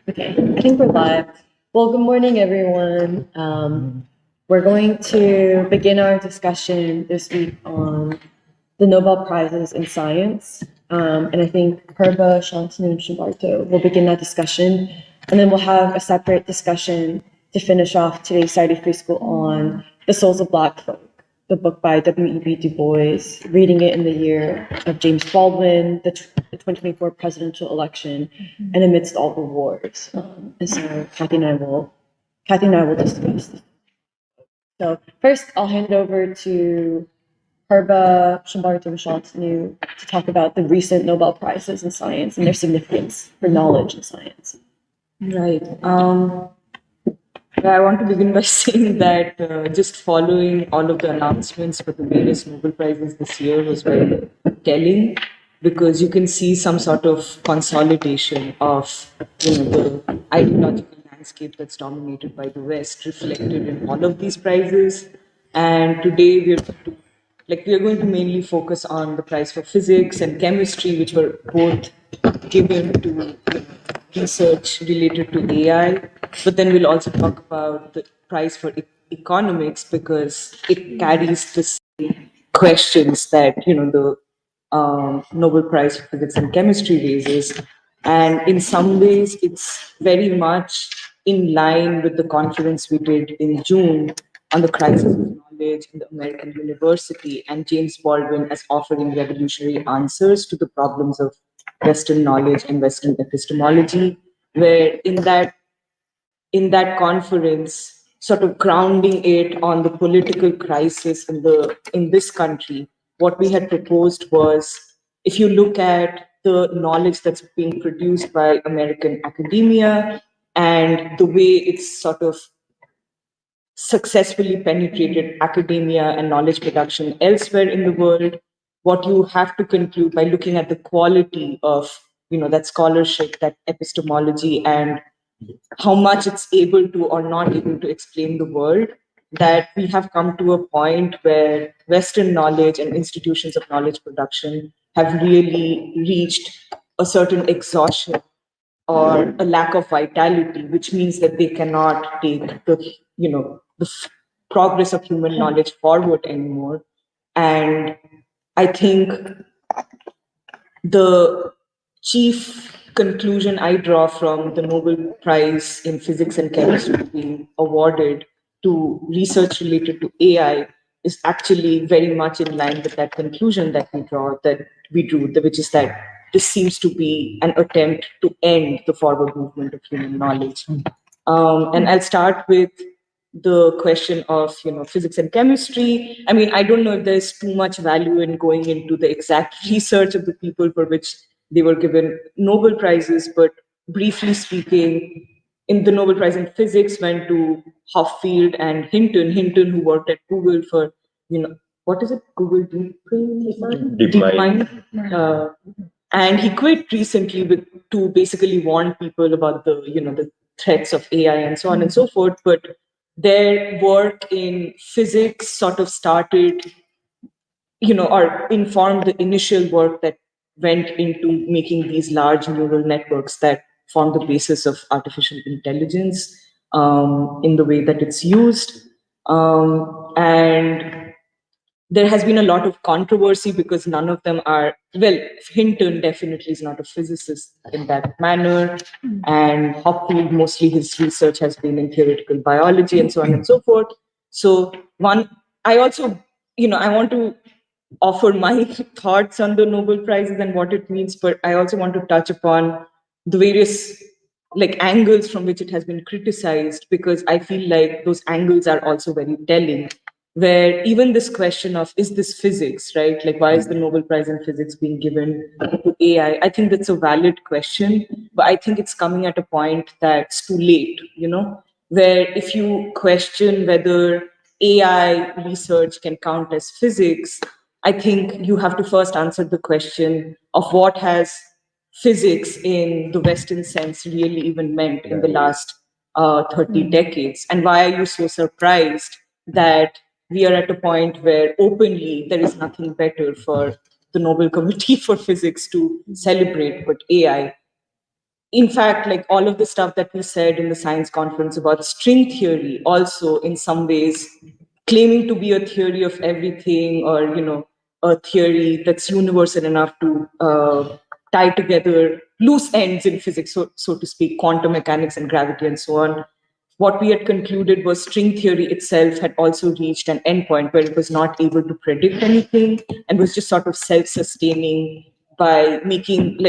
Okay, I think we're live. Well, good morning, everyone. We're going to begin our discussion this week on the Nobel Prizes in Science. And I think Herba, Shantanu, and Shibarto will begin that discussion. And then we'll have a separate discussion to finish off today's Saturday Free School on The Souls of Black Folk, the book by W.E.B. DuBois, reading it in the year of James Baldwin, the 2024 presidential election, and amidst all the wars. And so Kathy and I will discuss this. So first, I'll hand it over to Herba, Shibarto, and Shantanu to talk about the recent Nobel Prizes in science and their significance for knowledge in science. Right. I want to begin by saying that just following all of the announcements for the various Nobel Prizes this year was very telling, because you can see some sort of consolidation of the ideological landscape that's dominated by the West reflected in all of these prizes. And today we are going to mainly focus on the prize for physics and chemistry, which were both given to research related to AI. But then we'll also talk about the prize for economics, because it carries the same questions that the Nobel Prize for Physics and Chemistry raises. And in some ways, it's very much in line with the conference we did in June on the crisis of knowledge in the American university, and James Baldwin as offering revolutionary answers to the problems of Western knowledge and Western epistemology, where in that conference, sort of grounding it on the political crisis in this country, what we had proposed was, if you look at the knowledge that's being produced by American academia and the way it's sort of successfully penetrated academia and knowledge production elsewhere in the world, what you have to conclude by looking at the quality of that scholarship, that epistemology, and how much it's able to or not able to explain the world, that we have come to a point where Western knowledge and institutions of knowledge production have really reached a certain exhaustion or a lack of vitality, which means that they cannot take the progress of human knowledge forward anymore. And I think the chief conclusion I draw from the Nobel Prize in Physics and Chemistry being awarded to research related to AI is actually very much in line with that conclusion that we drew, which is that this seems to be an attempt to end the forward movement of human knowledge. And I'll start with the question of physics and chemistry. I mean, I don't know if there's too much value in going into the exact research of the people for which they were given Nobel Prizes, but briefly speaking, in the Nobel Prize in Physics went to Hoffield and Hinton, who worked at Google for what is it? Google DeepMind. And he quit recently to basically warn people about the threats of AI and so on and so forth. But their work in physics sort of started, or informed the initial work that went into making these large neural networks that form the basis of artificial intelligence in the way that it's used. And there has been a lot of controversy because none of them are, well, Hinton definitely is not a physicist in that manner. And Hopfield, mostly his research has been in theoretical biology and so on and so forth. So I also, I want to offer my thoughts on the Nobel Prizes and what it means, but I also want to touch upon the various angles from which it has been criticized, because I feel like those angles are also very telling, where even this question of, is this physics, right? Like, why is the Nobel Prize in Physics being given to AI? I think that's a valid question, but I think it's coming at a point that's too late, where if you question whether AI research can count as physics, I think you have to first answer the question of what has physics in the Western sense really even meant in the last 30 decades? And why are you so surprised that we are at a point where openly there is nothing better for the Nobel Committee for Physics to celebrate but AI? in fact, like all of the stuff that we said in the science conference about string theory, also in some ways claiming to be a theory of everything, or a theory that's universal enough to tie together loose ends in physics, so to speak, quantum mechanics and gravity and so on. What we had concluded was string theory itself had also reached an endpoint where it was not able to predict anything and was just sort of self-sustaining by making,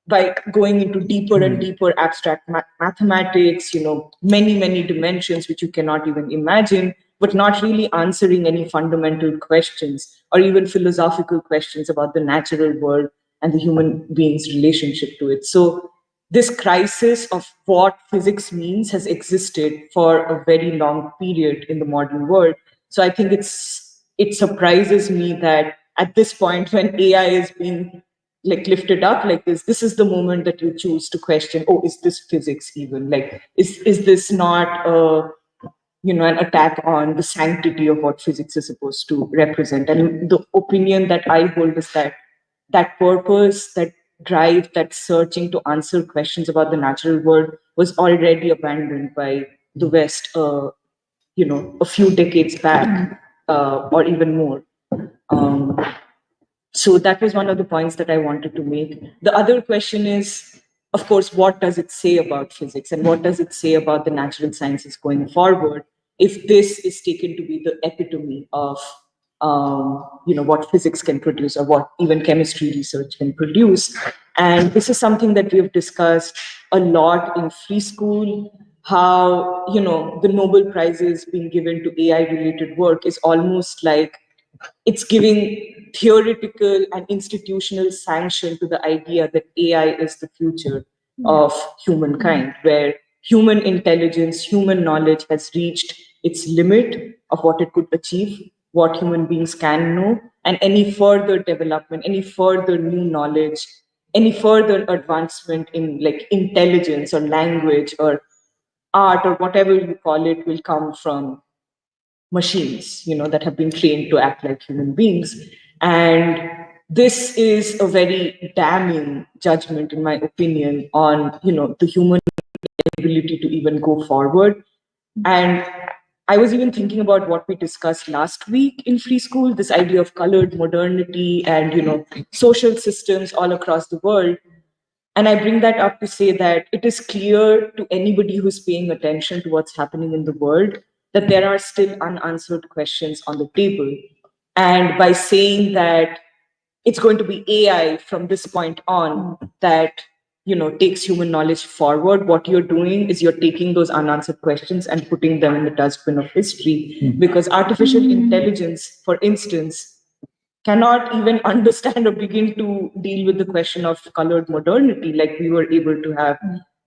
by going into deeper and deeper abstract mathematics, many, many dimensions which you cannot even imagine, but not really answering any fundamental questions or even philosophical questions about the natural world and the human being's relationship to it. So this crisis of what physics means has existed for a very long period in the modern world. So I think it surprises me that at this point, when AI is being like lifted up like this is the moment that you choose to question, oh, is this physics even? Like, is this not an attack on the sanctity of what physics is supposed to represent? And the opinion that I hold is that that purpose, that drive, that searching to answer questions about the natural world was already abandoned by the West, a few decades back, or even more. Um, so that was one of the points that I wanted to make. The other question is, of course, what does it say about physics and what does it say about the natural sciences going forward if this is taken to be the epitome of what physics can produce or what even chemistry research can produce? And this is something that we've discussed a lot in free school, how the Nobel Prizes being given to AI related work is almost like it's giving theoretical and institutional sanction to the idea that AI is the future of humankind, where human intelligence, human knowledge has reached its limit of what it could achieve, what human beings can know, and any further development, any further new knowledge, any further advancement in like intelligence or language or art or whatever you call it will come from machines, that have been trained to act like human beings. And this is a very damning judgment, in my opinion, on, the human ability to even go forward. And I was even thinking about what we discussed last week in free school, this idea of colored modernity and, social systems all across the world. And I bring that up to say that it is clear to anybody who's paying attention to what's happening in the world that there are still unanswered questions on the table. And by saying that it's going to be AI from this point on that takes human knowledge forward, what you're doing is you're taking those unanswered questions and putting them in the dustbin of history. Because artificial intelligence, for instance, cannot even understand or begin to deal with the question of colored modernity like we were able to have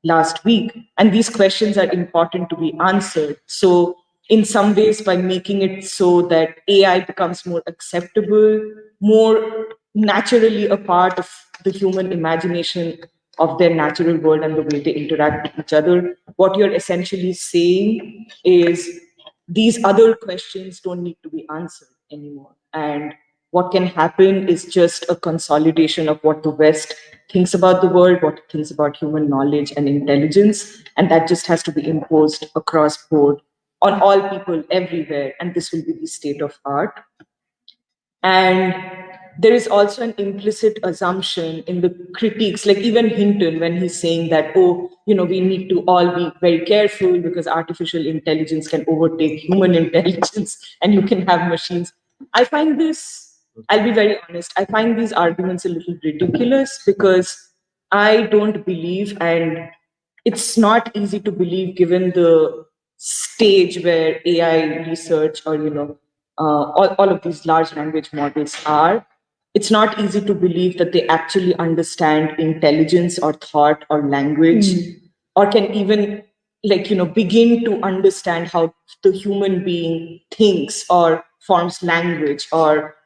last week. And these questions are important to be answered. So, in some ways, by making it so that AI becomes more acceptable, more naturally a part of the human imagination of their natural world and the way they interact with each other, what you're essentially saying is these other questions don't need to be answered anymore. And what can happen is just a consolidation of what the West thinks about the world, what it thinks about human knowledge and intelligence. And that just has to be imposed across board on all people everywhere. And this will be the state of art. And there is also an implicit assumption in the critiques, like even Hinton, when he's saying that, oh, we need to all be very careful because artificial intelligence can overtake human intelligence and you can have machines. I find this, I'll be very honest, I find these arguments a little ridiculous because I don't believe, and it's not easy to believe given the stage where AI research or all of these large language models are. It's not easy to believe that they actually understand intelligence or thought or language, or can even begin to understand how the human being thinks or forms language or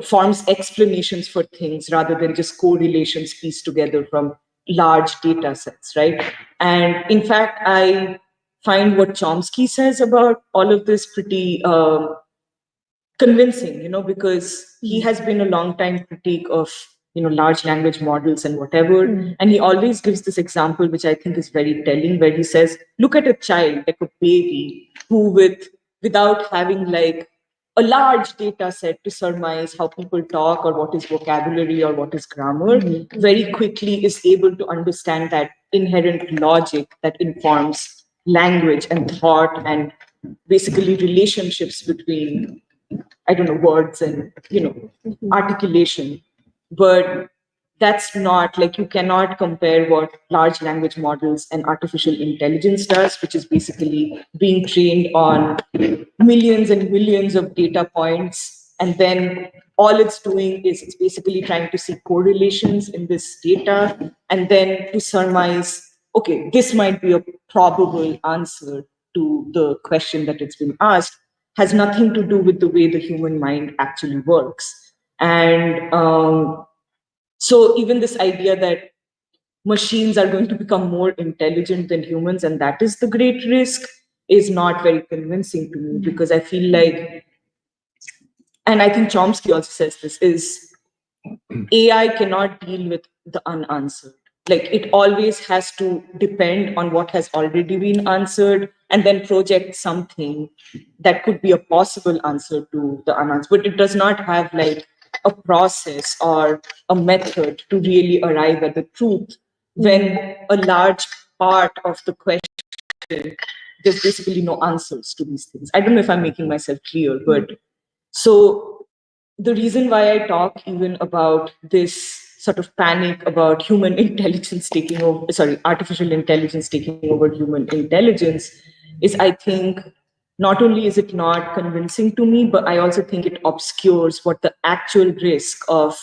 forms explanations for things rather than just correlations pieced together from large data sets, right? And in fact, I find what Chomsky says about all of this pretty convincing, because he has been a long time critique of large language models and whatever. And he always gives this example, which I think is very telling, where he says, look at a child, like a baby, who without having like a large data set to surmise how people talk or what is vocabulary or what is grammar, very quickly is able to understand that inherent logic that informs language and thought and basically relationships between, I don't know, words and, articulation. But that's not like, you cannot compare what large language models and artificial intelligence does, which is basically being trained on millions and millions of data points. And then all it's doing is it's basically trying to see correlations in this data and then to surmise, okay, this might be a probable answer to the question that it's been asked, has nothing to do with the way the human mind actually works. And so even this idea that machines are going to become more intelligent than humans, and that is the great risk, is not very convincing to me, because I feel like, and I think Chomsky also says this, is AI cannot deal with the unanswered. Like, it always has to depend on what has already been answered and then project something that could be a possible answer to the unanswered. But it does not have like a process or a method to really arrive at the truth when a large part of the question, there's basically no answers to these things. I don't know if I'm making myself clear, but so the reason why I talk even about this sort of panic about human intelligence taking over, sorry, artificial intelligence taking over human intelligence, is I think not only is it not convincing to me, but I also think it obscures what the actual risk of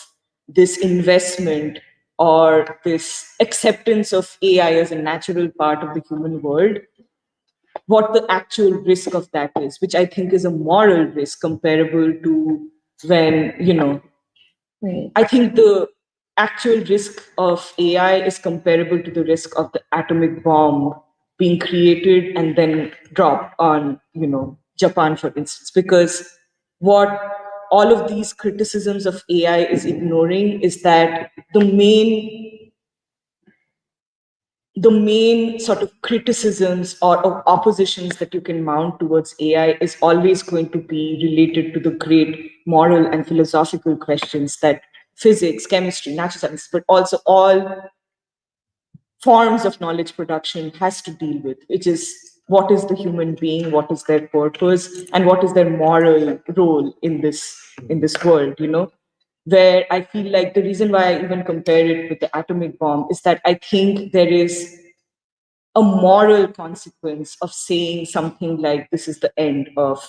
this investment or this acceptance of AI as a natural part of the human world, what the actual risk of that is, which I think is a moral risk comparable to when, Right. I think the actual risk of AI is comparable to the risk of the atomic bomb being created and then dropped on, Japan, for instance, because what all of these criticisms of AI is ignoring is that the main sort of criticisms or of oppositions that you can mount towards AI is always going to be related to the great moral and philosophical questions that physics, chemistry, natural science, but also all forms of knowledge production has to deal with, which is what is the human being, what is their purpose, and what is their moral role in this world, where I feel like the reason why I even compare it with the atomic bomb is that I think there is a moral consequence of saying something like this is the end of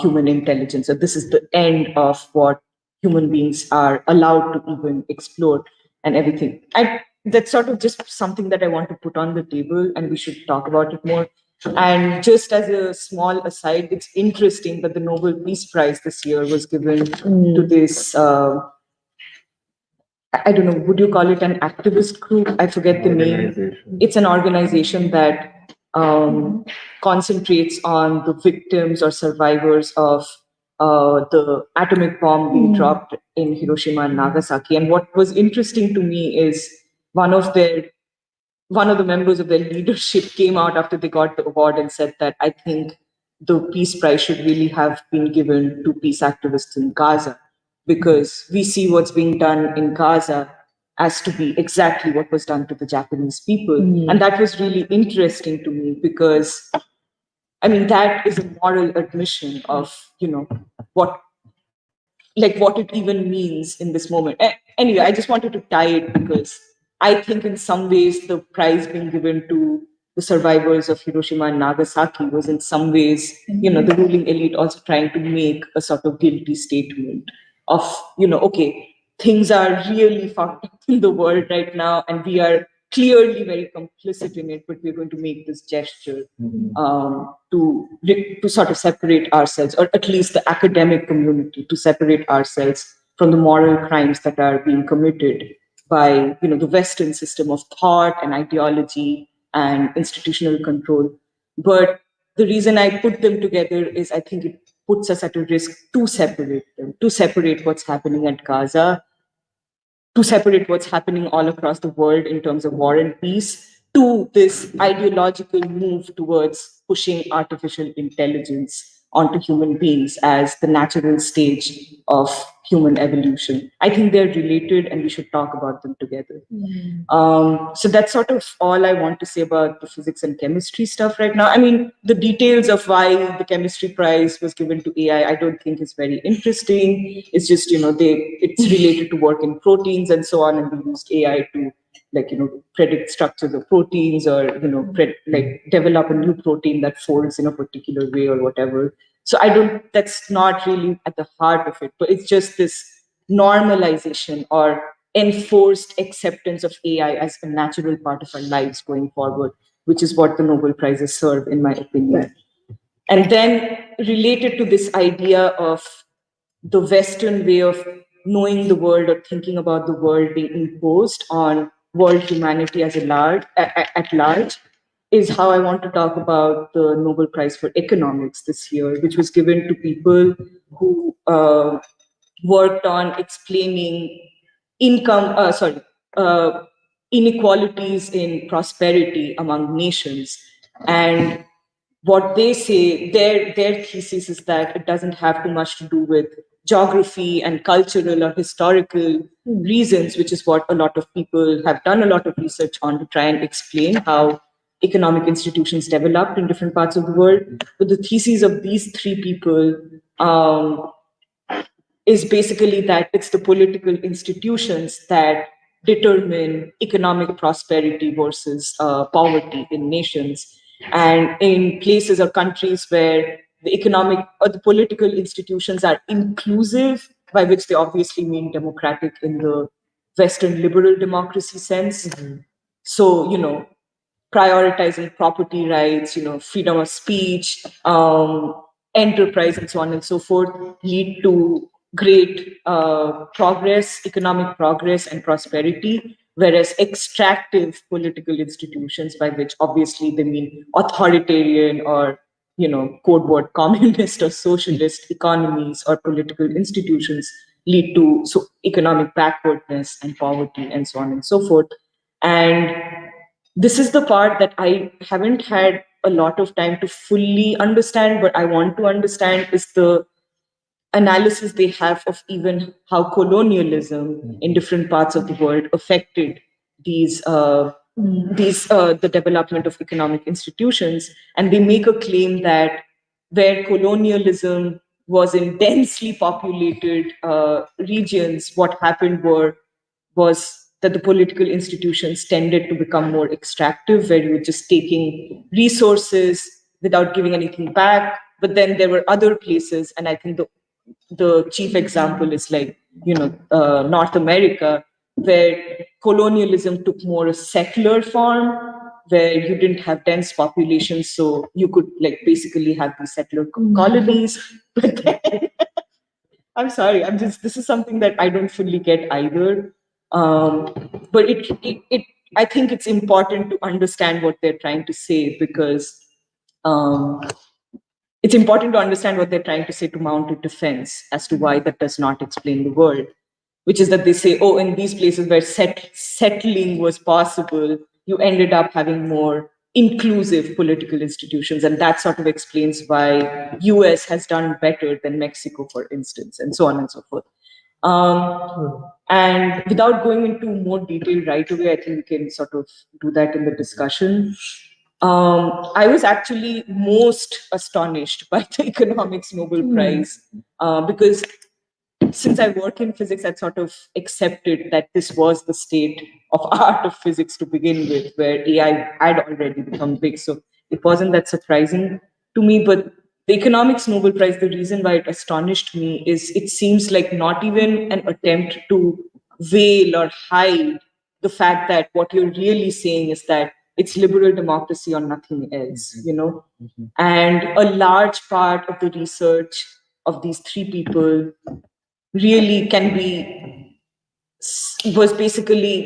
human intelligence, or this is the end of what human beings are allowed to even explore and everything. That's sort of just something that I want to put on the table, and we should talk about it more. And just as a small aside, it's interesting that the Nobel Peace Prize this year was given to this I don't know, would you call it an activist group? I forget the name. It's an organization that concentrates on the victims or survivors of the atomic bomb being dropped in Hiroshima and Nagasaki. And what was interesting to me is one of their one of the members of their leadership came out after they got the award and said that I think the Peace Prize should really have been given to peace activists in Gaza, because we see what's being done in Gaza as to be exactly what was done to the Japanese people. And that was really interesting to me, because I mean, that is a moral admission of, what what it even means in this moment. Anyway, I just wanted to tie it because I think in some ways the prize being given to the survivors of Hiroshima and Nagasaki was in some ways, the ruling elite also trying to make a sort of guilty statement of, okay, things are really fucked up in the world right now, and we are clearly very complicit in it, but we're going to make this gesture to sort of separate ourselves, or at least the academic community to separate ourselves from the moral crimes that are being committed by the Western system of thought and ideology and institutional control. But the reason I put them together is I think it puts us at a risk to separate them, to separate what's happening at Gaza to separate what's happening all across the world in terms of war and peace to this ideological move towards pushing artificial intelligence onto human beings as the natural stage of human evolution. I think they're related and we should talk about them together. So that's sort of all I want to say about the physics and chemistry stuff right now. I mean, the details of why the chemistry prize was given to AI, I don't think is very interesting. It's just, it's related to work in proteins and so on, and they used AI to predict structures of proteins or, develop a new protein that folds in a particular way or whatever. So that's not really at the heart of it, but it's just this normalization or enforced acceptance of AI as a natural part of our lives going forward, which is what the Nobel Prizes serve, in my opinion. Right. And then related to this idea of the Western way of knowing the world or thinking about the world being imposed on world humanity as at large, is how I want to talk about the Nobel Prize for Economics this year, which was given to people who worked on explaining uh, inequalities in prosperity among nations. And what they say, their thesis is that it doesn't have too much to do with geography and cultural or historical reasons, which is what a lot of people have done a lot of research on to try and explain how economic institutions developed in different parts of the world. But the thesis of these three people is basically that it's the political institutions that determine economic prosperity versus poverty in nations. And in places or countries where the economic or the political institutions are inclusive, by which they obviously mean democratic in the Western liberal democracy sense. Mm-hmm. So, prioritizing property rights, freedom of speech, enterprise, and so on and so forth, lead to great progress, economic progress, and prosperity. Whereas extractive political institutions, by which obviously they mean authoritarian or code word communist or socialist economies or political institutions, lead to economic backwardness and poverty and so on and so forth. And this is the part that I haven't had a lot of time to fully understand, but I want to understand is the analysis they have of even how colonialism in different parts of the world affected the development of economic institutions. And they make a claim that where colonialism was in densely populated regions, what happened was that the political institutions tended to become more extractive, where you were just taking resources without giving anything back. But then there were other places, and I think the chief example is North America, where colonialism took more a settler form, where you didn't have dense populations, so you could basically have these settler colonies. But then, I'm sorry, this is something that I don't fully get either. But I think it's important to understand what they're trying to say, because it's important to understand what they're trying to say to mount a defense as to why that does not explain the world, which is that they say, oh, in these places where settling was possible, you ended up having more inclusive political institutions. And that sort of explains why US has done better than Mexico, for instance, and so on and so forth. And without going into more detail right away, I think we can sort of do that in the discussion. I was actually most astonished by the economics Nobel Prize, because since I work in physics, I'd sort of accepted that this was the state of art of physics to begin with, where AI had already become big. So it wasn't that surprising to me. But the economics Nobel Prize, the reason why it astonished me is it seems like not even an attempt to veil or hide the fact that what you're really saying is that it's liberal democracy or nothing else, And a large part of the research of these three people really was basically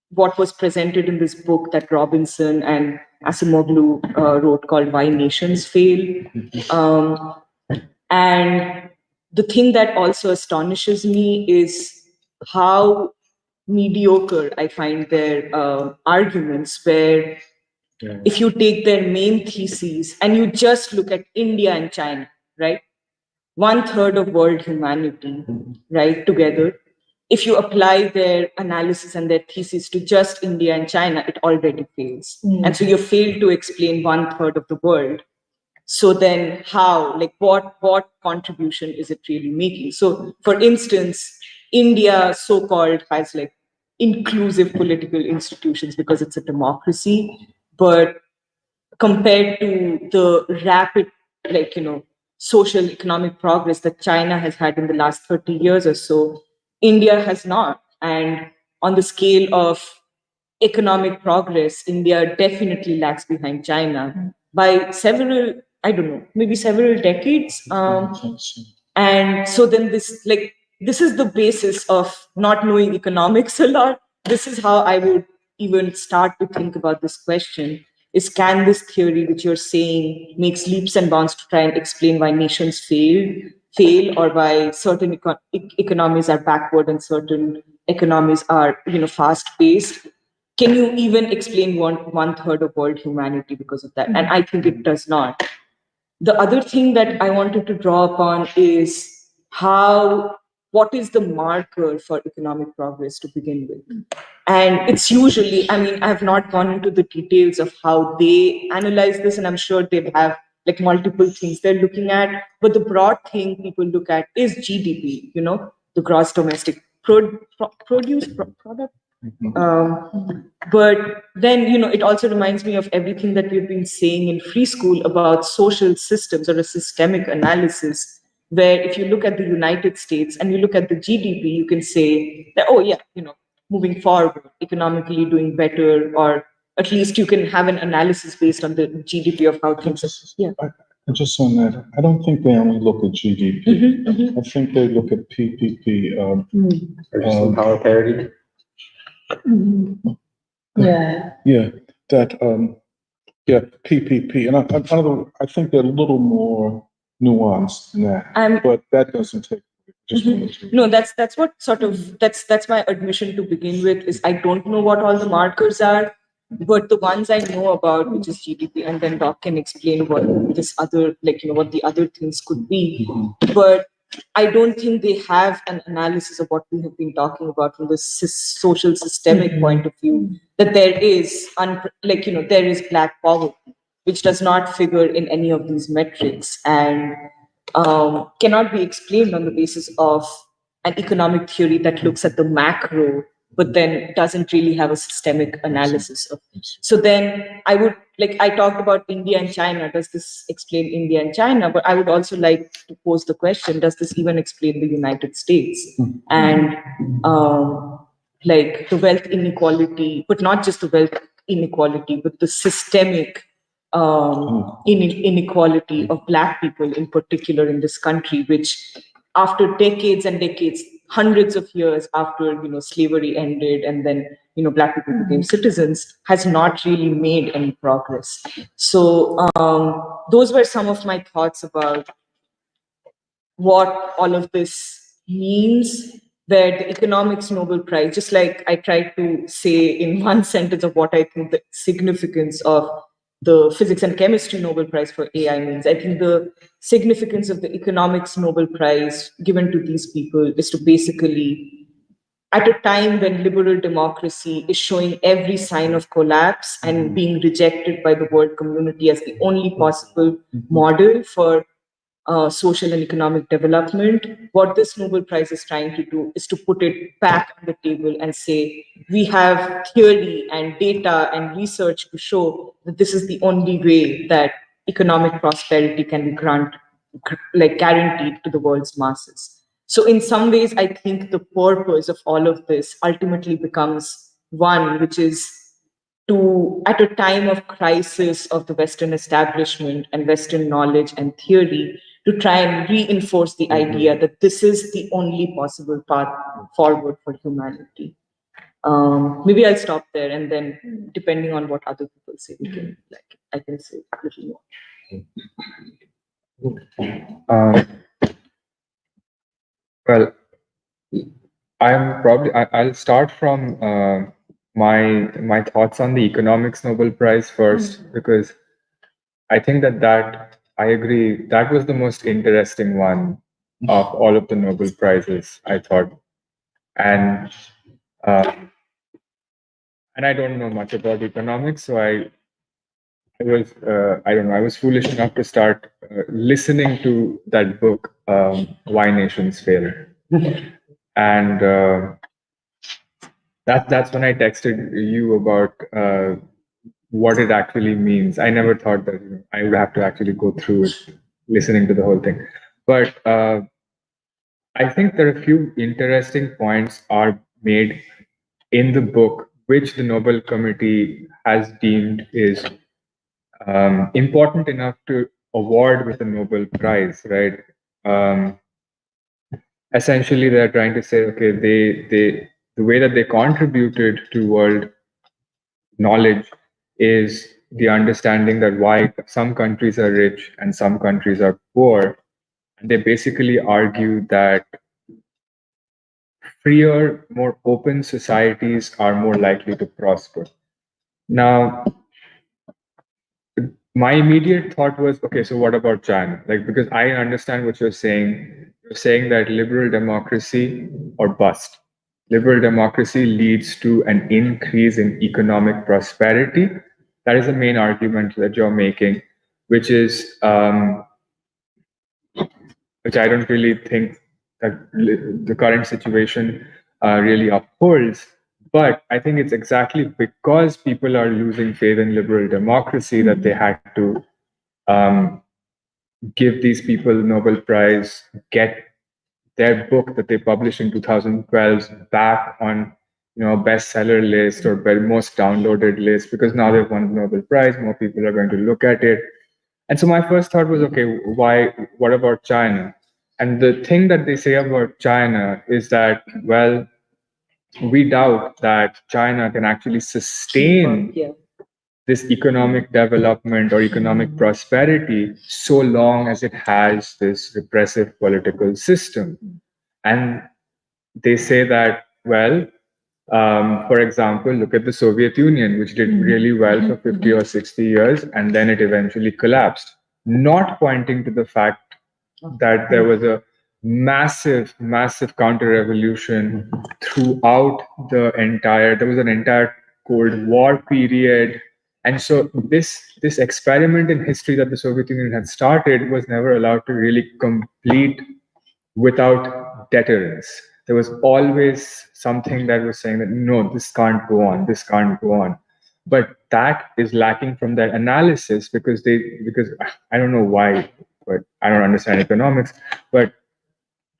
what was presented in this book that Robinson and Asimoglu wrote, called Why Nations Fail. And the thing that also astonishes me is how mediocre I find their arguments, where if you take their main theses and you just look at India and China, right? 1/3 of world humanity, right, together. If you apply their analysis and their thesis to just India and China, it already fails. And so you fail to explain 1/3 of the world. So then how, like what contribution is it really making? So for instance, India so-called has like inclusive political institutions because it's a democracy, but compared to the rapid, social economic progress that China has had in the last 30 years or so, India has not. And on the scale of economic progress, India definitely lags behind China by several, I don't know, maybe several decades. And so then this is the basis of not knowing economics a lot. This is how I would even start to think about this question: is can this theory which you're saying makes leaps and bounds to try and explain why nations fail, or why certain economies are backward and certain economies are fast paced? Can you even explain one third of world humanity because of that? And I think it does not. The other thing that I wanted to draw upon is what is the marker for economic progress to begin with? And it's usually, I mean, I've not gone into the details of how they analyze this, and I'm sure they have like multiple things they're looking at. But the broad thing people look at is GDP, the gross domestic product. But then, it also reminds me of everything that we've been saying in free school about social systems or a systemic analysis, where if you look at the United States and you look at the GDP, you can say that, oh, yeah, moving forward, economically doing better, or at least you can have an analysis based on the GDP of how things are. Yeah. Just on that, I don't think they only look at GDP. I think they look at PPP. Power parity. Yeah. Yeah, that PPP, and I think they're a little more nuanced than that. But that doesn't take. No, that's what sort of that's my admission to begin with. Is I don't know what all the markers are, but the ones I know about, which is GDP, and then Doc can explain what this other, what the other things could be. But I don't think they have an analysis of what we have been talking about from the social systemic point of view. That there is, there is black poverty, which does not figure in any of these metrics, and cannot be explained on the basis of an economic theory that looks at the macro, but then doesn't really have a systemic analysis of. So then I talked about India and China. Does this explain India and China? But I would also like to pose the question: does this even explain the United States and the wealth inequality, but not just the wealth inequality, but the systemic inequality of Black people in particular in this country, which after decades and decades, hundreds of years after slavery ended and then Black people became citizens, has not really made any progress. So those were some of my thoughts about what all of this means, where the economics Nobel Prize, just like I tried to say in one sentence of what I think the significance of the physics and chemistry Nobel Prize for AI means. I think the significance of the economics Nobel Prize given to these people is to basically, at a time when liberal democracy is showing every sign of collapse and being rejected by the world community as the only possible model for social and economic development, what this Nobel Prize is trying to do is to put it back on the table and say, we have theory and data and research to show that this is the only way that economic prosperity can be guaranteed to the world's masses. So in some ways, I think the purpose of all of this ultimately becomes one, which is to, at a time of crisis of the Western establishment and Western knowledge and theory, to try and reinforce the idea that this is the only possible path forward for humanity. Maybe I'll stop there, and then depending on what other people say, I can say a little more. Well, I'll start from my thoughts on the economics Nobel Prize first, because I think that I agree that was the most interesting one of all of the Nobel Prizes, I thought. And uh, and I don't know much about economics, so I was I don't know, I was foolish enough to start listening to that book, Why Nations Fail. And that's when I texted you about what it actually means. I never thought that I would have to actually go through it, listening to the whole thing. But I think there are a few interesting points are made in the book, which the Nobel Committee has deemed is important enough to award with a Nobel Prize, right? Um, Essentially, they're trying to say, okay, they the way that they contributed to world knowledge is the understanding that why some countries are rich and some countries are poor. And they basically argue that freer, more open societies are more likely to prosper. Now, my immediate thought was, okay, so what about China? Like, because I understand what you're saying. You're saying that liberal democracy or bust. Liberal democracy leads to an increase in economic prosperity. That is the main argument that you're making, which is which I don't really think that the current situation really upholds. But I think it's exactly because people are losing faith in liberal democracy that they had to um, give these people the Nobel Prize, get their book that they published in 2012 back on a bestseller list or most downloaded list, because now they've won the Nobel Prize, more people are going to look at it. And so my first thought was, okay, what about China? And the thing that they say about China is that, well, we doubt that China can actually sustain this economic development or economic prosperity so long as it has this repressive political system. And they say that, well, for example, look at the Soviet Union, which did really well for 50 or 60 years, and then it eventually collapsed, not pointing to the fact that there was a massive counter revolution throughout there was an entire Cold War period. And so this experiment in history that the Soviet Union had started was never allowed to really complete without deterrence. There was always something that was saying that no, this can't go on, this can't go on. But that is lacking from their analysis, because I don't know why, but I don't understand economics, but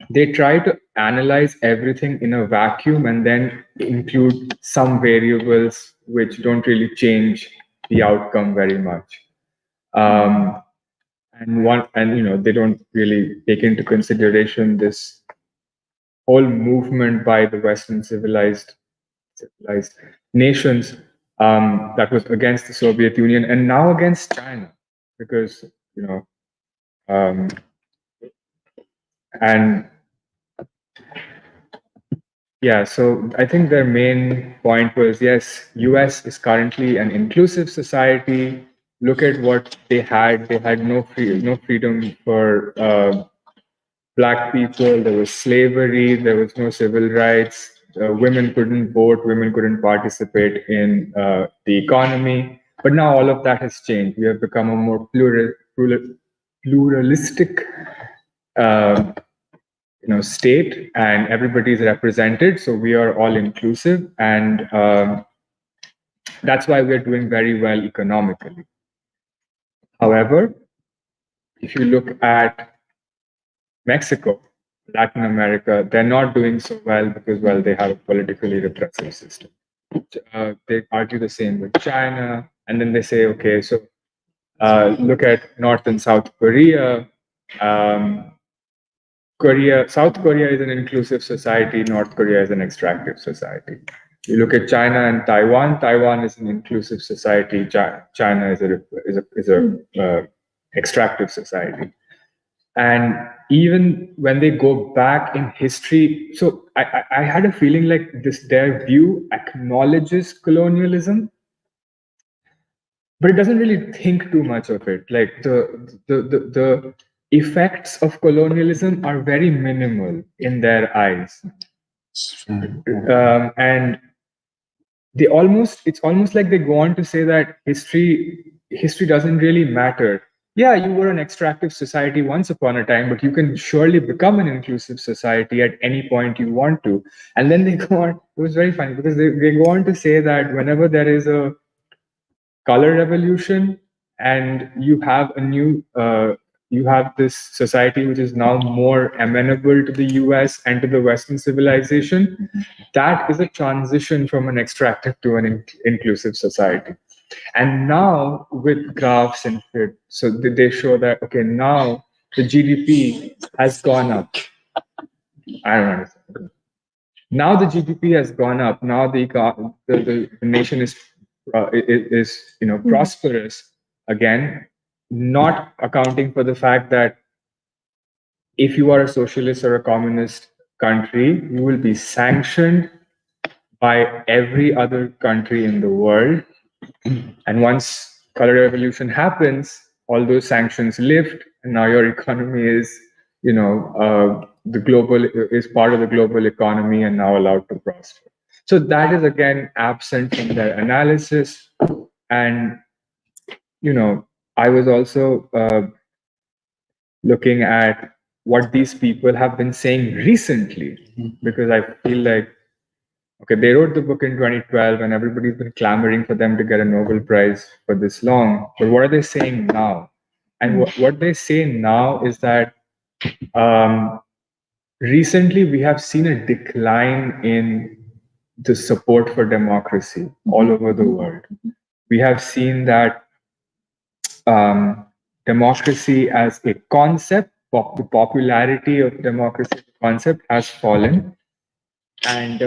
they try to analyze everything in a vacuum and then include some variables which don't really change the outcome very much. And they don't really take into consideration this whole movement by the Western civilized nations that was against the Soviet Union and now against China, because um, and yeah, so I think their main point was, yes, US is currently an inclusive society. Look at what they had. They had no freedom for Black people. There was slavery. There was no civil rights. Women couldn't vote. Women couldn't participate in the economy. But now all of that has changed. We have become a more pluralistic state, and everybody is represented. So we are all inclusive, and that's why we're doing very well economically. However, if you look at Mexico, Latin America, they're not doing so well because, well, they have a politically repressive system. They argue the same with China, and then they say, okay, so look at North and South Korea. South Korea is an inclusive society. North Korea is an extractive society. You look at China and Taiwan. Taiwan is an inclusive society. China is a extractive society. And even when they go back in history, so I had a feeling like their view acknowledges colonialism, but it doesn't really think too much of it. Like the effects of colonialism are very minimal in their eyes. And it's almost like they go on to say that history doesn't really matter. Yeah, you were an extractive society once upon a time, but you can surely become an inclusive society at any point you want to. And then they go on, it was very funny because they go on to say that whenever there is a color revolution and you have this society which is now more amenable to the US and to the Western civilization, that is a transition from an extractive to an inclusive society. And now with graphs and so they show that, okay, now the GDP has gone up. I don't understand. Now the GDP has gone up. Now the nation is prosperous again, not accounting for the fact that if you are a socialist or a communist country, you will be sanctioned by every other country in the world. And once color revolution happens, all those sanctions lift, and now your economy is, the global is part of the global economy and now allowed to prosper. So that is again absent from their analysis. And I was also looking at what these people have been saying recently, because I feel like, okay, they wrote the book in 2012 and everybody's been clamoring for them to get a Nobel Prize for this long. But what are they saying now? And what they say now is that recently we have seen a decline in the support for democracy all over the world. We have seen that democracy as a concept, the popularity of democracy as a concept has fallen. And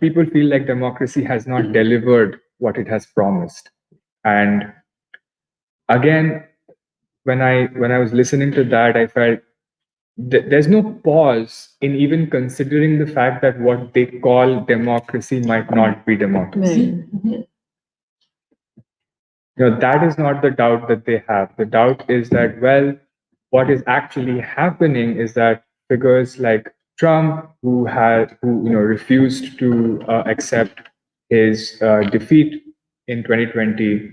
people feel like democracy has not delivered what it has promised. And again, when I was listening to that, I felt there's no pause in even considering the fact that what they call democracy might not be democracy. Right. That is not the doubt that they have. The doubt is that, well, what is actually happening is that figures like Trump, who refused to accept his defeat in 2020,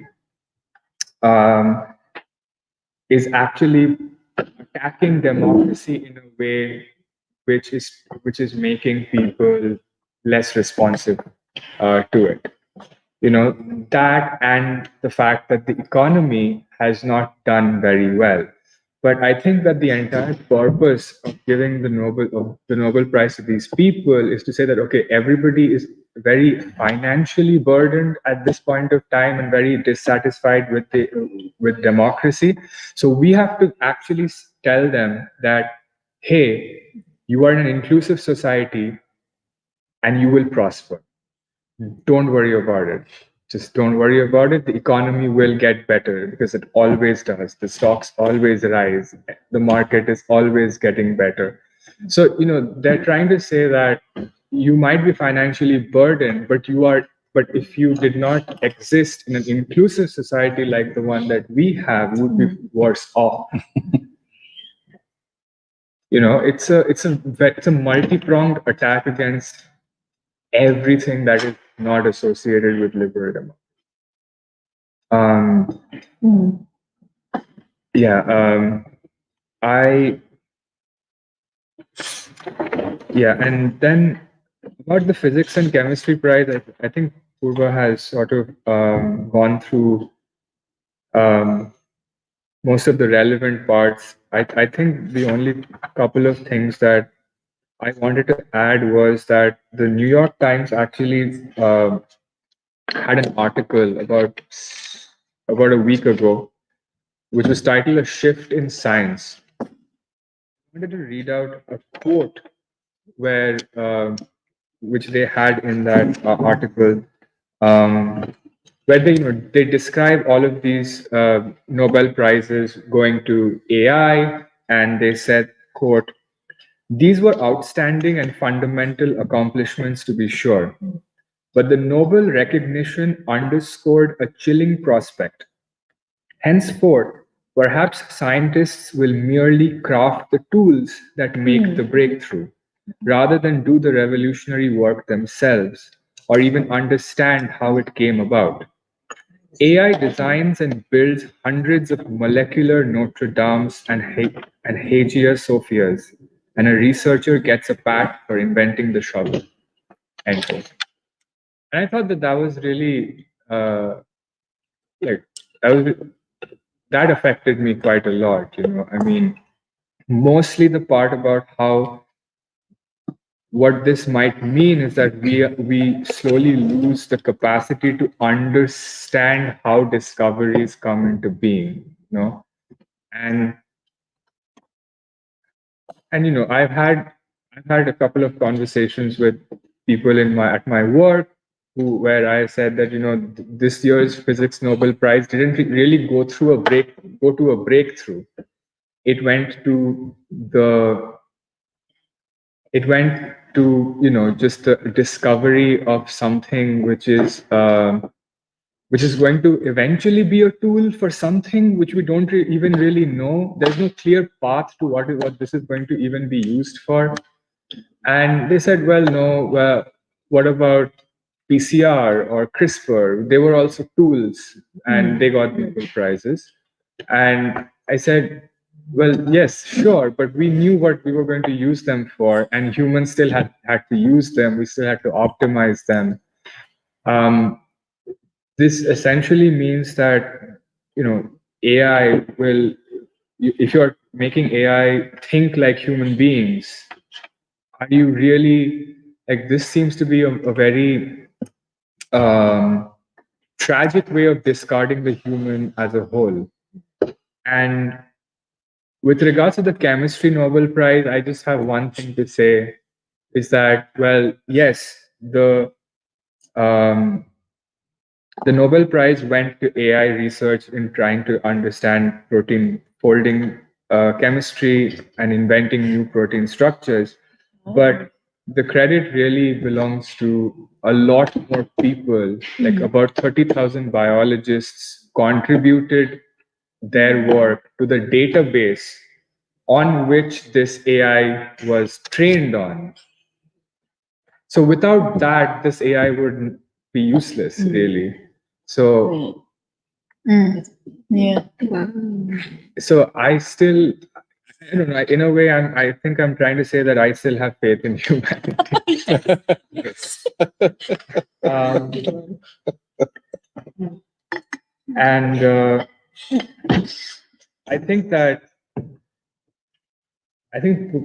is actually attacking democracy in a way which is making people less responsive to it. That and the fact that the economy has not done very well. But I think that the entire purpose of giving the Nobel Prize to these people is to say that, okay, everybody is very financially burdened at this point of time and very dissatisfied with democracy. So we have to actually tell them that, hey, you are in an inclusive society and you will prosper. Don't worry about it. Just don't worry about it. The economy will get better because it always does. The stocks always rise. The market is always getting better. So, they're trying to say that you might be financially burdened, but if you did not exist in an inclusive society like the one that we have, you would be worse off. It's a multi-pronged attack against everything that is not associated with liberal democracy. And then about the physics and chemistry prize, I think Purva has sort of gone through most of the relevant parts. I think the only couple of things that I wanted to add was that the New York Times actually had an article about a week ago, which was titled "A Shift in Science." I wanted to read out a quote which they had in that article, where they describe all of these Nobel Prizes going to AI and they said, quote, "These were outstanding and fundamental accomplishments to be sure, but the Nobel recognition underscored a chilling prospect. Henceforth, perhaps scientists will merely craft the tools that make the breakthrough, rather than do the revolutionary work themselves, or even understand how it came about. AI designs and builds hundreds of molecular Notre Dames and Hagia Sophias, and a researcher gets a pat for inventing the shovel." End quote. And I thought that was really like that affected me quite a lot. I mean, mostly the part about how what this might mean is that we slowly lose the capacity to understand how discoveries come into being, and I've had a couple of conversations with people at my work where I said that this year's physics Nobel Prize didn't really go to a breakthrough. It went to the it went to just the discovery of something which is going to eventually be a tool for something which we don't even really know. There's no clear path to what this is going to even be used for. And they said, well, no, well, what about PCR or CRISPR? They were also tools, and they got Nobel Prizes. And I said, well, yes, sure, but we knew what we were going to use them for, and humans still had to use them. We still had to optimize them. This essentially means that AI will, if you're making AI think like human beings, are you really, like, this seems to be a very tragic way of discarding the human as a whole. And with regards to the chemistry Nobel Prize, I just have one thing to say, is that, well, yes, the Nobel Prize went to AI research in trying to understand protein folding chemistry and inventing new protein structures. But the credit really belongs to a lot more people. Like about 30,000 biologists contributed their work to the database on which this AI was trained on. So without that, this AI would be useless, really. So, Yeah. so I still, I don't know. In a way, I think I'm trying to say that I still have faith in humanity. And I think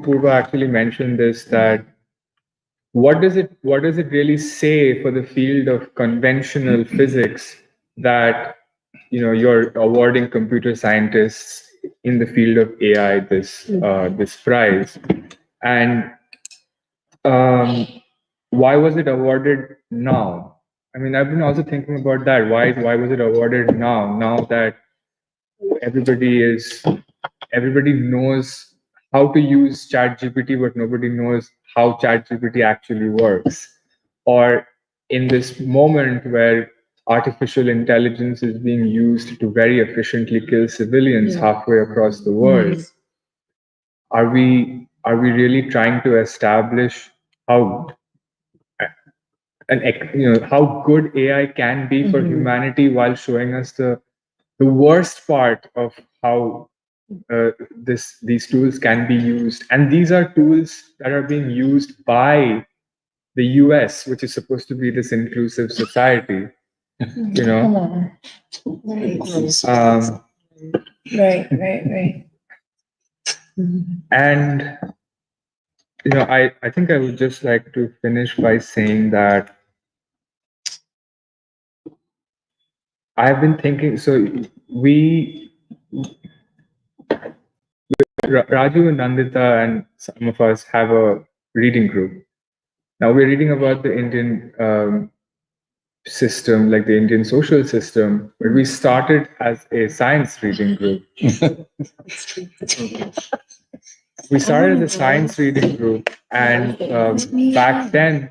Purva actually mentioned this, that what does it really say for the field of conventional physics that you're awarding computer scientists in the field of AI this prize? And why was it awarded now? I mean, I've been also thinking about that. Why was it awarded now? Now that everybody knows how to use ChatGPT, but nobody knows how ChatGPT actually works. Or in this moment where artificial intelligence is being used to very efficiently kill civilians halfway across the world, are we really trying to establish how how good AI can be for humanity, while showing us the worst part of how these tools can be used? And these are tools that are being used by the US, which is supposed to be this inclusive society. Come on. Right. Right. And I think I would just like to finish by saying that I've been thinking. So Raju and Nandita and some of us have a reading group. Now we're reading about the Indian system, like the Indian social system, but we started as a science reading group. we started as a science reading group, and back then,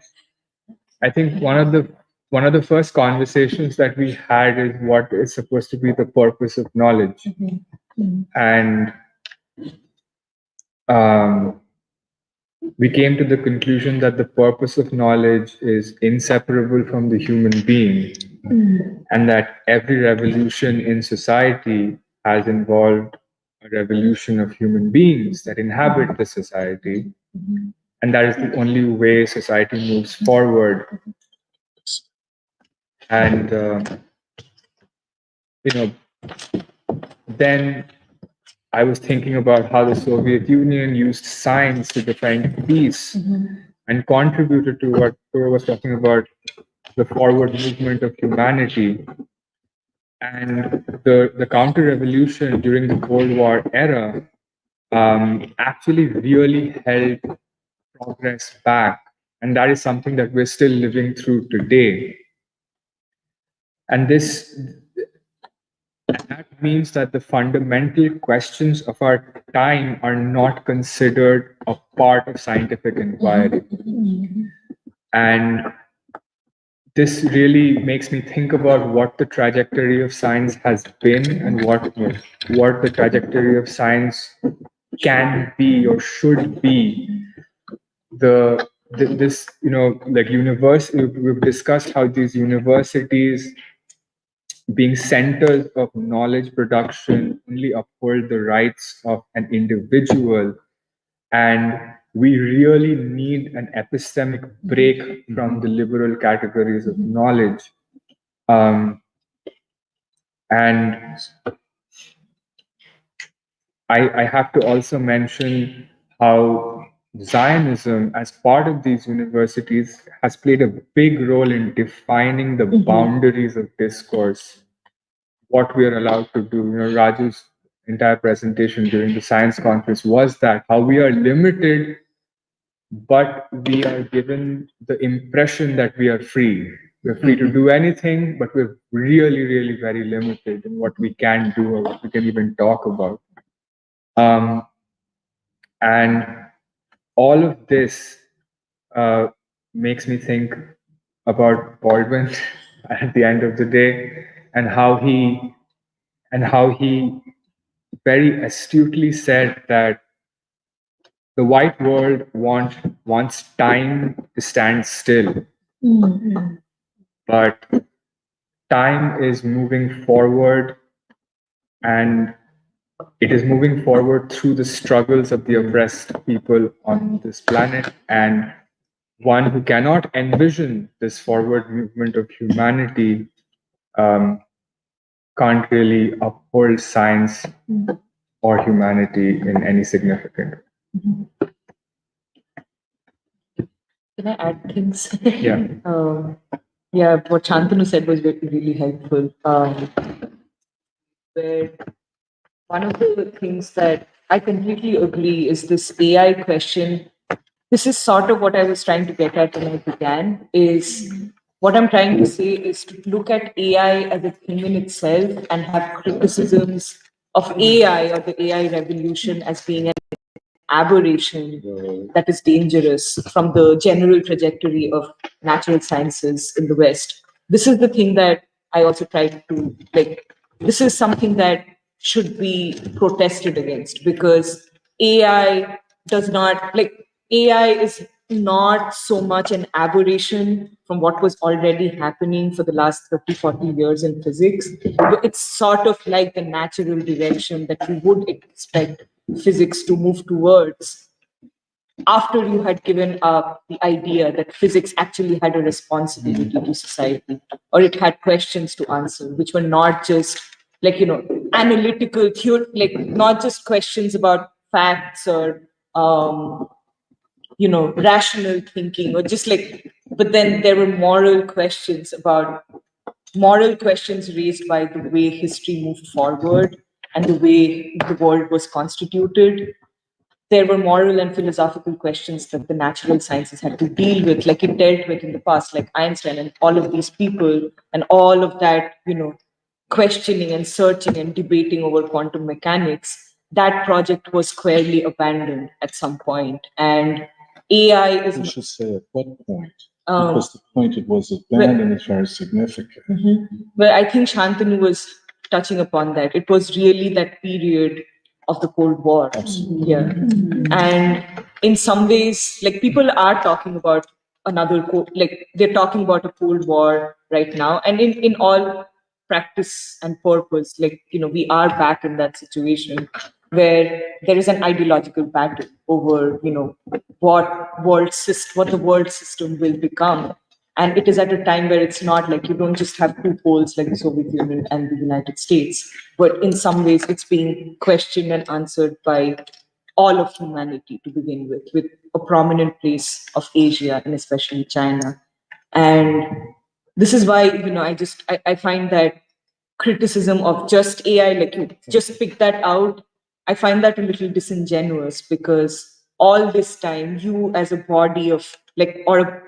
I think one of the first conversations that we had is what is supposed to be the purpose of knowledge, and we came to the conclusion that the purpose of knowledge is inseparable from the human being, and that every revolution in society has involved a revolution of human beings that inhabit the society, and that is the only way society moves forward. And then I was thinking about how the Soviet Union used science to defend peace and contributed to what Tura was talking about, the forward movement of humanity. And the counter-revolution during the Cold War era actually really held progress back. And that is something that we're still living through today. And that means that the fundamental questions of our time are not considered a part of scientific inquiry. And this really makes me think about what the trajectory of science has been and what the trajectory of science can be or should be. This like we've discussed how these universities being centers of knowledge production only uphold the rights of an individual, and we really need an epistemic break from the liberal categories of knowledge. And I have to also mention how Zionism, as part of these universities, has played a big role in defining the boundaries of discourse, what we are allowed to do. Raju's entire presentation during the science conference was that how we are limited, but we are given the impression that we are free. We're free to do anything, but we're really, really very limited in what we can do or what we can even talk about. And all of this makes me think about Baldwin at the end of the day, and how he very astutely said that the white world wants time to stand still, but time is moving forward, and it is moving forward through the struggles of the oppressed people on this planet. And one who cannot envision this forward movement of humanity can't really uphold science or humanity in any significant way. Can I add things? Yeah. Yeah, what Shantanu said was really helpful. Where one of the things that I completely agree is this AI question. This is sort of what I was trying to get at when I began, is what I'm trying to say is to look at AI as a thing in itself and have criticisms of AI or the AI revolution as being an aberration that is dangerous from the general trajectory of natural sciences in the West. This is the thing that I also tried to this is something that should be protested against, because AI does not AI is not so much an aberration from what was already happening for the last 30-40 years in physics. It's sort of like the natural direction that we would expect physics to move towards after you had given up the idea that physics actually had a responsibility to society, or it had questions to answer, which were not just analytical theory, not just questions about facts or rational thinking, or just but then there were moral questions raised by the way history moved forward and the way the world was constituted. There were moral and philosophical questions that the natural sciences had to deal with, like it dealt with in the past, like Einstein and all of these people, and all of that, questioning and searching and debating over quantum mechanics. that project was squarely abandoned at some point. And AI is. You should say at what point? Um, Because the point it was abandoned is very significant. Well, I think Shantanu was touching upon that. It was really that period of the Cold War. Absolutely. Yeah. And in some ways, like people are talking about like they're talking about a Cold War right now. And in all practice and purpose, like, we are back in that situation where there is an ideological battle over, what the world system will become. And it is at a time where it's not like you don't just have two poles like the Soviet Union and the United States, but in some ways it's being questioned and answered by all of humanity to begin with a prominent place of Asia and especially China. And this is why, I find that criticism of just AI, like you just pick that out, I find that a little disingenuous, because all this time you as a body of like or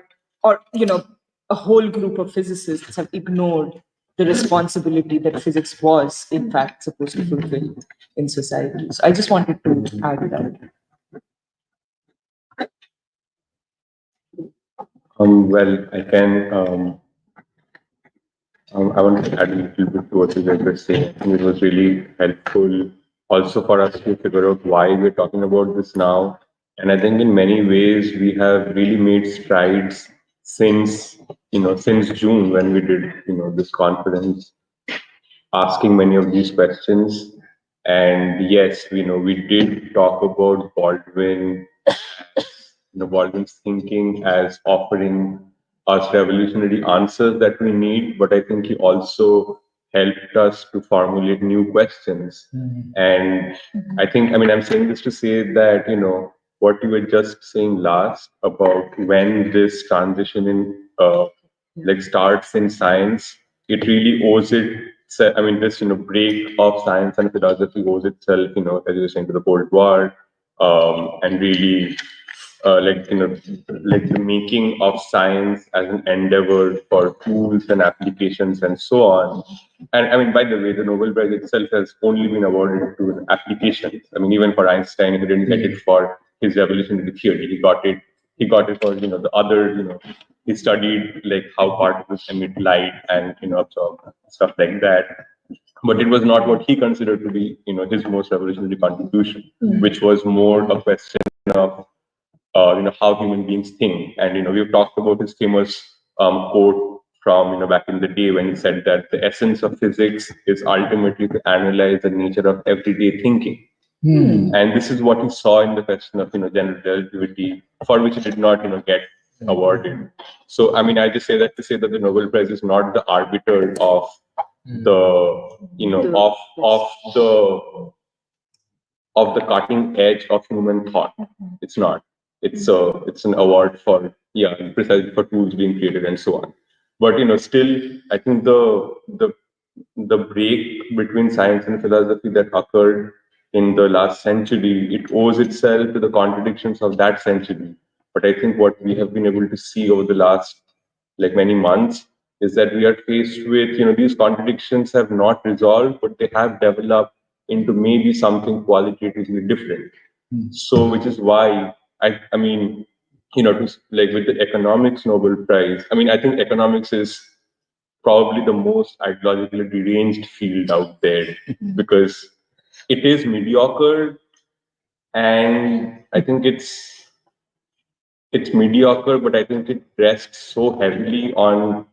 a whole group of physicists have ignored the responsibility that physics was in fact supposed to fulfill in society. So I just wanted to add that. Well, I can. I want to add a little bit to what you guys were saying. I think it was really helpful also for us to figure out why we're talking about this now. And I think in many ways we have really made strides since June, when we did this conference, asking many of these questions. And yes, we did talk about Baldwin, Baldwin's thinking as offering us revolutionary answers that we need, but I think he also helped us to formulate new questions. And I'm saying this to say that, what you were just saying last about when this transition in starts in science, it really owes it. This break of science and philosophy owes itself, as you were saying, to the Cold War, and really like the making of science as an endeavor for tools and applications and so on. And by the way, the Nobel Prize itself has only been awarded to applications. Even for Einstein, he didn't get it for his revolutionary theory. He got it. He got it for the other. He studied like how particles emit light and absorb stuff like that. But it was not what he considered to be his most revolutionary contribution, which was more a question of how human beings think. And we've talked about his famous quote from back in the day, when he said that the essence of physics is ultimately to analyze the nature of everyday thinking. And this is what he saw in the question of general relativity, for which he did not get awarded. So I just say that to say that the Nobel Prize is not the arbiter of the of the cutting edge of human thought. It's not. It's an award for precisely for tools being created and so on. But still, I think the break between science and philosophy that occurred in the last century, it owes itself to the contradictions of that century. But I think what we have been able to see over the last many months is that we are faced with these contradictions have not resolved, but they have developed into maybe something qualitatively different. So, which is why with the economics Nobel Prize, I think economics is probably the most ideologically deranged field out there, because it is mediocre, and I think it's mediocre, but I think it rests so heavily on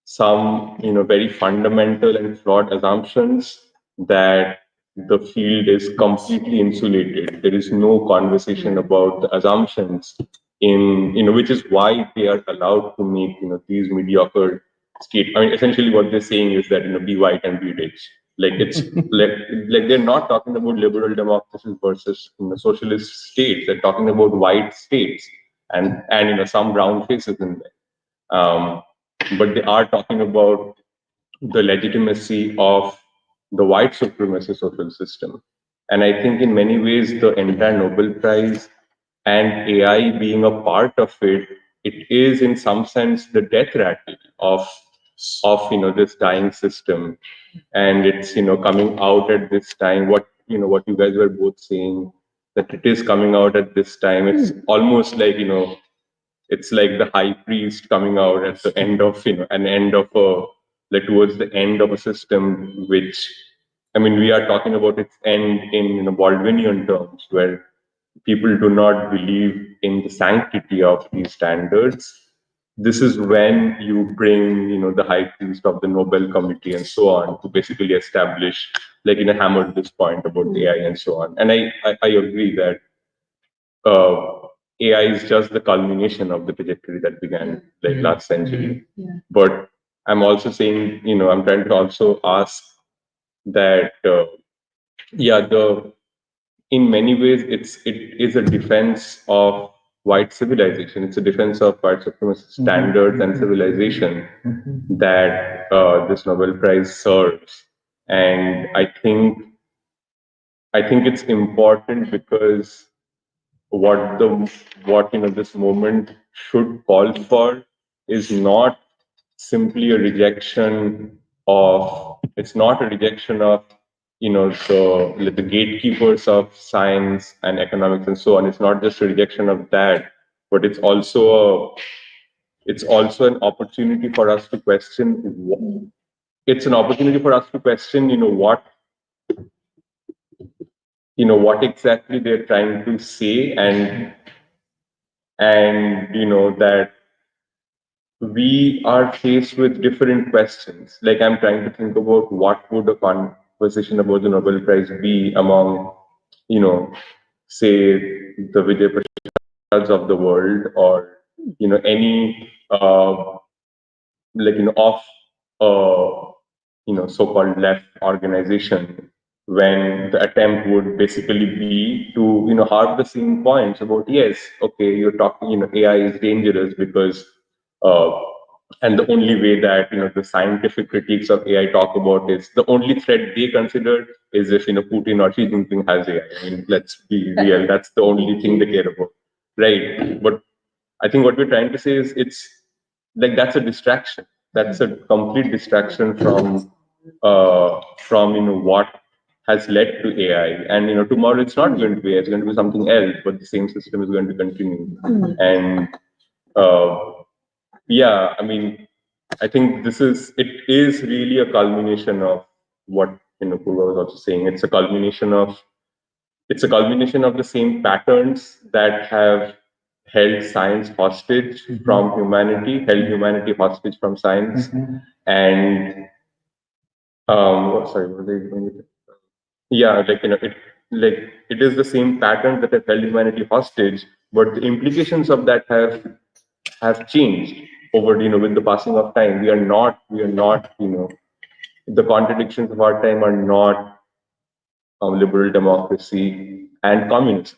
some very fundamental and flawed assumptions that the field is completely insulated. There is no conversation about the assumptions in which is why they are allowed to make these mediocre state. Essentially what they're saying is that be white and be rich. Like it's like they're not talking about liberal democracies versus socialist states. They're talking about white states and some brown faces in there. But they are talking about the legitimacy of the white supremacy social system. And I think in many ways, the entire Nobel Prize and AI being a part of it, it is in some sense the death rattle of this dying system. And it's coming out at this time. What what you guys were both saying, that it is coming out at this time. It's almost like, it's like the high priest coming out at the end of, an end of a, like towards the end of a system, which, I mean, we are talking about its end in, Baldwinian terms, where people do not believe in the sanctity of these standards. This is when you bring, the high priest of the Nobel Committee and so on to basically establish, like, hammer this point about AI and so on. And I agree that AI is just the culmination of the trajectory that began like last century. But I'm also saying, I'm trying to also ask that, in many ways, it is a defense of white civilization. It's a defense of white supremacist standards and civilization that this Nobel Prize serves. And I think it's important because what this movement should call for is not simply a rejection of it's not a rejection of the gatekeepers of science and economics and so on. It's not just a rejection of that, but it's also an opportunity for us to question. It's an opportunity for us to question what exactly they're trying to say, and that we are faced with different questions. Like, I'm trying to think about what would a conversation about the Nobel Prize be among, say, the Vijay Prashads of the world, or any off so-called left organization, when the attempt would basically be to harp the same points about, yes, okay, you're talking, AI is dangerous because uh, and the only way that the scientific critiques of AI talk about is the only threat they consider is if Putin or Xi Jinping has AI. I mean, let's be real, that's the only thing they care about, right? But I think what we're trying to say is it's like that's a distraction. That's a complete distraction from what has led to AI. And tomorrow it's not going to be AI, it's going to be something else, but the same system is going to continue. And yeah, I mean, I think it is really a culmination of what Purva was also saying. It's a culmination of the same patterns that have held science hostage from humanity, held humanity hostage from science, and sorry, what was I going with it? Yeah, it is the same patterns that have held humanity hostage, but the implications of that have changed over with the passing of time. We are not the contradictions of our time are not liberal democracy and communism.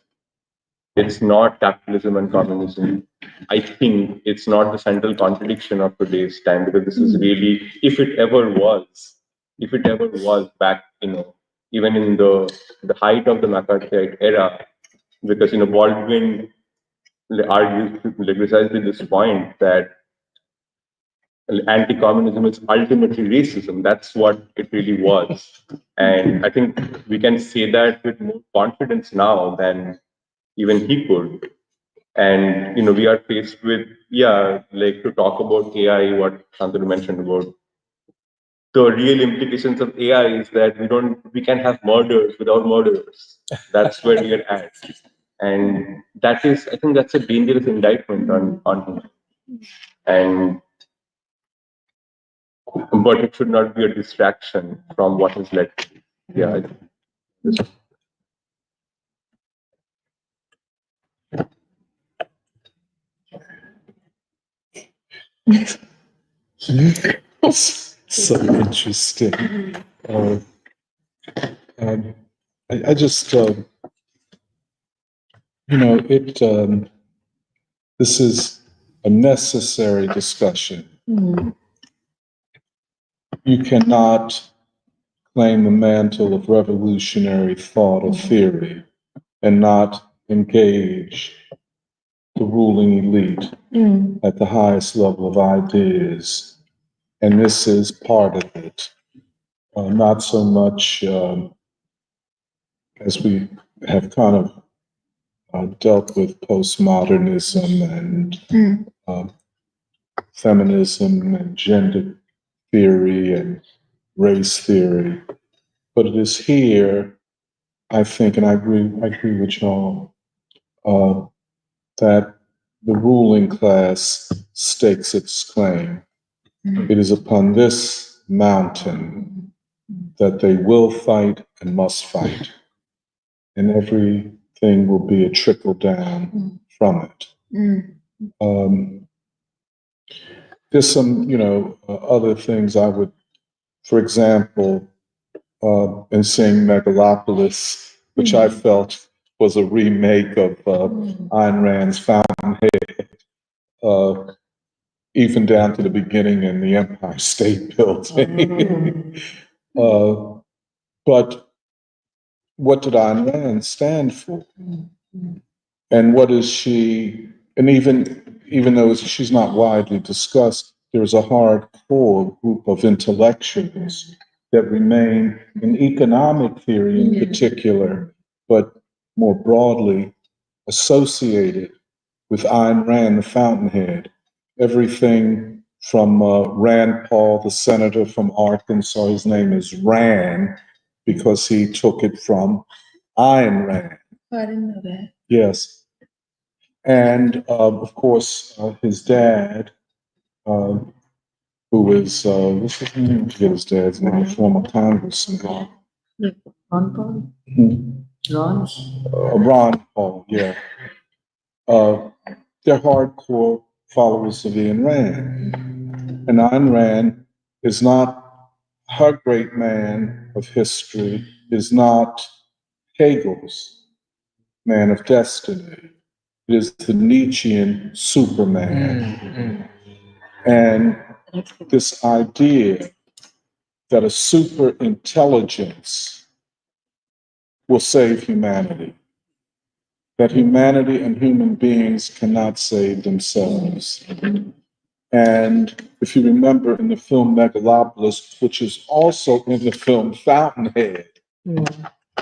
It's not capitalism and communism. I think it's not the central contradiction of today's time, because this is really, if it ever was back, even in the height of the McCarthyite era, because Baldwin argues precisely this point that anti-communism is ultimately racism. That's what it really was, and I think we can say that with more confidence now than even he could. And we are faced with, like, to talk about AI, what Shantanu mentioned about the real implications of AI is that we can have murders without murderers. That's where we are at. And I think that's a dangerous indictment on him. And but it should not be a distraction from what has led to it. Yeah. So interesting. Um, I just, this is a necessary discussion. You cannot claim the mantle of revolutionary thought or theory and not engage the ruling elite at the highest level of ideas. And this is part of it. Not so much as we have kind of dealt with postmodernism and feminism and gender theory and race theory. But it is here, I think, and I agree with y'all, that the ruling class stakes its claim. It is upon this mountain that they will fight and must fight, and everything will be a trickle down from it. There's some, other things I would, for example, in seeing Megalopolis, which I felt was a remake of Ayn Rand's Fountainhead, even down to the beginning in the Empire State Building. But what did Ayn Rand stand for? And what is she? And even though she's not widely discussed, there's a hardcore group of intellectuals that remain in economic theory in particular, but more broadly associated with Ayn Rand, the Fountainhead. Everything from Rand Paul, the senator from Arkansas, his name is Rand because he took it from Ayn Rand. Oh, I didn't know that. Yes. And of course, his dad, who is, what's his name? I forget his dad's name, former congressman. Ron Paul? Ron? Ron Paul, yeah. They're hardcore followers of Ayn Rand. And Ayn Rand is not, her great man of history is not Hegel's man of destiny. It is the Nietzschean Superman. And this idea that a super intelligence will save humanity, that humanity and human beings cannot save themselves. And if you remember in the film Megalopolis, which is also in the film Fountainhead,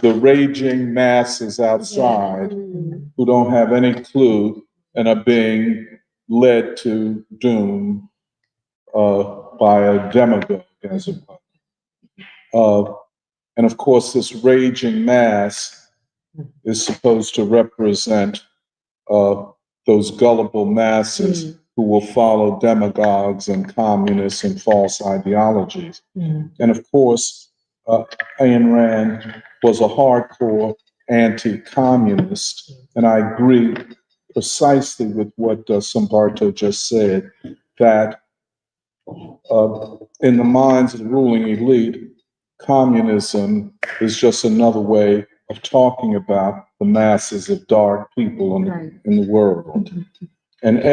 the raging masses outside who don't have any clue and are being led to doom by a demagogue, as it were. And of course, this raging mass is supposed to represent those gullible masses who will follow demagogues and communists and false ideologies. And of course, Ayn Rand was a hardcore anti-communist, and I agree precisely with what Sambarto just said, that in the minds of the ruling elite, communism is just another way of talking about the masses of dark people in the world. And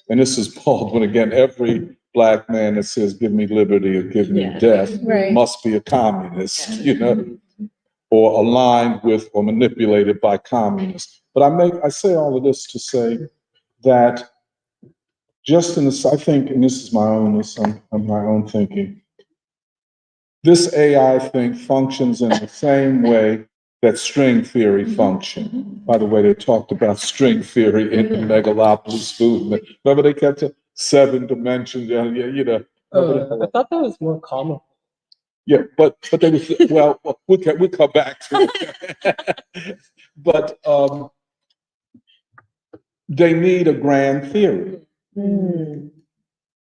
and this is Baldwin again, every black man that says, give me liberty or give me death must be a communist, or aligned with or manipulated by communists. But I say all of this to say that just in this, I think, and this is my own thinking, this AI thing functions in the same way that string theory functioned. By the way, they talked about string theory in the Megalopolis movement. Remember they kept it 7 dimensions, I thought that was more common. Yeah, but they was, well, we'll come back to it. But they need a grand theory.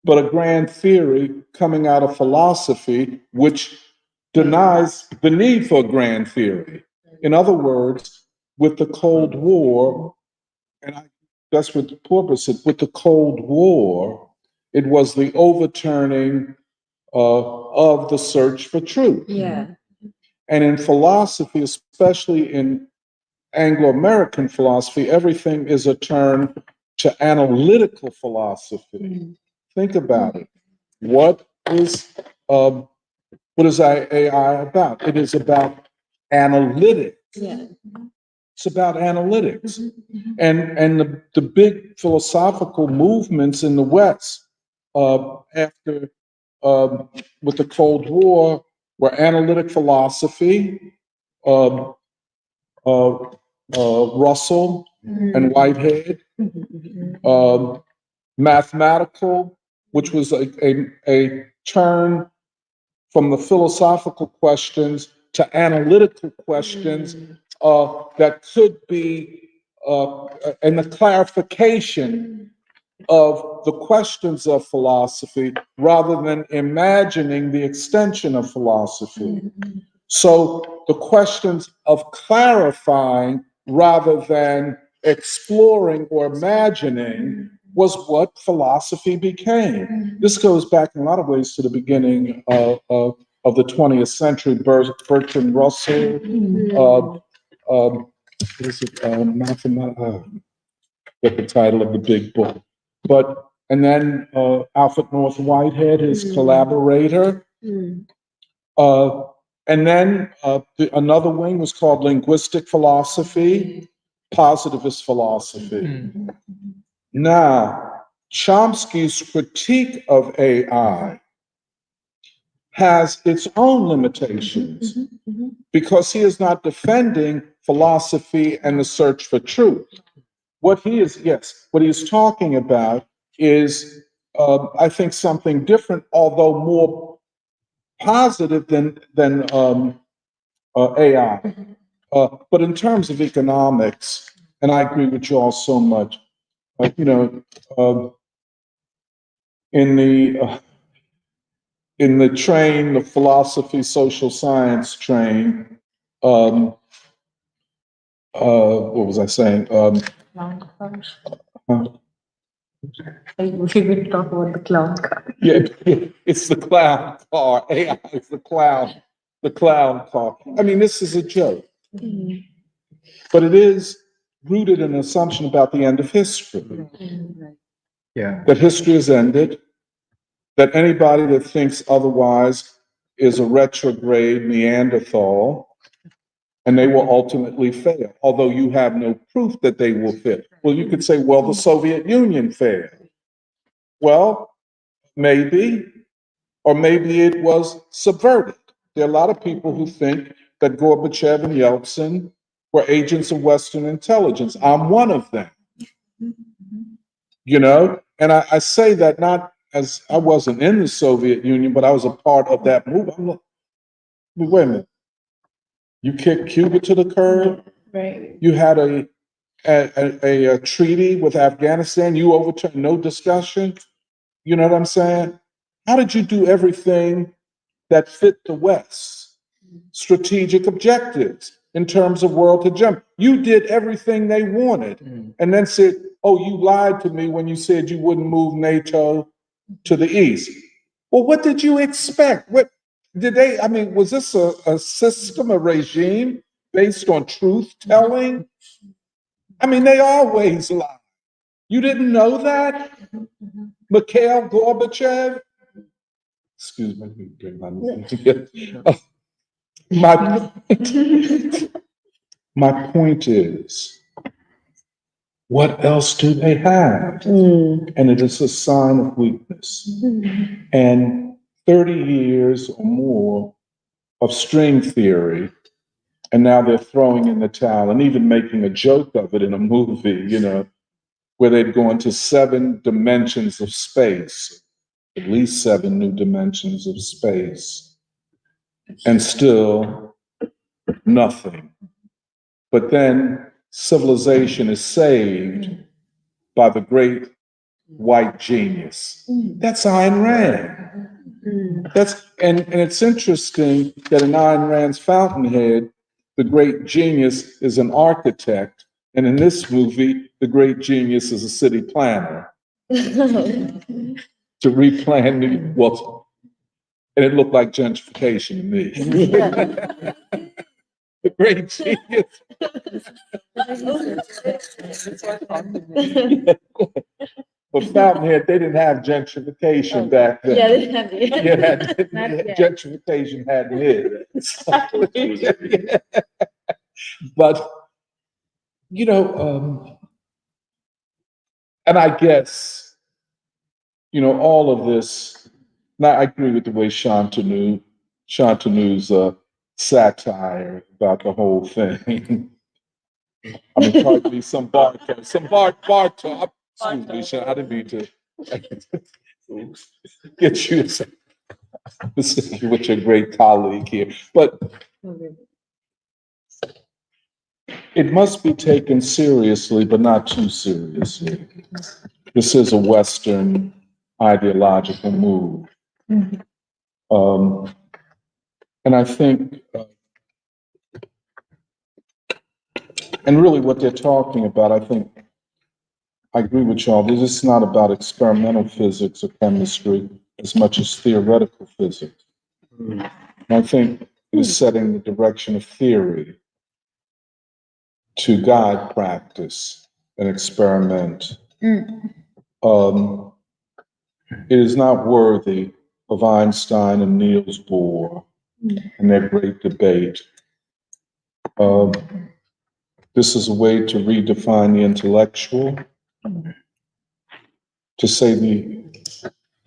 But a grand theory coming out of philosophy, which denies the need for a grand theory. In other words, with the Cold War, and that's what Porter said, with the Cold War, it was the overturning of the search for truth. And in philosophy, especially in Anglo-American philosophy, everything is a turn to analytical philosophy. Think about it. What is AI about? It is about analytics. It's about analytics. And the big philosophical movements in the West after with the Cold War were analytic philosophy, Russell and Whitehead. Mathematical, which was a turn from the philosophical questions to analytical questions that could be, and the clarification of the questions of philosophy rather than imagining the extension of philosophy. So the questions of clarifying rather than exploring or imagining was what philosophy became. This goes back in a lot of ways to the beginning of the 20th century. Bertrand Russell, what the title of the big book. And then Alfred North Whitehead, his collaborator. And then another wing was called linguistic philosophy, positivist philosophy. Now, Chomsky's critique of AI has its own limitations because he is not defending philosophy and the search for truth. What he is talking about is, I think, something different, although more positive than AI. But in terms of economics, and I agree with you all so much, in the train, the philosophy, social science train, what was I saying? We will talk about the clown car. Yeah, it's the clown car. AI is the clown car. I mean, this is a joke. But it is rooted in an assumption about the end of history. Yeah. That history has ended, that anybody that thinks otherwise is a retrograde Neanderthal, and they will ultimately fail, although you have no proof that they will fail. Well, you could say, well, the Soviet Union failed. Well, maybe, or maybe it was subverted. There are a lot of people who think that Gorbachev and Yeltsin were agents of Western intelligence. I'm one of them. And I say that not as I wasn't in the Soviet Union, but I was a part of that movement. Wait a minute. You kicked Cuba to the curb. Right. You had a treaty with Afghanistan. You overturned, no discussion. You know what I'm saying? How did you do everything that fit the West? Strategic objectives in terms of world hegemony. You did everything they wanted and then said, oh, you lied to me when you said you wouldn't move NATO to the east. Well, what did you expect? What did they, I mean, was this a system, a regime based on truth telling? I mean, they always lie. You didn't know that? Mikhail Gorbachev? Excuse me, let me bring my name together. My point is, what else do they have? And it is a sign of weakness. And 30 years or more of string theory, and now they're throwing in the towel and even making a joke of it in a movie, where they'd go into 7 dimensions of space, at least 7 new dimensions of space, and still nothing. But then civilization is saved by the great white genius. That's Ayn Rand. And it's interesting that in Ayn Rand's Fountainhead, the great genius is an architect, and in this movie, the great genius is a city planner to replan and it looked like gentrification to me. The great genius. But Fountainhead, they didn't have gentrification back then. Yeah, they didn't have Gentrification hadn't hit. But, and I guess, all of this, now I agree with the way Chantanu's satire about the whole thing. I mean, pardon me, some bar talk. Excuse me, Sean, I didn't mean to get you with your great colleague here, but it must be taken seriously, but not too seriously. This is a Western ideological move. And I think, and really what they're talking about, I think, I agree with y'all, this is not about experimental physics or chemistry as much as theoretical physics. And I think it is setting the direction of theory to guide practice and experiment. It is not worthy of Einstein and Niels Bohr and their great debate. This is a way to redefine the intellectual, to say the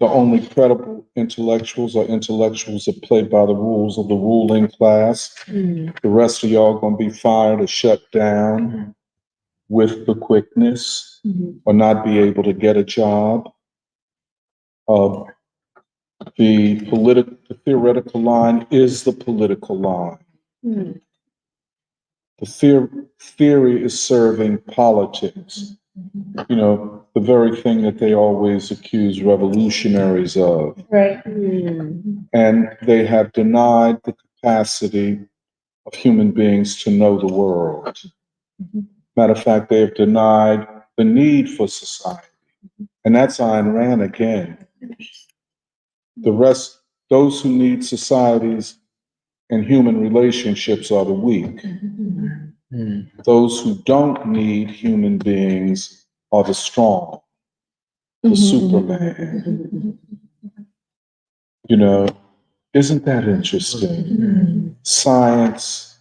only credible intellectuals are intellectuals that play by the rules of the ruling class. The rest of y'all gonna be fired or shut down with the quickness or not be able to get a job. The theoretical line is the political line. The theory is serving politics. You know, the very thing that they always accuse revolutionaries of. Right. And they have denied the capacity of human beings to know the world. Matter of fact, they have denied the need for society. And that's Ayn Rand again. The rest, those who need societies and human relationships are the weak. Those who don't need human beings are the strong, the Superman. You know, isn't that interesting? Science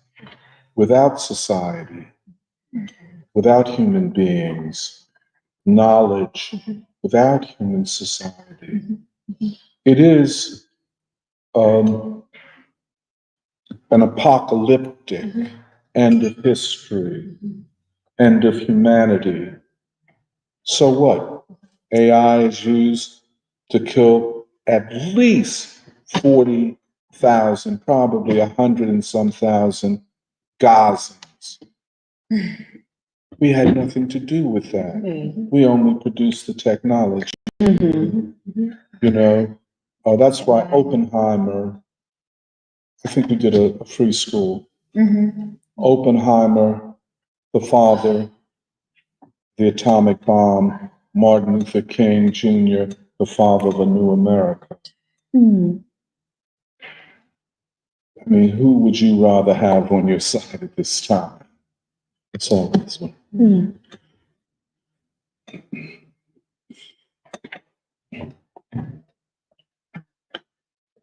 without society, without human beings, knowledge without human society. It is an apocalyptic end of history, end of humanity. So what? AI is used to kill at least 40,000, probably 100 and some thousand Gazans. We had nothing to do with that. We only produced the technology. You know, that's why Oppenheimer, I think we did a free school. Oppenheimer, the father, the atomic bomb, Martin Luther King Jr., the father of a new America. I mean, who would you rather have on your side at this time? It's all this one.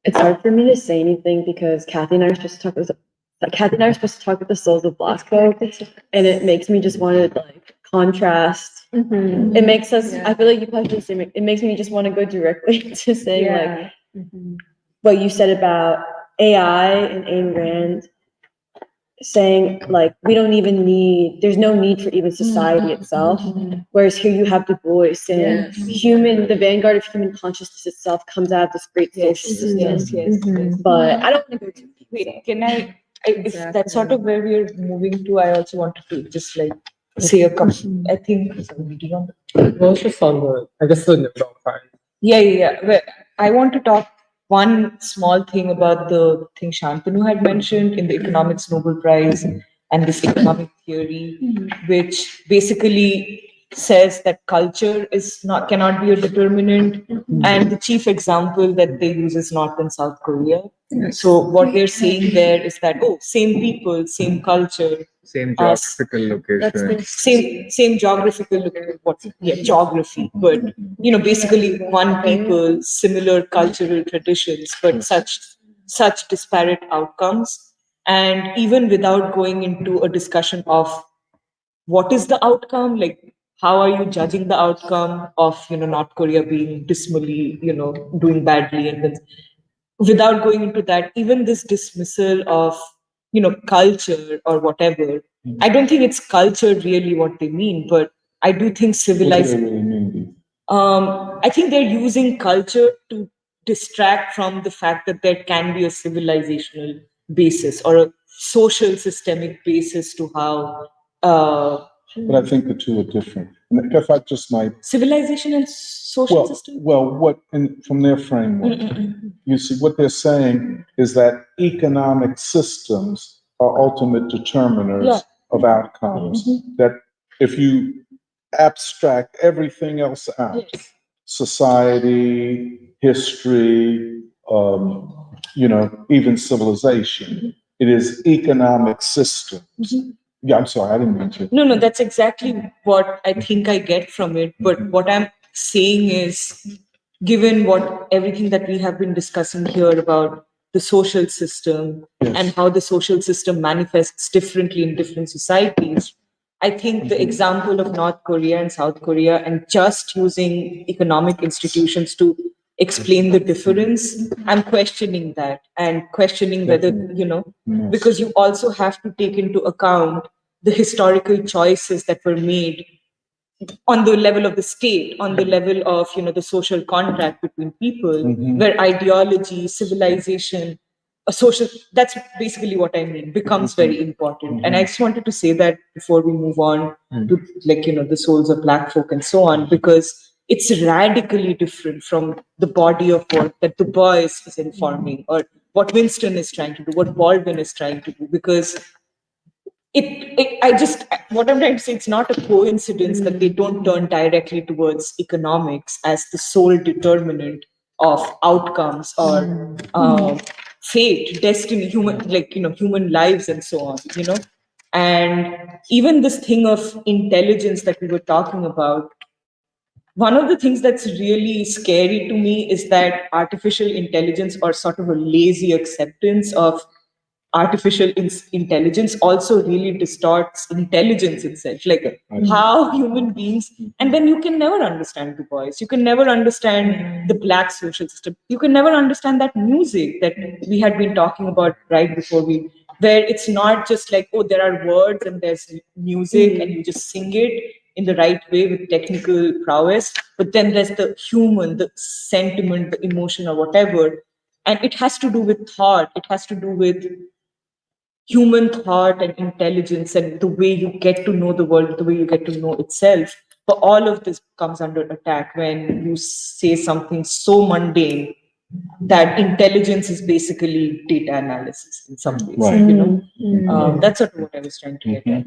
It's hard for me to say anything because Kathy and I are supposed to talk with the souls of Black folk, and it makes me just want to like contrast. It makes us. I feel like you probably feel the same. It makes me just want to go directly to saying like what you said about AI and Ayn Rand, saying like we don't even need. There's no need for even society itself. Whereas here you have DuBois saying the vanguard of human consciousness itself comes out of this great social system. But I don't want to go too deep. Wait, can I, if that's sort of where we're moving to, I also wanted to just like say a couple, I think, Just on the, I guess the Nobel Prize. yeah. Well, I want to talk one small thing about the thing Shantanu had mentioned in the economics Nobel Prize and this economic theory, which basically says that culture cannot be a determinant, and the chief example that they use is North and South Korea. So what they're saying there is that same people, same culture, Same geographical location. same geographical geography, but basically one people, similar cultural traditions, but such disparate outcomes. And even without going into a discussion of what is the outcome, like how are you judging the outcome of North Korea being dismally doing badly, and then without going into that, even this dismissal of culture or whatever. I don't think it's culture really what they mean, but I do think What do they civilization. really mean? I think they're using culture to distract from the fact that there can be a civilizational basis or a social systemic basis to how But I think the two are different. And if I just might, civilization and social system. from their framework, you see, what they're saying is that economic systems are ultimate determiners Yeah. of outcomes. That if you abstract everything else out, Yes. society, history, even civilization, it is economic systems. Yeah, I'm sorry, I didn't mean to. No, that's exactly what I think I get from it. But what I'm saying is, given what everything that we have been discussing here about the social system and how the social system manifests differently in different societies, I think the example of North Korea and South Korea and just using economic institutions to explain the difference, I'm questioning that and questioning whether, because you also have to take into account the historical choices that were made on the level of the state, on the level of the social contract between people, where ideology, civilization, a social, that's basically what I mean, becomes very important. And I just wanted to say that before we move on to the souls of Black folk and so on, because it's radically different from the body of work that DuBois is informing, or what Winston is trying to do, what Baldwin is trying to do, because what I'm trying to say, it's not a coincidence that they don't turn directly towards economics as the sole determinant of outcomes or fate, destiny, human lives and so on, and even this thing of intelligence that we were talking about. One of the things that's really scary to me is that artificial intelligence, or sort of a lazy acceptance of artificial intelligence, also really distorts intelligence itself, like how human beings. And then you can never understand Du Bois, you can never understand the Black social system, you can never understand that music that we had been talking about right before where it's not just like, oh, there are words and there's music and you just sing it in the right way with technical prowess, but then there's the human, the sentiment, the emotion, or whatever. And it has to do with thought, it has to do with human thought and intelligence and the way you get to know the world, the way you get to know itself. But all of this comes under attack when you say something so mundane that intelligence is basically data analysis in some ways. Right. That's sort of what I was trying to get at.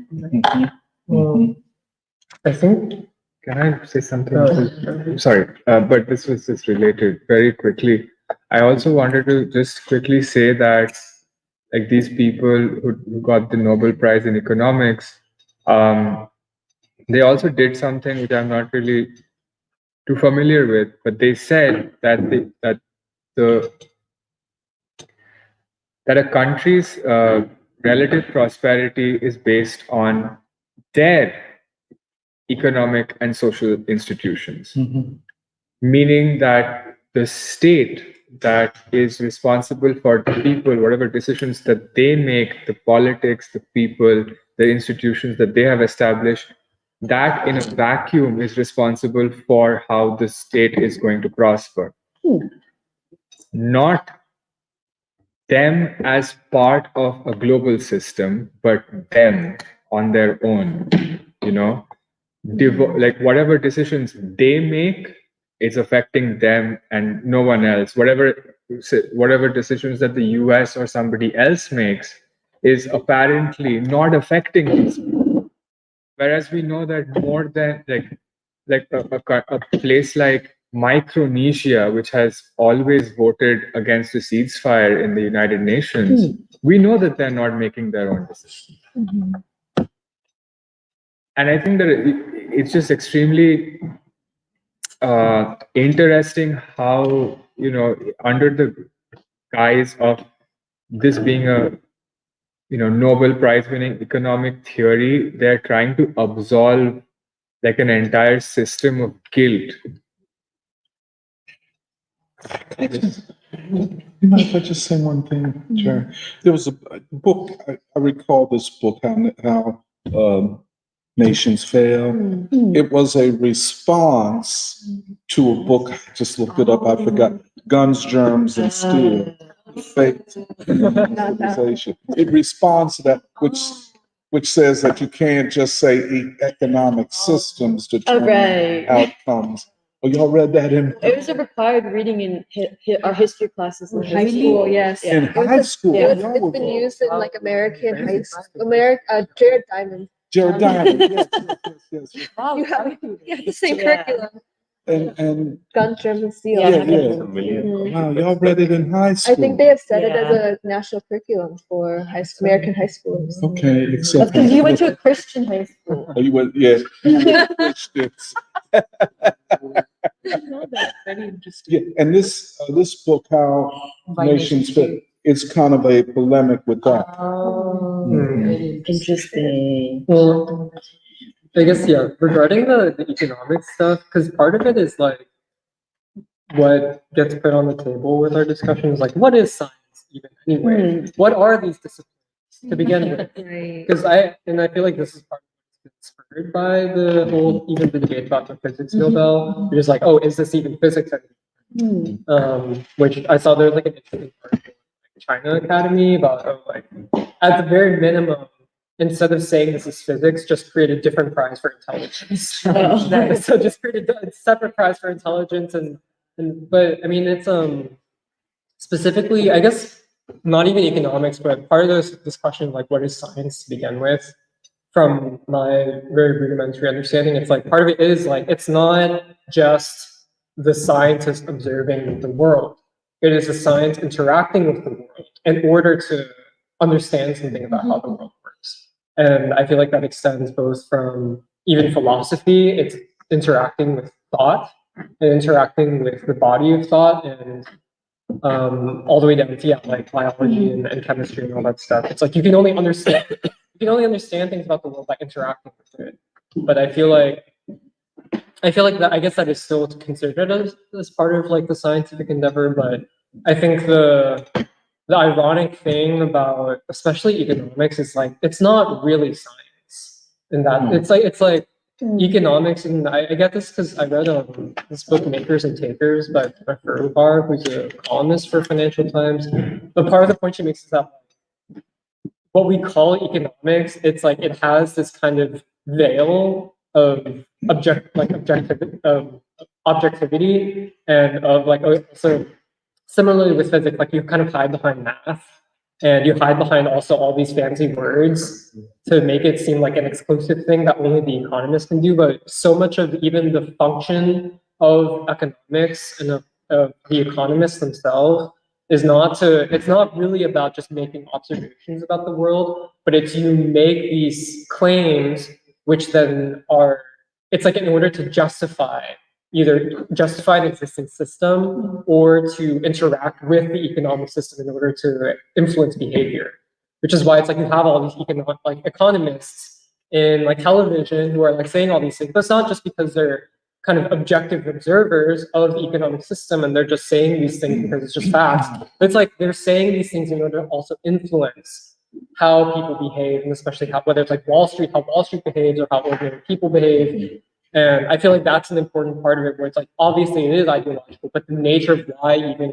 I think. Can I say something? Sorry, but this was just related very quickly. I also wanted to just quickly say that, like, these people who got the Nobel Prize in economics, they also did something which I'm not really too familiar with, but they said that a country's relative prosperity is based on their economic and social institutions, meaning that the state that is responsible for the people, whatever decisions that they make, the politics, the people, the institutions that they have established, that in a vacuum is responsible for how the state is going to prosper. Not them as part of a global system, but them on their own, like whatever decisions they make is affecting them and no one else. Whatever decisions that the US or somebody else makes is apparently not affecting these people. Whereas we know that more than a place like Micronesia, which has always voted against the ceasefire in the United Nations, we know that they're not making their own decisions. And I think that it's just extremely interesting how, under the guise of this being a Nobel Prize winning economic theory, they're trying to absolve like an entire system of guilt. You mind if I just say one thing, Jerry? There was a book, I recall this book, how nations fail. It was a response to a book, I just looked it up, I forgot, Guns, Germs, and Steel. Fake civilization. It responds to that, which says that you can't just say economic systems determine right. outcomes. Oh, y'all read that in It was a required reading in our history classes in high Really? school. Yes. Yeah. in high school? It was, Y'all it's were- been used in like American high school. Jared Diamond. Jared Diamond, yes. You have the same curriculum. And Guns, Germs, and Steel. Yeah, yeah. Familiar. Wow, y'all read it in high school. I think they have set it Yeah. as a national curriculum for American high schools. Okay, That's except. because you went to a Christian high school. Oh, you went, yeah. Christians. Very interesting. Yeah, and this book, How Nations Fail, it's kind of a polemic with that. Oh, interesting. Well, I guess, yeah, regarding the economic stuff, because part of it is like what gets put on the table with our discussion is like, what is science even anyway? What are these disciplines to begin with? Right. Because I feel like this is part of what's inspired by the whole, even the debate about the physics Nobel. You're just like, oh, is this even physics anymore? Which I saw there's like an interesting article in China Academy about like at the very minimum, instead of saying this is physics, just create a different prize for intelligence. So just create a separate prize for intelligence and but I mean it's specifically I guess not even economics, but part of this question of like what is science to begin with, from my very rudimentary understanding, it's like part of it is like it's not just the scientist observing the world. It is the science interacting with the world in order to understand something about how the world works. And I feel like that extends both from even philosophy, it's interacting with thought and interacting with the body of thought and all the way down to like biology and chemistry and all that stuff. It's like you can only understand things about the world by interacting with it. But I feel like that I guess that is still considered as part of like the scientific endeavor. But I think the ironic thing about especially economics is like it's not really science in that it's like economics, and I get this because I read this book Makers and Takers by Furbar, who's a columnist for Financial Times. But part of the point she makes is that what we call economics, it's like it has this kind of veil of objectivity and of like so similarly with physics, like you kind of hide behind math and you hide behind also all these fancy words to make it seem like an exclusive thing that only the economists can do. But so much of even the function of economics and of the economists themselves is it's not really about just making observations about the world, but it's you make these claims which then it's like in order to either justify an existing system or to interact with the economic system in order to influence behavior. Which is why it's like you have all these economists in like television who are like saying all these things, but it's not just because they're kind of objective observers of the economic system and they're just saying these things because it's just facts. But it's like they're saying these things in order to also influence how people behave, and especially whether it's like Wall Street, how Wall Street behaves, or how ordinary people behave. And I feel like that's an important part of it, where it's like obviously it is ideological, but the nature of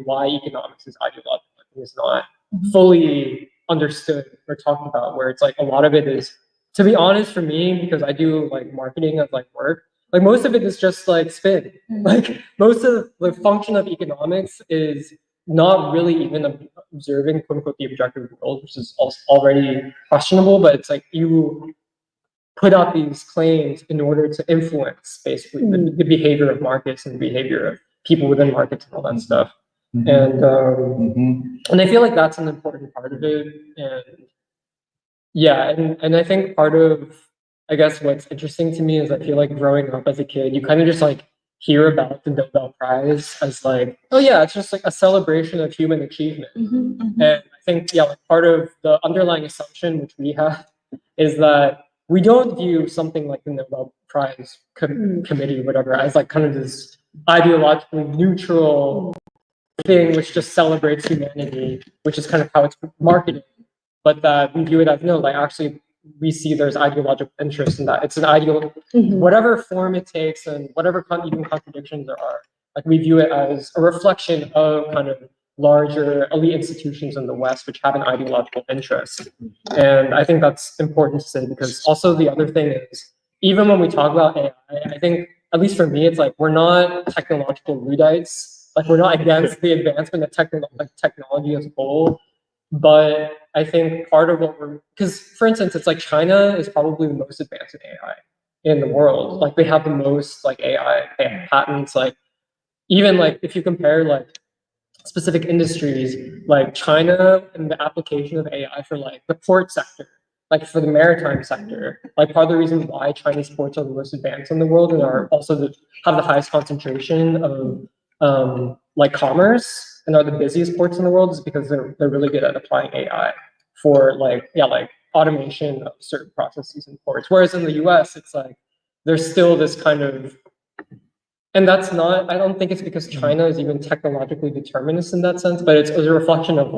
why economics is ideological is not fully understood or talked about. Where it's like a lot of it is, to be honest, for me, because I do like marketing as like work, like most of it is just like spin. Like most of the function of economics is not really even observing quote unquote the objective world, which is also already questionable. But it's like you put out these claims in order to influence basically the behavior of markets and the behavior of people within markets and all that stuff. And I feel like that's an important part of it. And yeah, and I think part of I guess what's interesting to me is I feel like growing up as a kid, you kind of just like hear about the Nobel Prize as like, oh yeah, it's just like a celebration of human achievement. And I think like part of the underlying assumption which we have is that we don't view something like the Nobel Prize committee or whatever as like kind of this ideologically neutral thing which just celebrates humanity, which is kind of how it's marketed, but that we view it as no, like actually we see there's ideological interest in that. It's an ideal, whatever form it takes and whatever even contradictions there are, like we view it as a reflection of kind of larger elite institutions in the West which have an ideological interest. And I think that's important to say, because also the other thing is, even when we talk about AI, I think, at least for me, it's like we're not technological Luddites. Like we're not against the advancement of technology as a whole. But I think part of what because for instance, it's like China is probably the most advanced in AI in the world. Like they have the most like AI, they have patents. Like even like if you compare like specific industries, like China and the application of AI for like the port sector, like for the maritime sector, like part of the reason why Chinese ports are the most advanced in the world and are also have the highest concentration of like commerce and are the busiest ports in the world is because they're really good at applying AI for like automation of certain processes in ports. Whereas in the US, it's like there's still this kind of, and that's not, I don't think it's because China is even technologically determinist in that sense, but it's a reflection of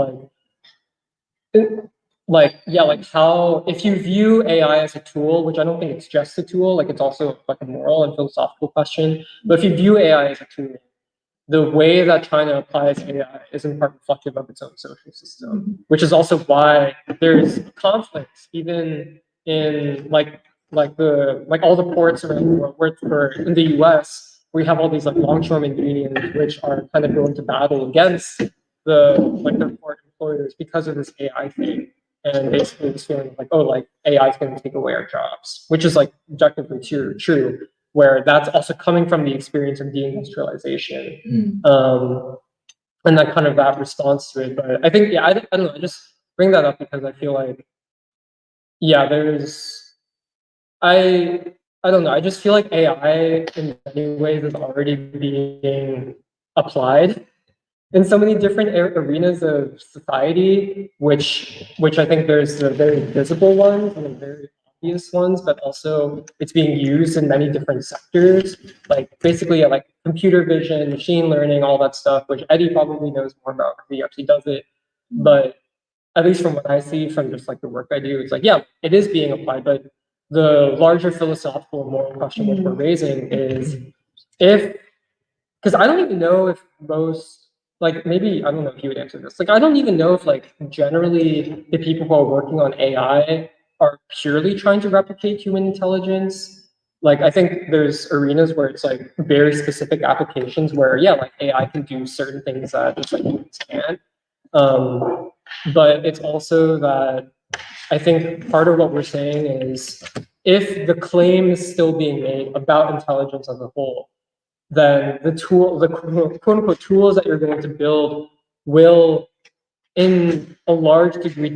like how, if you view AI as a tool, which I don't think it's just a tool, like it's also like a moral and philosophical question, but if you view AI as a tool, the way that China applies AI is in part reflective of its own social system, which is also why there's conflicts even in like all the ports around the world, where in the US, we have all these like longshoremen unions which are kind of going to battle against the port employers because of this AI thing. And basically this feeling like, oh, like AI is going to take away our jobs, which is like objectively true, where that's also coming from the experience of deindustrialization. And that kind of that response to it. But I think, I don't know, I just bring that up because I feel like, I don't know, I just feel like AI in many ways is already being applied in so many different arenas of society, which I think there's the very visible ones and the very obvious ones, but also it's being used in many different sectors, like basically like computer vision, machine learning, all that stuff, which Eddie probably knows more about because he actually does it. But at least from what I see from just like the work I do, it's like, yeah, it is being applied, but the larger philosophical and moral question which we're raising is if, because I don't even know if most, like maybe, I don't know if you would answer this. Like, I don't even know if like generally the people who are working on AI are purely trying to replicate human intelligence. Like, I think there's arenas where it's like very specific applications where, yeah, like AI can do certain things that just like humans can't. But it's also that I think part of what we're saying is if the claim is still being made about intelligence as a whole, then the quote unquote tools that you're going to build will, in a large degree,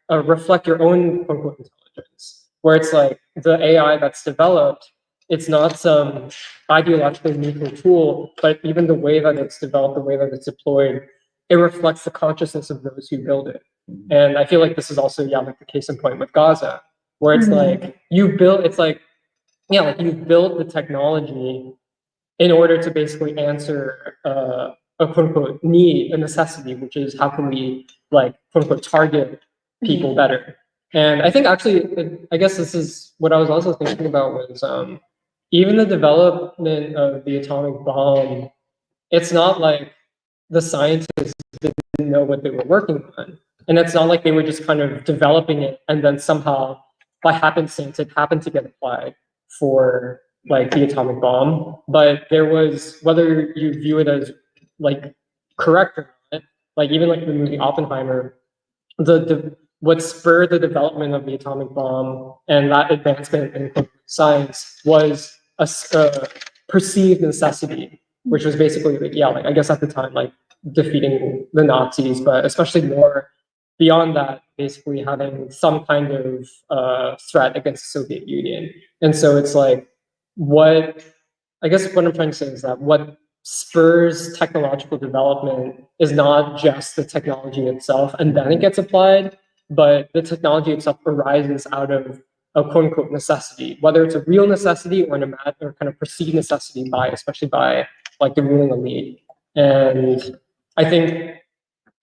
reflect your own quote unquote intelligence. Where it's like the AI that's developed, it's not some ideologically neutral tool, but even the way that it's developed, the way that it's deployed, it reflects the consciousness of those who build it. And I feel like this is also, like the case in point with Gaza, where it's like you've built the technology in order to basically answer a quote unquote need, a necessity, which is how can we like quote unquote target people better. And I think actually, I guess this is what I was also thinking about was even the development of the atomic bomb, it's not like the scientists didn't know what they were working on. And it's not like they were just kind of developing it and then somehow by happenstance it happened to get applied for like the atomic bomb. But there was, whether you view it as like correct or not, like even like the movie Oppenheimer, what spurred the development of the atomic bomb and that advancement in science was a perceived necessity, which was basically like, like I guess at the time like defeating the Nazis, but especially more beyond that, basically having some kind of threat against the Soviet Union. And so it's like what I'm trying to say is that what spurs technological development is not just the technology itself and then it gets applied, but the technology itself arises out of a quote unquote necessity, whether it's a real necessity or or kind of perceived necessity especially by like the ruling elite. And I think,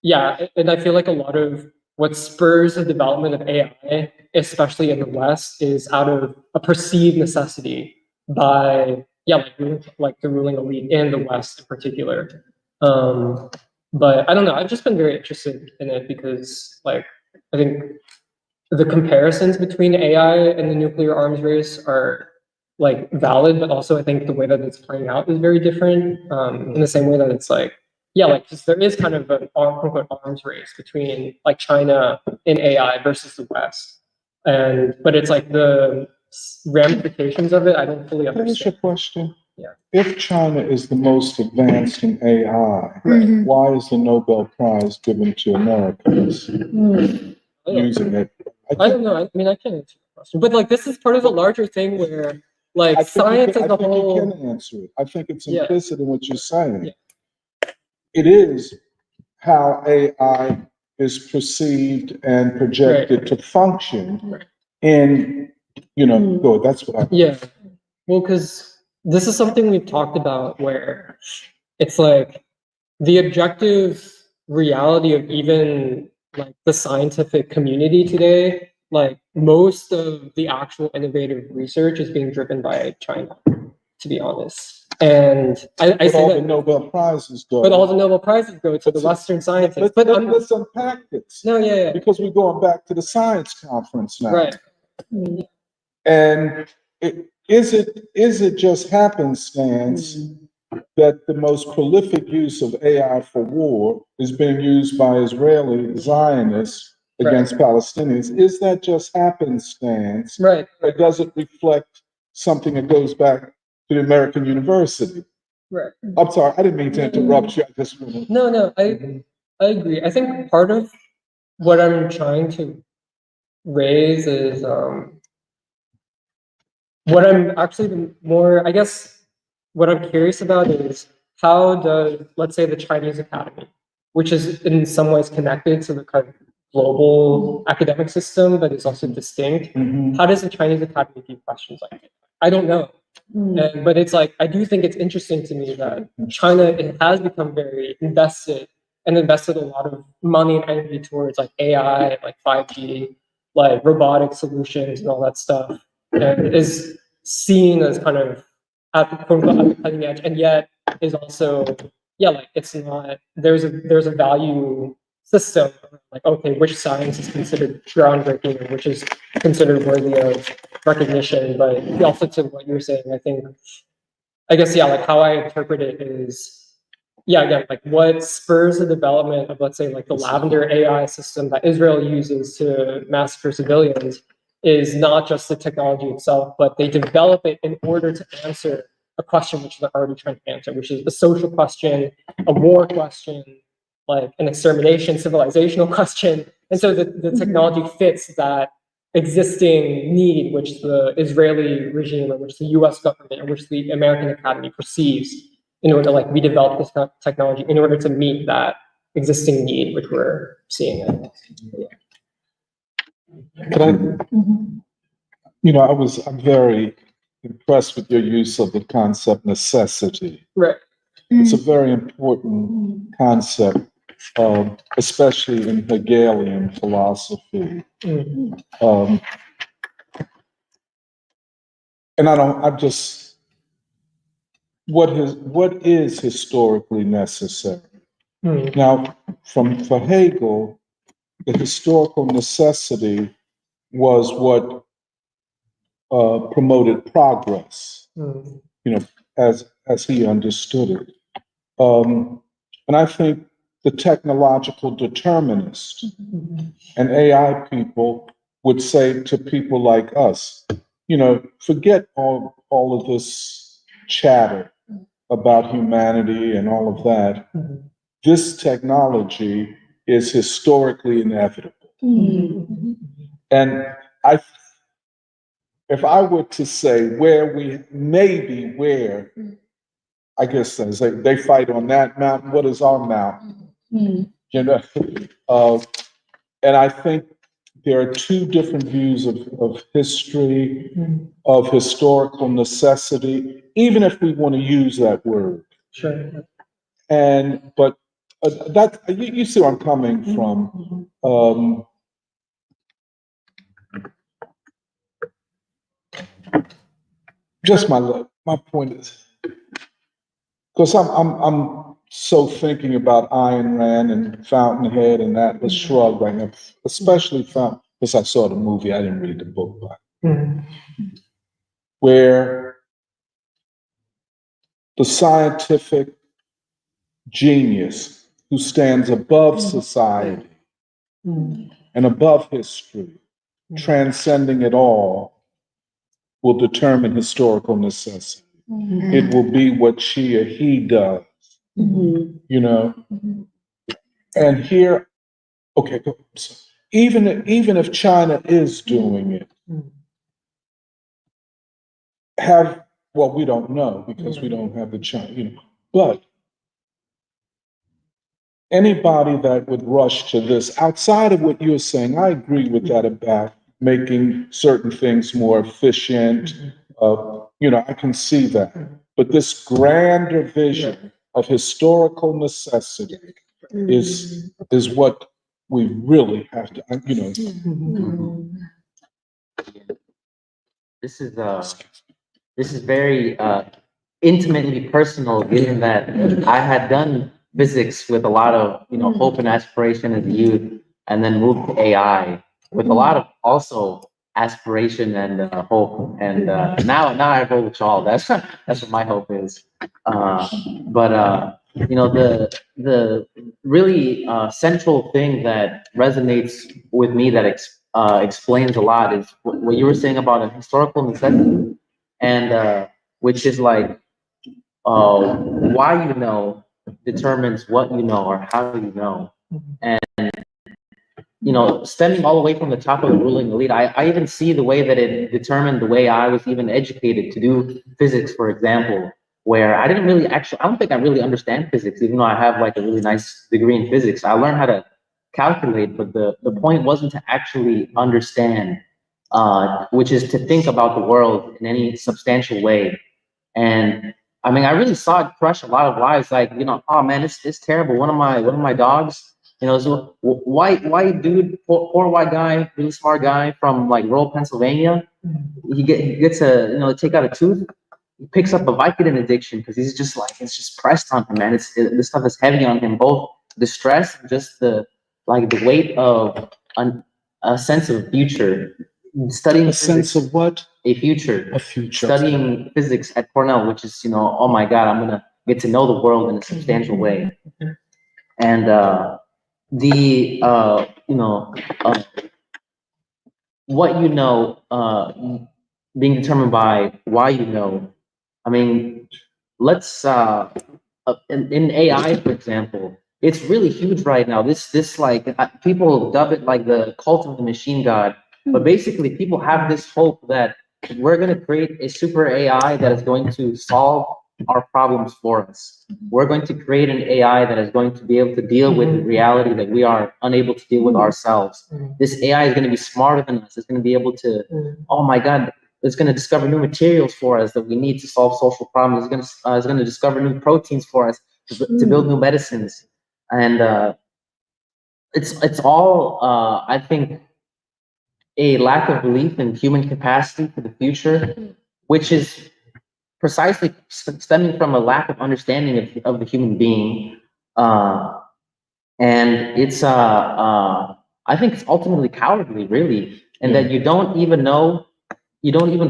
yeah, and I feel like a lot of what spurs the development of AI, especially in the West, is out of a perceived necessity by, yeah, like the ruling elite in the West in particular. But I don't know, I've just been very interested in it because, like, I think the comparisons between AI and the nuclear arms race are like valid, but also I think the way that it's playing out is very different. In the same way that it's like, yeah, like just there is kind of an quote unquote arms race between like China in AI versus the West, and but it's like the ramifications of it I don't fully Can I ask you a understand. question? Yeah. If China is the most advanced in AI, Mhm. why is the Nobel Prize given to Americans using it? I don't know. I mean, I can't answer the question, but like this is part of a larger thing where like I think science you as can, a I think you whole. can answer it. I think it's Yeah. implicit in what you're saying. Yeah. It is how AI is perceived and projected to function Right. in, go, that's what I. Yeah. Well, because this is something we've talked about where it's like the objective reality of even like the scientific community today, like most of the actual innovative research is being driven by China, to be honest. And I But say all the that, Nobel Prizes go. but all the Nobel Prizes go to the Western scientists. But Let's unpack this. no, yeah, Because we're going back to the science conference now. right. And is it just happenstance that the most prolific use of AI for war is being used by Israeli Zionists against Palestinians? Is that just happenstance? Right. Or does it reflect something that goes back to the American university? Right. I'm sorry, I didn't mean to interrupt you. I just No, I agree. I think part of what I'm trying to raise is what I'm actually more, I guess, what I'm curious about is how does, let's say, the Chinese Academy, which is in some ways connected to the kind of global academic system, but is also distinct. How does the Chinese Academy view questions like that? I don't know. But it's like, I do think it's interesting to me that China it has become very invested and invested a lot of money and energy towards like AI, like 5G, like robotic solutions and all that stuff, and is seen as kind of at the quote unquote at the cutting edge, and yet is also, yeah, like it's not, there's a value system, like, okay, which science is considered groundbreaking and which is considered worthy of recognition. But also to what you were saying, I guess, yeah, like how I interpret it is, yeah, again, like what spurs the development of, let's say, like the Lavender AI system that Israel uses to massacre civilians is not just the technology itself, but they develop it in order to answer a question which they're already trying to answer, which is a social question, a war question, like an extermination, civilizational question. And so the technology fits that existing need which the Israeli regime or which the US government or which the American Academy perceives in order to like redevelop this technology in order to meet that existing need which we're seeing it. I'm very impressed with your use of the concept necessity. Right. It's a very important concept, especially in Hegelian philosophy. And what is historically necessary? Now, for Hegel, the historical necessity was what promoted progress, as he understood it. And I think the technological determinist and AI people would say to people like us, forget all of this chatter about humanity and all of that. This technology is historically inevitable. And if I were to say where I guess they fight on that mountain, what is our mountain? And I think there are two different views of history, of historical necessity, even if we want to use that word. Sure. But that you see where I'm coming from. Just my point is, because I'm so thinking about Ayn Rand and Fountainhead and Atlas Shrugged right now, especially because I saw the movie, I didn't read the book, but where the scientific genius who stands above society and above history, transcending it all, will determine historical necessity. It will be what she or he does, you know? And here, okay, so even if China is doing it, well, we don't know because we don't have the China, but anybody that would rush to this, outside of what you're saying, I agree with that about making certain things more efficient. I can see that. But this grander vision of historical necessity is what we really have to, This is very intimately personal, given that I had done physics with a lot of hope and aspiration as a youth, and then moved to AI with a lot of also aspiration and hope. And now I roll with y'all. That's what my hope is. But the really central thing that resonates with me that explains a lot is what you were saying about a historical necessity, and which is like why you know determines what you know or how you know. And stemming all the way from the top of the ruling elite, I even see the way that it determined the way I was even educated to do physics, for example, where I don't think I really understand physics, even though I have like a really nice degree in physics. I learned how to calculate, but the point wasn't to actually understand, which is to think about the world in any substantial way. And I mean, I really saw it crush a lot of lives. Like, oh man, it's terrible. One of my dogs, so white dude, poor white guy, really smart guy from like rural Pennsylvania. He gets take out a tooth. He picks up a Vicodin addiction because he's just like, it's just pressed on him, man. This stuff is heavy on him, both the stress and just the weight of a sense of future. Studying a sense of what? A future. A future. Studying physics at Cornell, which is, oh my God, I'm gonna get to know the world in a substantial way. And what being determined by why you know. I mean, let's in AI, for example, it's really huge right now. This like people dub it like the cult of the machine god, but basically people have this hope that we're going to create a super AI that is going to solve our problems for us. We're going to create an AI that is going to be able to deal with the reality that we are unable to deal with ourselves. This AI is going to be smarter than us. It's going to be able to, oh my God, it's going to discover new materials for us that we need to solve social problems. It's going to discover new proteins for us to build new medicines. And it's all, I think, a lack of belief in human capacity for the future, which is precisely stemming from a lack of understanding of the human being. And it's, I think it's ultimately cowardly, really, and that you don't even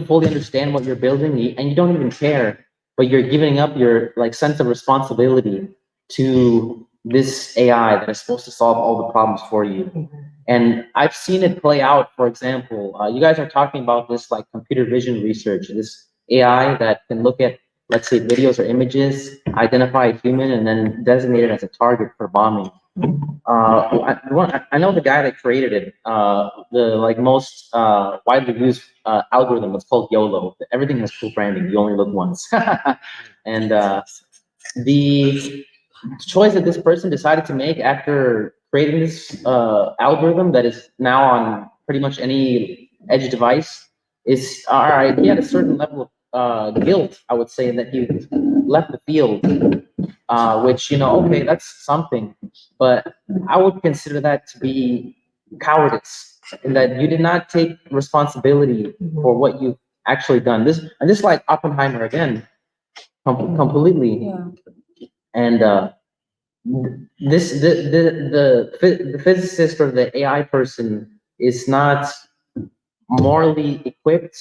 fully understand what you're building, and you don't even care, but you're giving up your sense of responsibility to this AI that is supposed to solve all the problems for you. And I've seen it play out. For example, you guys are talking about this computer vision research, this AI that can look at, let's say, videos or images, identify a human, and then designate it as a target for bombing. I know the guy that created it. The most widely used algorithm is called YOLO. Everything has cool branding. You only look once. And the choice that this person decided to make after creating this algorithm that is now on pretty much any edge device is, all right, he had a certain level of guilt, I would say, that he left the field which, okay, that's something, but I would consider that to be cowardice, in that you did not take responsibility for what you've actually done. This like Oppenheimer again, completely. And this the physicist or the AI person is not morally equipped,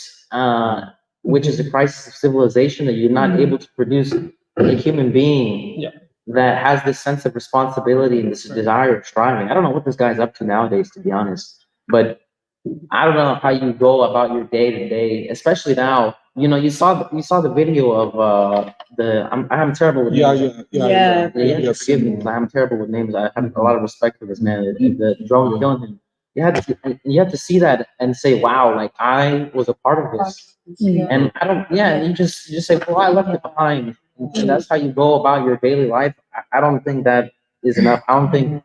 which is a crisis of civilization, that you're not able to produce a human being that has this sense of responsibility and this desire of striving. I don't know what this guy's up to nowadays, to be honest, but I don't know how you go about your day to day, especially now. You saw the video of I'm terrible with names. Yeah. Yeah, forgive me, 'cause I'm terrible with names. I have a lot of respect for this man. The drone killing him. You had to see that and say, wow, like I was a part of this. And I don't, yeah, and you just say, well, I left it behind. And that's how you go about your daily life. I don't think that is enough. I don't think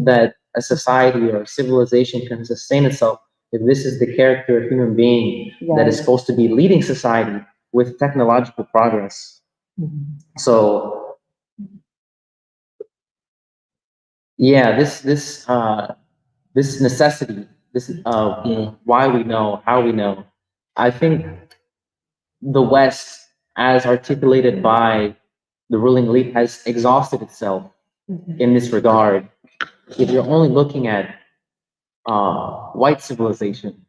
that a society or civilization can sustain itself if this is the character of human being that is supposed to be leading society with technological progress. So yeah, this necessity, this why we know, how we know. I think the West, as articulated by the ruling elite, has exhausted itself in this regard. If you're only looking at white civilization,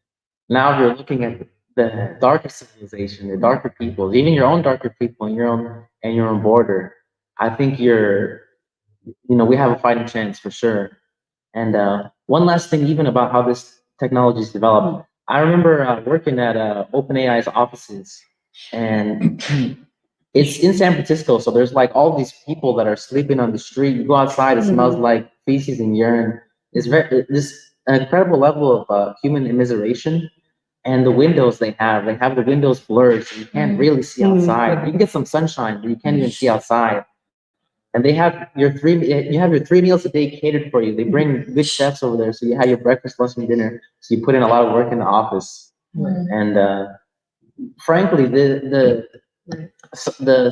now you're looking at the darker civilization, the darker people, even your own darker people and your own border. I think we have a fighting chance for sure. And one last thing, even about how this technology is developed. I remember working at OpenAI's offices, and it's in San Francisco. So there's like all these people that are sleeping on the street. You go outside, it smells like feces and urine. It's this an incredible level of human immiseration. And the windows they have the windows blurred, so you can't really see outside. You can get some sunshine, but you can't even see outside. And you have your 3 meals a day catered for you. They bring good chefs over there, so you have your breakfast, lunch, and dinner. So you put in a lot of work in the office. And frankly, the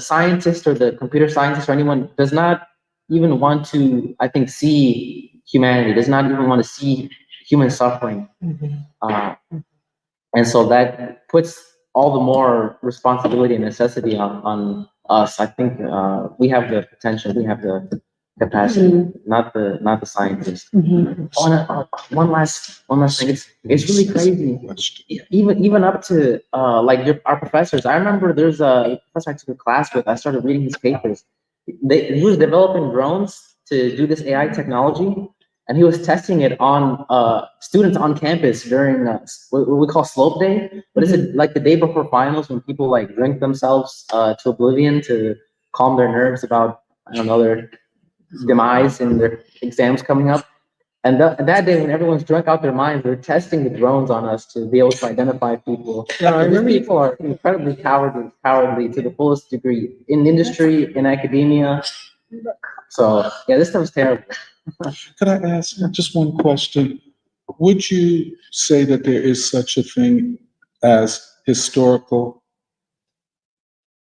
scientist or the computer scientist or anyone does not even want to, I think, see humanity. Does not even want to see human suffering. And so that puts all the more responsibility and necessity on us. I think we have the potential, we have the capacity, not the scientists. One last thing. It's really crazy. Even up to our professors. I remember there's a professor I took a class with. I started reading his papers. He was developing drones to do this AI technology, and he was testing it on students on campus during what we call slope day. But is it like the day before finals when people like drink themselves to oblivion to calm their nerves about, I don't know, their demise and their exams coming up? And that day, when everyone's drunk out their minds, they're testing the drones on us to be able to identify people. Yeah, I remember These people are incredibly cowardly to the fullest degree in industry, in academia. So yeah, this stuff's terrible. Could I ask just one question? Would you say that there is such a thing as historical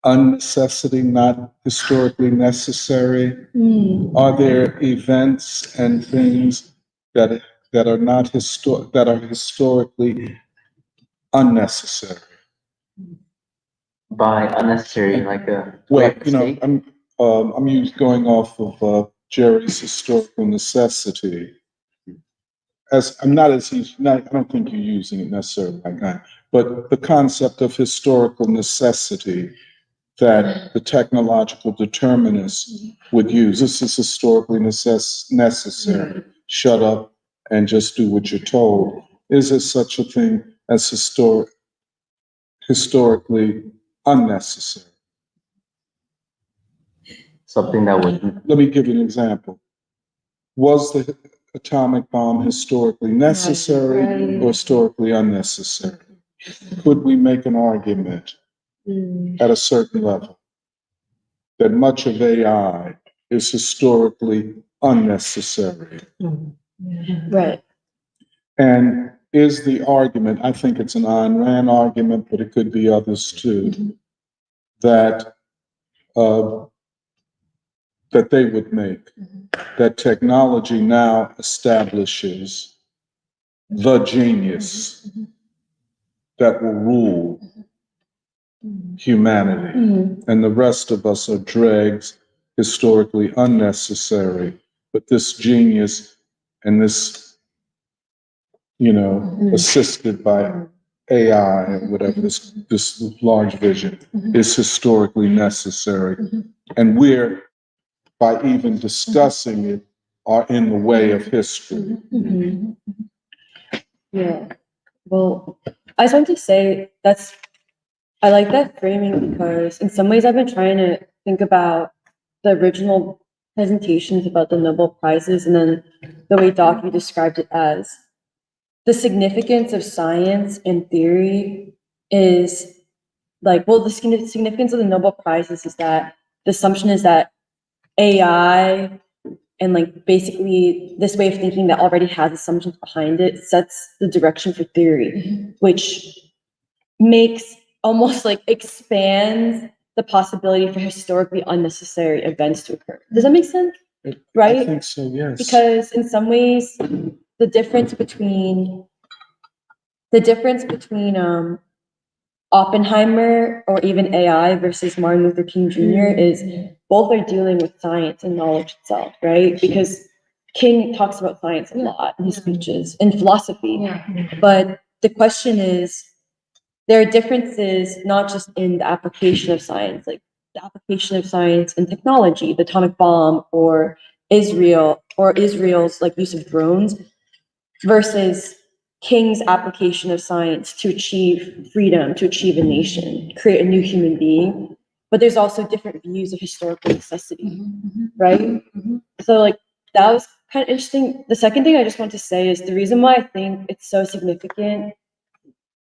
unnecessity, not historically necessary? Are there events and things that are not that are historically unnecessary? By unnecessary, like a Well, mistake? I'm going off of Jerry's historical necessity. As I'm not as he's not, I don't think you're using it necessarily like that, but the concept of historical necessity that the technological determinists would use. This is historically necessary. Shut up and just do what you're told. Is there such a thing as historically unnecessary? Something that would. Let me give you an example. Was the atomic bomb historically necessary or historically unnecessary? Could we make an argument at a certain level that much of AI is historically unnecessary? Right. And is the argument, I think it's an Ayn Rand argument, but it could be others too, that that they would make, that technology now establishes the genius that will rule humanity. And the rest of us are dregs, historically unnecessary. But this genius and this, assisted by AI and whatever, this large vision is historically necessary. And we're, by even discussing it, are in the way of history. Yeah. Well, I just want to say I like that framing because in some ways I've been trying to think about the original presentations about the Nobel Prizes and then the way Doc, you described it as the significance of science and theory is like, well, the significance of the Nobel Prizes is that the assumption is that AI and like basically this way of thinking that already has assumptions behind it sets the direction for theory, which makes almost like expands the possibility for historically unnecessary events to occur. Does that make sense? Right? I think so, yes. Because in some ways, the difference between Oppenheimer or even AI versus Martin Luther King Jr. is both are dealing with science and knowledge itself, right? Because King talks about science a lot in his speeches and philosophy. But the question is, there are differences not just in the application of science, like the application of science and technology, the atomic bomb, or Israel's like use of drones, versus King's application of science to achieve freedom, to achieve a nation, create a new human being. But there's also different views of historical necessity, right? So like that was kind of interesting. The second thing I just want to say is the reason why I think it's so significant,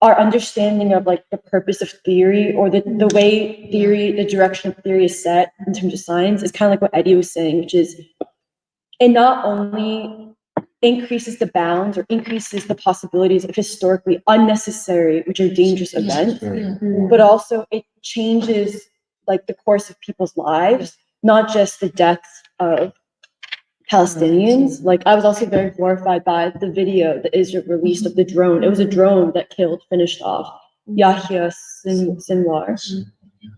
our understanding of like the purpose of theory or the way theory, the direction of theory is set in terms of science is kind of like what Eddie was saying, which is it not only increases the bounds or increases the possibilities of historically unnecessary, which are dangerous events, but also it changes like the course of people's lives, not just the deaths of Palestinians. Like I was also very horrified by the video that Israel released of the drone. It was a drone that finished off Yahya Sinwar.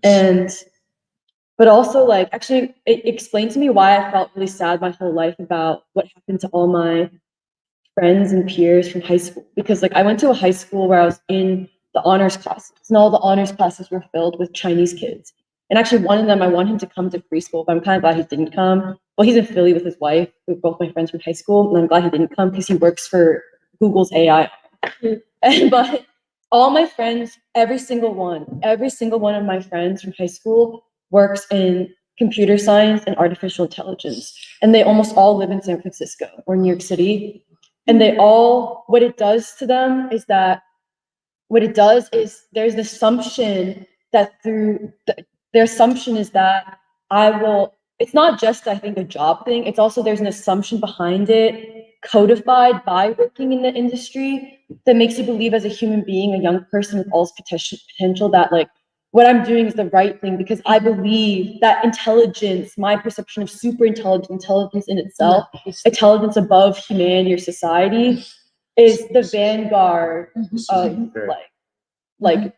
And but also like actually it explained to me why I felt really sad my whole life about what happened to all my friends and peers from high school. Because like I went to a high school where I was in the honors classes and all the honors classes were filled with Chinese kids. And actually one of them, I want him to come to free school, but I'm kind of glad he didn't come. Well, he's in Philly with his wife, with both my friends from high school, and I'm glad he didn't come because he works for Google's AI. But all my friends, every single one of my friends from high school works in computer science and artificial intelligence. And they almost all live in San Francisco or New York City. And what it does to them is there's an assumption that their assumption is that it's not just, I think, a job thing. It's also, there's an assumption behind it, codified by working in the industry that makes you believe as a human being, a young person with all this potential that like, what I'm doing is the right thing because I believe that intelligence, my perception of super intelligence in itself, intelligence above humanity or society, is the vanguard of like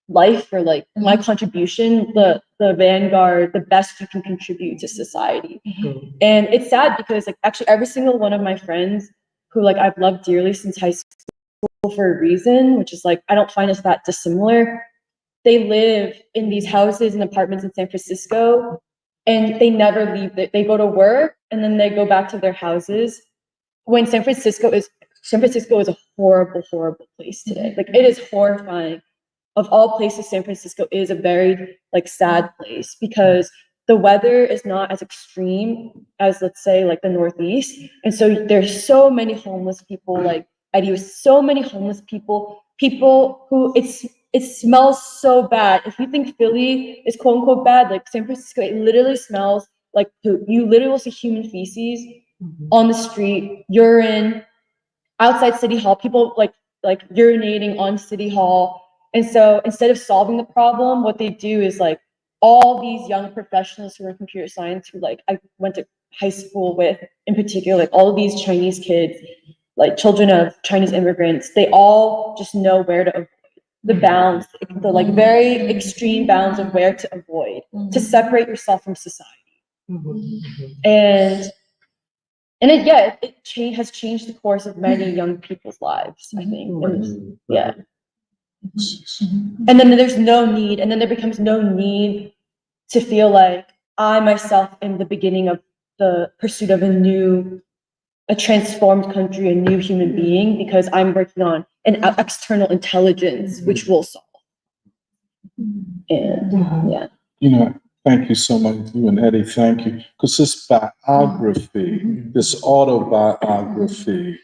life or like my contribution, the vanguard, the best you can contribute to society. And it's sad because like actually every single one of my friends who like I've loved dearly since high school for a reason, which is like I don't find us that dissimilar. They live in these houses and apartments in San Francisco and they never leave. They go to work and then they go back to their houses. When San Francisco is a horrible, horrible place today. Like it is horrifying. Of all places, San Francisco is a very like sad place because the weather is not as extreme as let's say like the Northeast. And so there's so many homeless people, like Eddie was so many homeless people who it smells so bad. If you think Philly is quote unquote bad, like San Francisco, it literally smells like poop. You literally will see human feces on the street, urine, outside City Hall, people like urinating on City Hall. And so instead of solving the problem, what they do is like all these young professionals who are in computer science who like I went to high school with in particular, like all of these Chinese kids, like children of Chinese immigrants, they all just know where to avoid the bounds, the like very extreme bounds of where to avoid to separate yourself from society. And it has changed the course of many young people's lives, I think. And, yeah. And then there's no need, and then there becomes no need to feel like I myself am the beginning of the pursuit of a transformed country, a new human being, because I'm working on an external intelligence which will solve. And yeah. You know, thank you so much, you and Eddie, thank you. Because this biography, this autobiography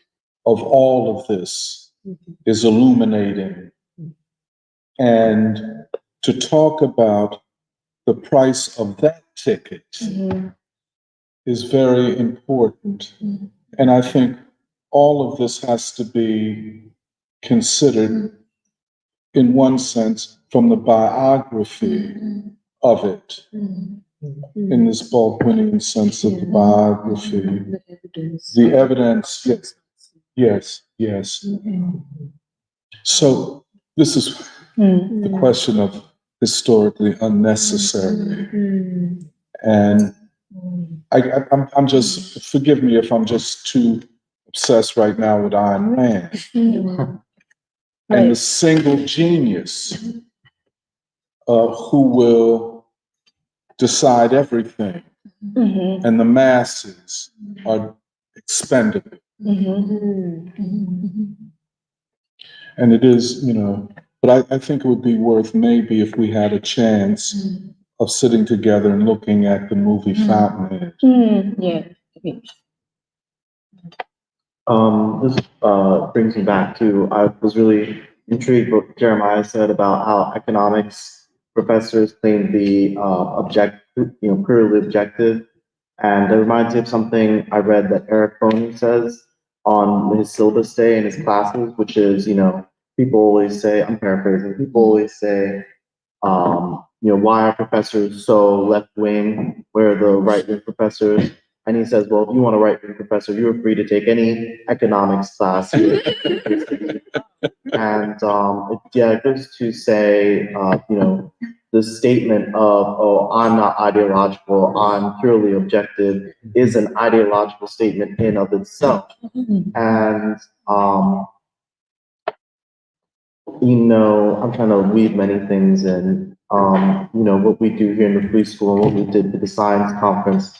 of all of this is illuminating. And to talk about the price of that ticket is very important. And I think all of this has to be considered, in one sense, from the biography of it, in this Baldwinian sense of the biography. The evidence, yes. So this is the question of historically unnecessary. And I'm just, forgive me if I'm just too obsessed right now with Ayn Rand. And the single genius who will decide everything, and the masses are expendable. And it is, but I think it would be worth maybe if we had a chance of sitting together and looking at the movie Fountainhead. Yeah. This brings me back to, I was really intrigued what Jeremiah said about how economics professors claim to be purely objective. And it reminds me of something I read that Eric Coney says on his syllabus day in his classes, which is, people always say, I'm paraphrasing, people always say, why are professors so left wing? Where are the right wing professors? And he says, well, if you want a right wing professor, you're free to take any economics class. And it goes to say, the statement of, oh, I'm not ideological, I'm purely objective, is an ideological statement in of itself. And I'm trying to weave many things in. What we do here in the free school and what we did with the science conference,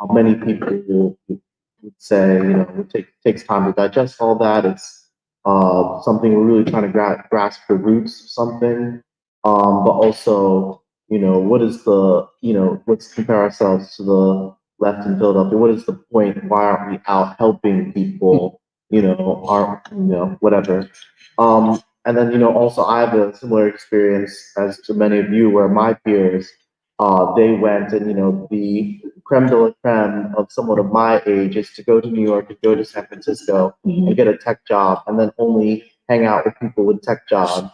many people would say, it takes time to digest all that. It's something we're really trying to grasp the roots of something. But also, what is let's compare ourselves to the left in Philadelphia. What is the point? Why aren't we out helping people? Whatever. And then, also I have a similar experience as to many of you where my peers, they went and, the creme de la creme of someone of my age is to go to New York and go to San Francisco and get a tech job and then only hang out with people with tech jobs.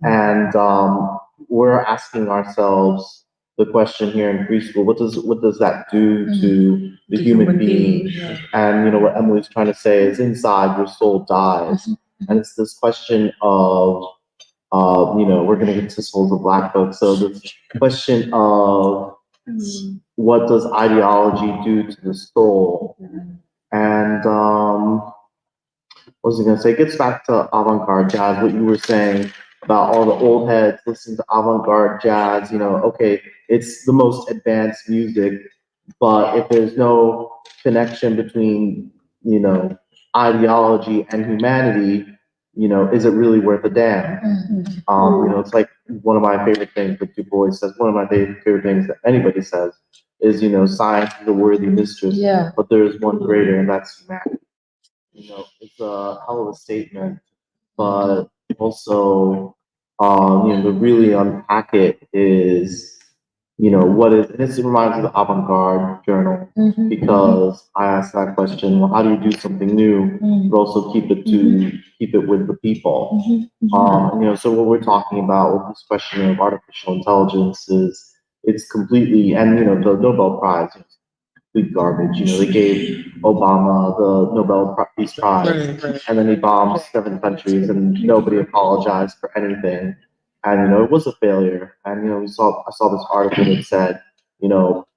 And we're asking ourselves the question here in preschool, what does that do to the human being? Yeah. And what Emily's trying to say is inside your soul dies. And it's this question of, we're going to get to souls of Black folks. So this question of what does ideology do to the soul? And what was I going to say? It gets back to avant-garde jazz, what you were saying about all the old heads listening to avant-garde jazz. Okay, it's the most advanced music, but if there's no connection between, ideology and humanity, is it really worth a damn? It's like one of my favorite things that DuBois says, one of my favorite things that anybody says is, science is a worthy mistress, but there is one greater, and that's humanity. It's a hell of a statement, but also, to really unpack it is, what is, and this reminds me of the avant-garde journal, because I asked that question, well, how do you do something new, but also keep it with the people? So what we're talking about with this question of artificial intelligence is, it's completely, and the Nobel Prize is complete garbage. They gave Obama the Peace Prize, and then he bombed 7 countries, and nobody apologized for anything. And it was a failure. And I saw this article that said,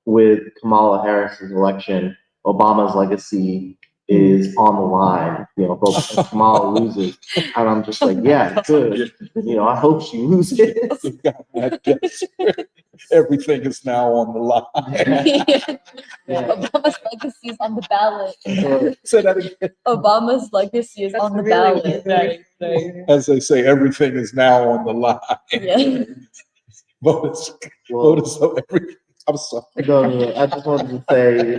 with Kamala Harris's election, Obama's legacy is on the line. If Kamala loses, and I'm just like, yeah, good. I hope she loses. Everything is now on the line. Obama's legacy is on the ballot. Say that again. Obama's legacy is on the ballot. As they say, everything is now on the line. Yeah. Voters, so everything. I'm sorry. No, I just wanted to say,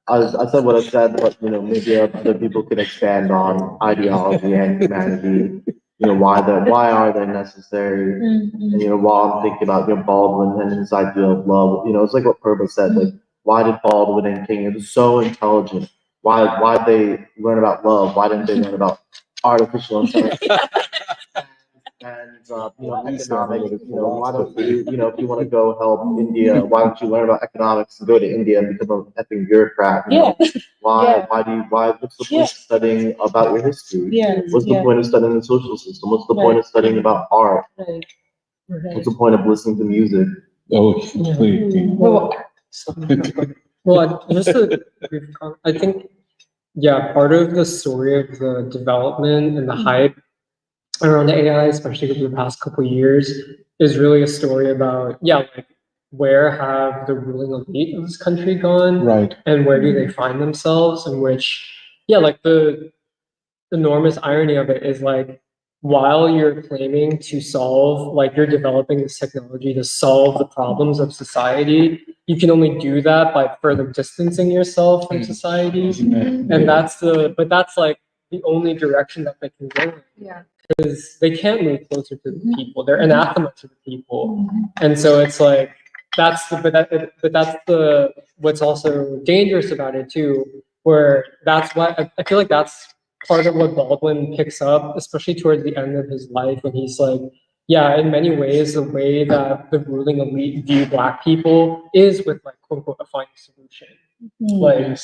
I said what I said, but maybe other people could expand on ideology and humanity. Why are they necessary? And while I'm thinking about Baldwin and his idea of love, it's like what Purba said. Like, why did Baldwin and King? It was so intelligent. Why did they learn about love? Why didn't they learn about artificial intelligence? And economics, why don't you, if you want to go help India, why don't you learn about economics and go to India and become an effing bureaucrat? Why what's the point of studying about your history? What's the point of studying the social system? What's the point of studying about art? What's the point of listening to music? Oh, please. Well, I think, part of the story of the development and the hype around AI, especially over the past couple of years, is really a story about, like, where have the ruling elite of this country gone? Right. And where do they find themselves? In which, like, the enormous irony of it is, like, while you're claiming to solve, like, you're developing this technology to solve the problems of society, you can only do that by further distancing yourself from society. And that's like the only direction that they can go in. Yeah. Because they can't move closer to the people. They're anathema to the people. And so it's like, that's what's also dangerous about it too, where that's why I feel like that's part of what Baldwin picks up, especially towards the end of his life, when he's like, in many ways, the way that the ruling elite view Black people is with, like, quote unquote, a final solution. Like,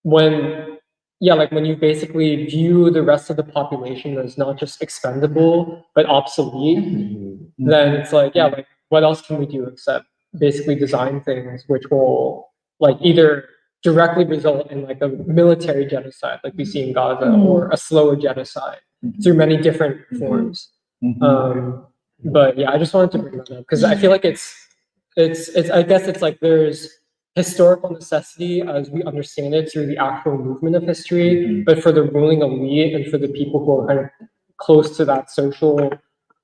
when when you basically view the rest of the population as not just expendable but obsolete, then it's like, like, what else can we do except basically design things which will, like, either directly result in, like, a military genocide like we see in Gaza, or a slower genocide through many different forms. But I just wanted to bring that up because I feel like it's I guess it's like there's historical necessity as we understand it through the actual movement of history, but for the ruling elite and for the people who are kind of close to that social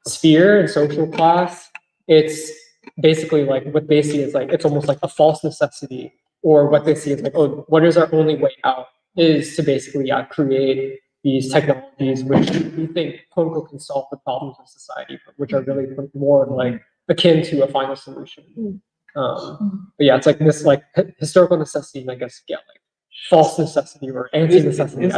sphere and social class, it's basically like what they see is like it's almost like a false necessity, or what they see is like, oh, what is our only way out is to basically create these technologies which we think quote unquote can solve the problems of society, but which are really more like akin to a final solution. But it's like this like historical necessity, and I guess like false necessity or anti-necessity.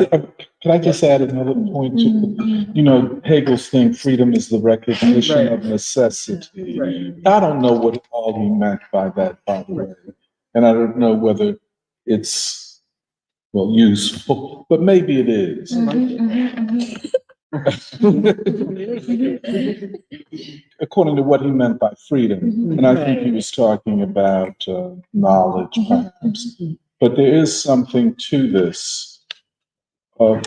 Can I just add another point to Hegel's thing, freedom is the recognition of necessity. I don't know what all he meant by that, by the way. And I don't know whether it's useful, but maybe it is. According to what he meant by freedom. And I think he was talking about knowledge, perhaps. But there is something to this. I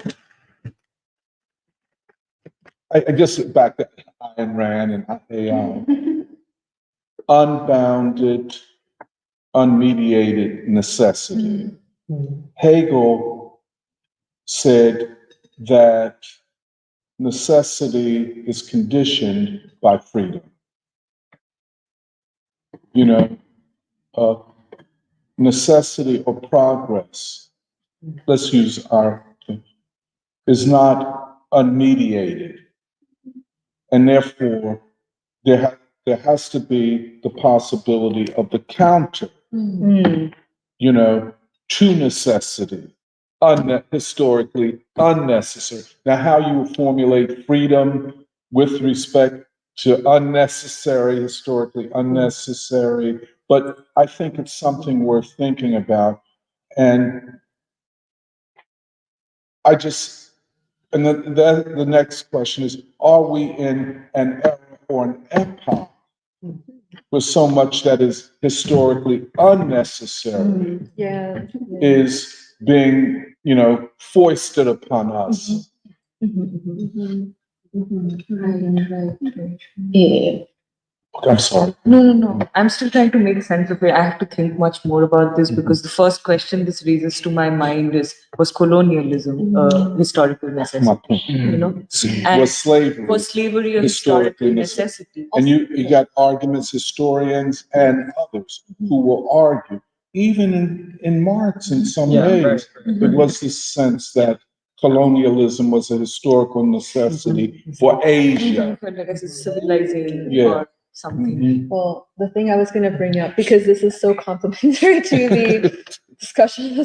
guess back to Ayn Rand and AI. Unbounded, unmediated necessity. Hegel said that necessity is conditioned by freedom. Necessity or progress, let's use our, is not unmediated. And therefore, there has to be the possibility of the counter, to necessity, historically unnecessary. Now, how you formulate freedom with respect to historically unnecessary, but I think it's something worth thinking about. And the next question is, are we in an era or an epoch where so much that is historically unnecessary is being, foisted upon us? Yeah. I'm sorry. No. I'm still trying to make sense of it. I have to think much more about this because the first question this raises to my mind was colonialism a historical That's my necessity? point. And Was slavery was slavery a historically historical necessity? And you got arguments, historians and others who will argue, even in Marx in some ways, it was this sense that colonialism was a historical necessity for Asia. Like as a civilizing Yeah. or something. Well, the thing I was going to bring up, because this is so complementary to the discussion,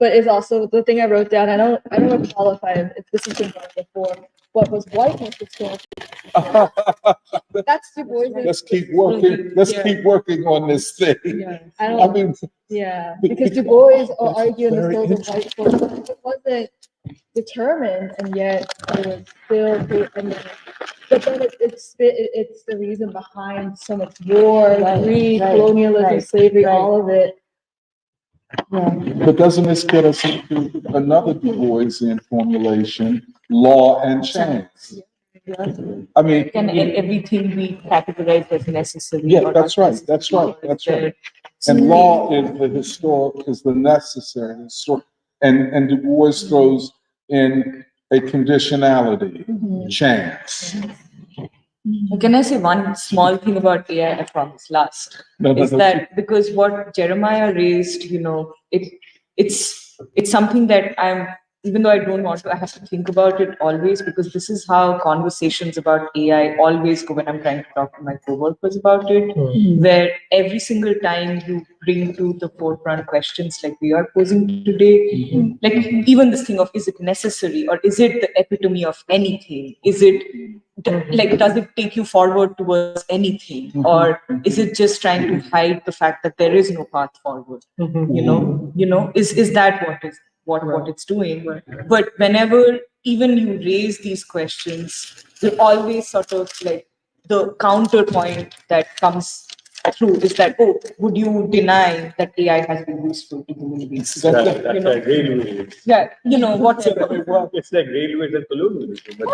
but it's also the thing I wrote down. I don't recall if this has been brought before. What was whiteness historically? That's DuBois. Let's keep working. Let's keep working on this thing. I mean, because DuBois will argue in the souls of white folks, it wasn't determined, and yet it was still. But then it's the reason behind so much war, greed, colonialism, slavery, all of it. But doesn't this get us into another Du Boisian formulation, law and chance? I mean, Can everything be categorized as necessary? yeah, that's right. And law is the necessary, and Du Bois throws in a conditionality, chance. Can I say one small thing about AI? I promise last. Is that because what Jeremiah raised, it's something that even though I don't want to, I have to think about it always because this is how conversations about AI always go when I'm trying to talk to my coworkers about it, where every single time you bring to the forefront questions like we are posing today, like even this thing of is it necessary or is it the epitome of anything? Is it like, does it take you forward towards anything, or is it just trying to hide the fact that there is no path forward? Is that what it's doing? But whenever even you raise these questions, you always sort of like the counterpoint that comes through is that, oh, would you deny that AI has been useful to human beings? That's like railways. Yeah, whatever. It's like railways and colonialism. But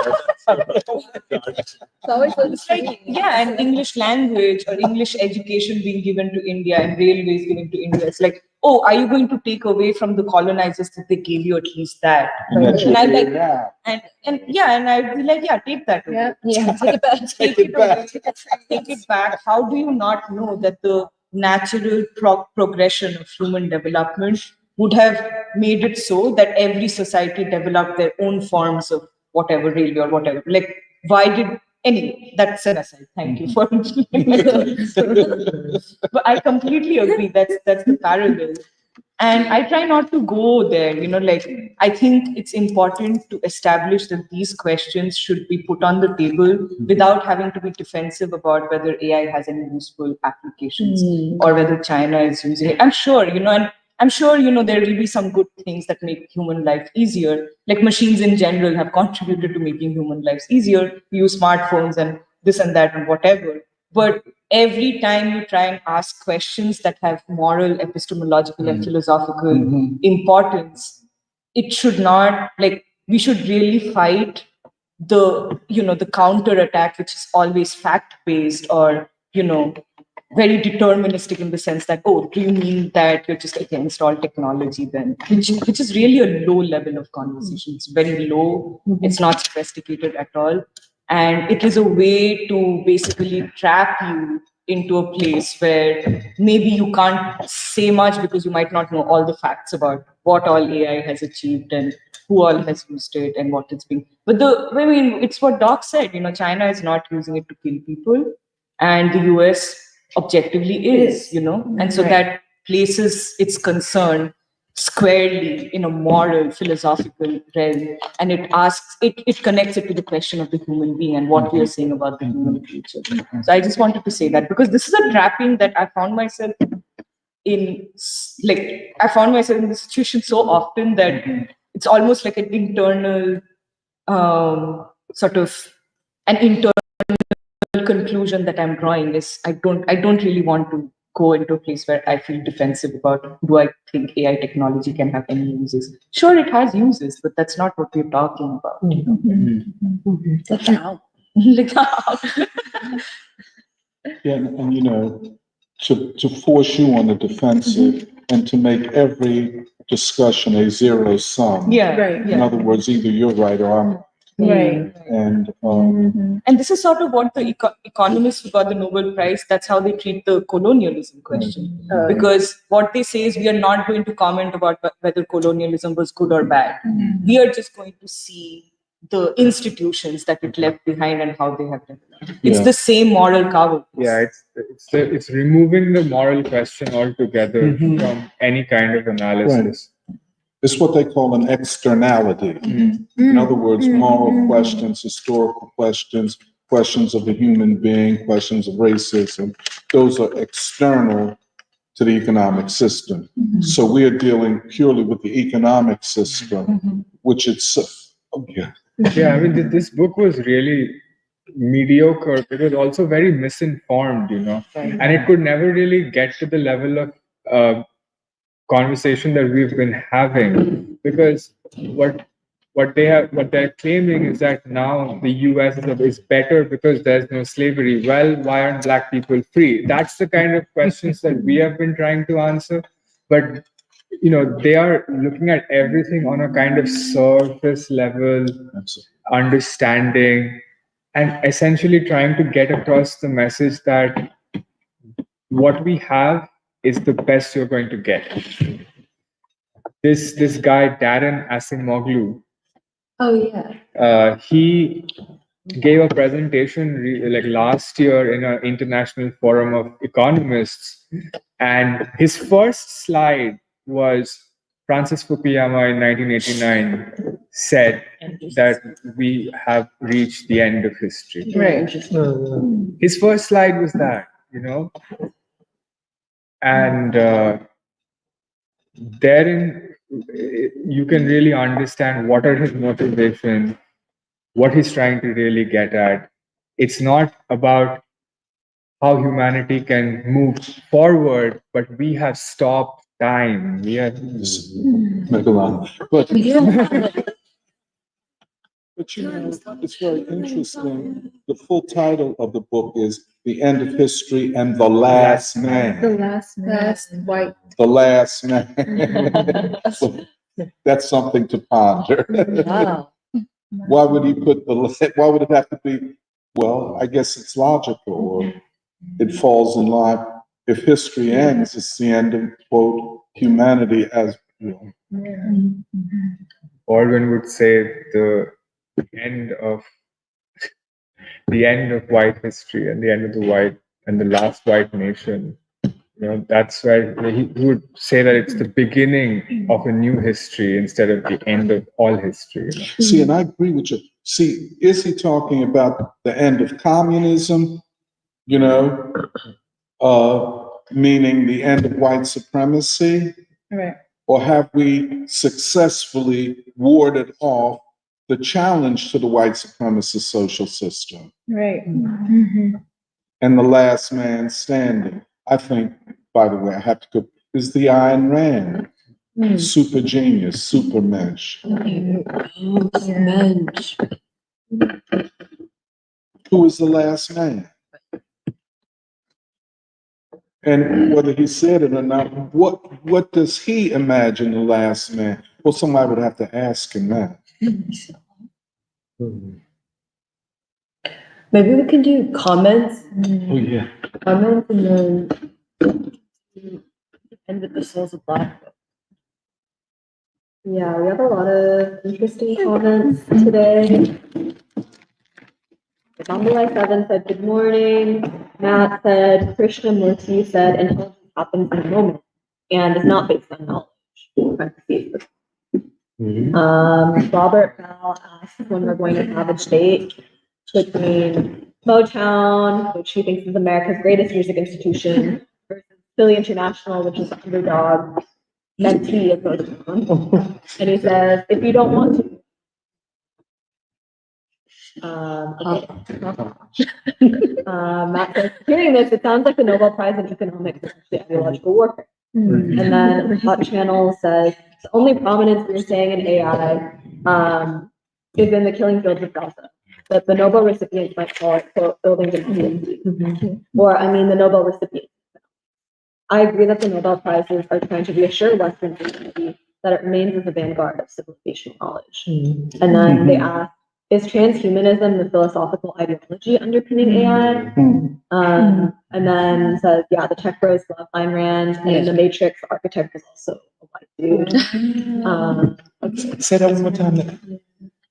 It's like, and English language or English education being given to India and railways given to India. It's like, oh, are you going to take away from the colonizers that they gave you at least that? And that's And I your like, now. and I'd be like, take that away. Take it back. Take it back. Take it back. How do you not know that the natural progression of human development would have made it so that every society developed their own forms of whatever railway or whatever? Like, why did anyway? That's an aside. Thank you for. But I completely agree. That's the parallel. And I try not to go there, like I think it's important to establish that these questions should be put on the table without having to be defensive about whether AI has any useful applications or whether China is using it. I'm sure, and I'm sure, there will be some good things that make human life easier. Like machines in general have contributed to making human lives easier. We use smartphones and this and that and whatever. But every time you try and ask questions that have moral, epistemological, and philosophical importance, it should not, like, we should really fight the counter attack, which is always fact based or, very deterministic in the sense that, oh, do you mean that you're just against all technology then? Which is really a low level of conversation. It's very low. It's not sophisticated at all. And it is a way to basically trap you into a place where maybe you can't say much because you might not know all the facts about what all AI has achieved and who all has used it and what it's been. But it's what Doc said, China is not using it to kill people and the US objectively is, and so that places its concern squarely in a moral, philosophical realm, and it connects it to the question of the human being and what we are saying about the human creature. So I just wanted to say that because this is a trapping that I found myself in, I found myself in this situation so often that it's almost like an internal, sort of an internal conclusion that I'm drawing is I don't really want to go into a place where I feel defensive about, do I think AI technology can have any uses? Sure, it has uses, but that's not what we're talking about. Like how? Like how? Yeah, and to force you on the defensive and to make every discussion a zero sum. Yeah, Right. In other words, either you're right or I'm right. Right. And And this is sort of what the economists who got the Nobel Prize, that's how they treat the colonialism question. Because what they say is we are not going to comment about whether colonialism was good or bad. We are just going to see the institutions that it left behind and how they have developed. It's Yeah. the same moral cowardice. Yeah, it's removing the moral question altogether from any kind of analysis. it's what they call an externality. In other words, moral questions, historical questions, questions of the human being, questions of racism, those are external to the economic system. So we are dealing purely with the economic system, which it's, Yeah, I mean, this book was really mediocre. It was also very misinformed, and it could never really get to the level of conversation that we've been having, because what they're claiming is that now the US is better because there's no slavery. Well, why aren't black people free? That's the kind of questions that we have been trying to answer, but they are looking at everything on a kind of surface level understanding, and essentially trying to get across the message that what we have is the best you're going to get. This guy Darren Asimoglu, he gave a presentation like last year in an international forum of economists, and his first slide was Francis Fukuyama in 1989 said that we have reached the end of history. Right. His first slide was that, and therein you can really understand what are his motivations, what he's trying to really get at. It's not about how humanity can move forward, but we have stopped time. We have but it's very interesting. The full title of the book is The End of History and the Last Man. The last white. The Last Man. That's something to ponder. Wow. Why would he why would it have to be? Well, I guess it's logical, or it falls in line. If history ends, it's the end of, quote, humanity as Baldwin would say the end of white history and the end of the last white nation. That's where he would say that it's the beginning of a new history instead of the end of all history. See, and I agree with you. See, is he talking about the end of communism? Meaning the end of white supremacy? Right. Or have we successfully warded off the challenge to the white supremacist social system? Right. And the last man standing, I think, by the way, I have to go, is the Ayn Rand. Super genius, super mensch. Mensch. Who is the last man? And whether he said it or not, what does he imagine the last man? Well, somebody would have to ask him that. Maybe we can do comments. Oh, yeah. Comments and then end with the souls of black. Yeah, we have a lot of interesting comments today. Mandalay 7 said, good morning. Matt said, Krishnamurti said, intelligence happens in a moment and is not based on knowledge. parentheses. Robert Bell asked when we're going to have a debate between Motown, which he thinks is America's greatest music institution, versus Philly International, which is the underdog mentee of Motown. And he says, if you don't want to. Matt says, hearing this, it sounds like the Nobel Prize in Economics is actually ideological warfare. And then Hot Channel says, the only prominence we're saying in AI is in the killing fields of Gaza. That the Nobel recipients might call it, quote, building democracy. Or, I mean, the Nobel recipients. I agree that the Nobel Prizes are trying to reassure Western society that it remains at the vanguard of civilizational knowledge. And then they ask, is transhumanism the philosophical ideology underpinning AI? And then says, yeah, the tech bros love Ayn Rand, and in the Matrix, the architect is also a white dude. Say that one more time.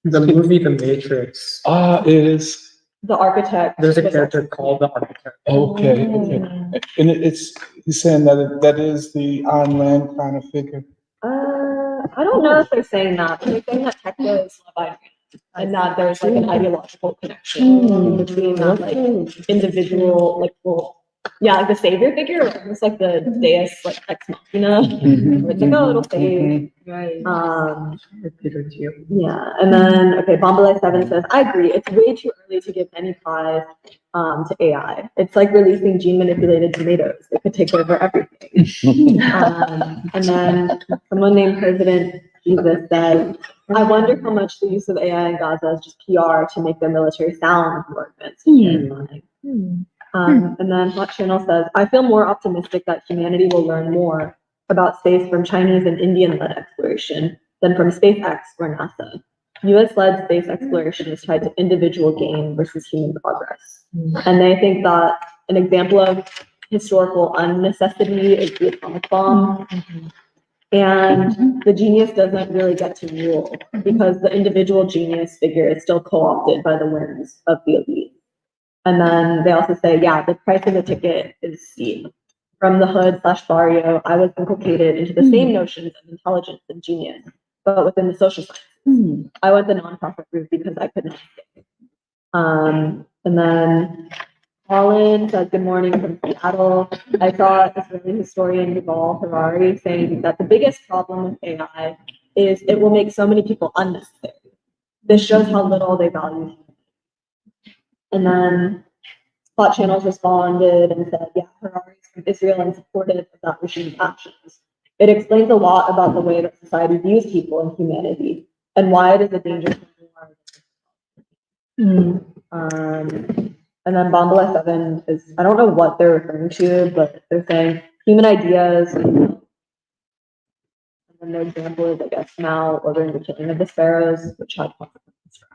The movie The Matrix. Is The architect. There's a character called the architect. okay. And it's he's saying that that is the Ayn Rand kind of figure. I don't know if they're saying that, but they're saying that tech bros love Ayn Rand. And that there's like an ideological connection between that like individual, like, well, yeah, like the savior figure, or almost like the deus like ex machina, where it's like, oh, it'll save. Right. Yeah, and then okay, Bombalay 7 says, I agree, it's way too early to give any prize to AI. It's like releasing gene manipulated tomatoes. It could take over everything. And then someone named President Jesus said, I wonder how much the use of AI in Gaza is just PR to make their military sound more advanced and terrifying. And then Hot Channel says, I feel more optimistic that humanity will learn more about space from Chinese and Indian-led exploration than from SpaceX or NASA. US-led space exploration is tied to individual gain versus human progress. And they think that an example of historical unnecessity is the atomic bomb. And the genius doesn't really get to rule because the individual genius figure is still co-opted by the whims of the elite. And then they also say, yeah, the price of the ticket is steep. From the hood / barrio, I was inculcated into the same notions of intelligence and genius, but within the social sciences. I went the nonprofit route because I couldn't escape. And then Colin says, good morning from Seattle. I saw Israeli historian Yuval Harari saying that the biggest problem with AI is it will make so many people unnecessary. This shows how little they value humanity. And then Hot Channels responded and said, yeah, Harari is from Israel and supportive of that regime's actions. It explains a lot about the way that society views people and humanity and why it is a danger to everyone. And then Bombala 7 is, I don't know what they're referring to, but they're saying human ideas. And then their example is, I guess, Mao ordering the killing of the sparrows, which had consequences for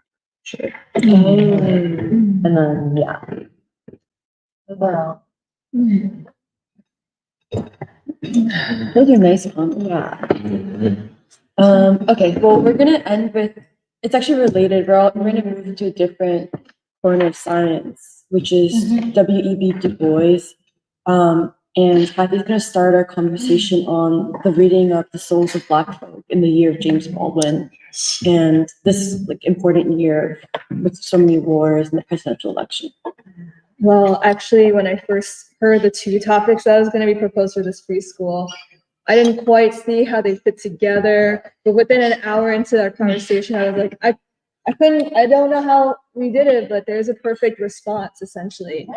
agriculture. And then, yeah. Wow. Those are nice comments. Yeah. Okay, well, we're going to end with, it's actually related. We're going to move into a different corner of science, which is W.E.B. DuBois. And Kathy's going to start our conversation on the reading of The Souls of Black Folk in the Year of James Baldwin. And this like important year with so many wars and the presidential election. Well, actually, when I first heard the two topics that was going to be proposed for this preschool, I didn't quite see how they fit together. But within an hour into our conversation, I was like, I don't know how we did it, but there's a perfect response essentially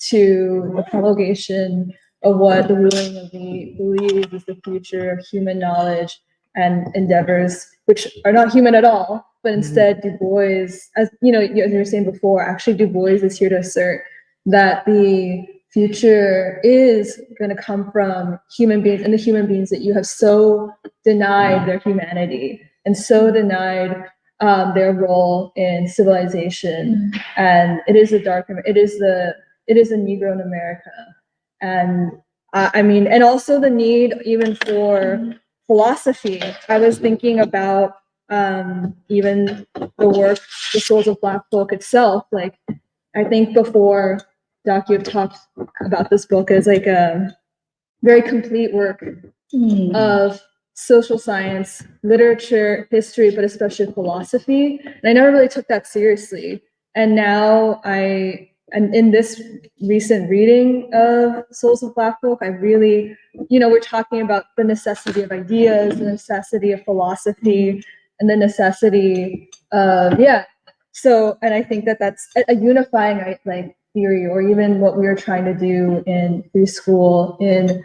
to the promulgation of what the ruling elite believes is the future of human knowledge and endeavors, which are not human at all, but instead Du Bois, as you know, as you were saying before, actually Du Bois is here to assert that the future is going to come from human beings and the human beings that you have so denied their humanity and so denied their role in civilization. And it is a Negro in America. And I mean, and also the need even for philosophy. I was thinking about even the work, The Souls of Black Folk itself. Like, I think before, Doc, you've talked about this book as like a very complete work of social science, literature, history, but especially philosophy. And I never really took that seriously. And now and in this recent reading of Souls of Black Folk, I really, we're talking about the necessity of ideas, the necessity of philosophy, and the necessity of, So, and I think that that's a unifying like theory, or even what we were trying to do in preschool in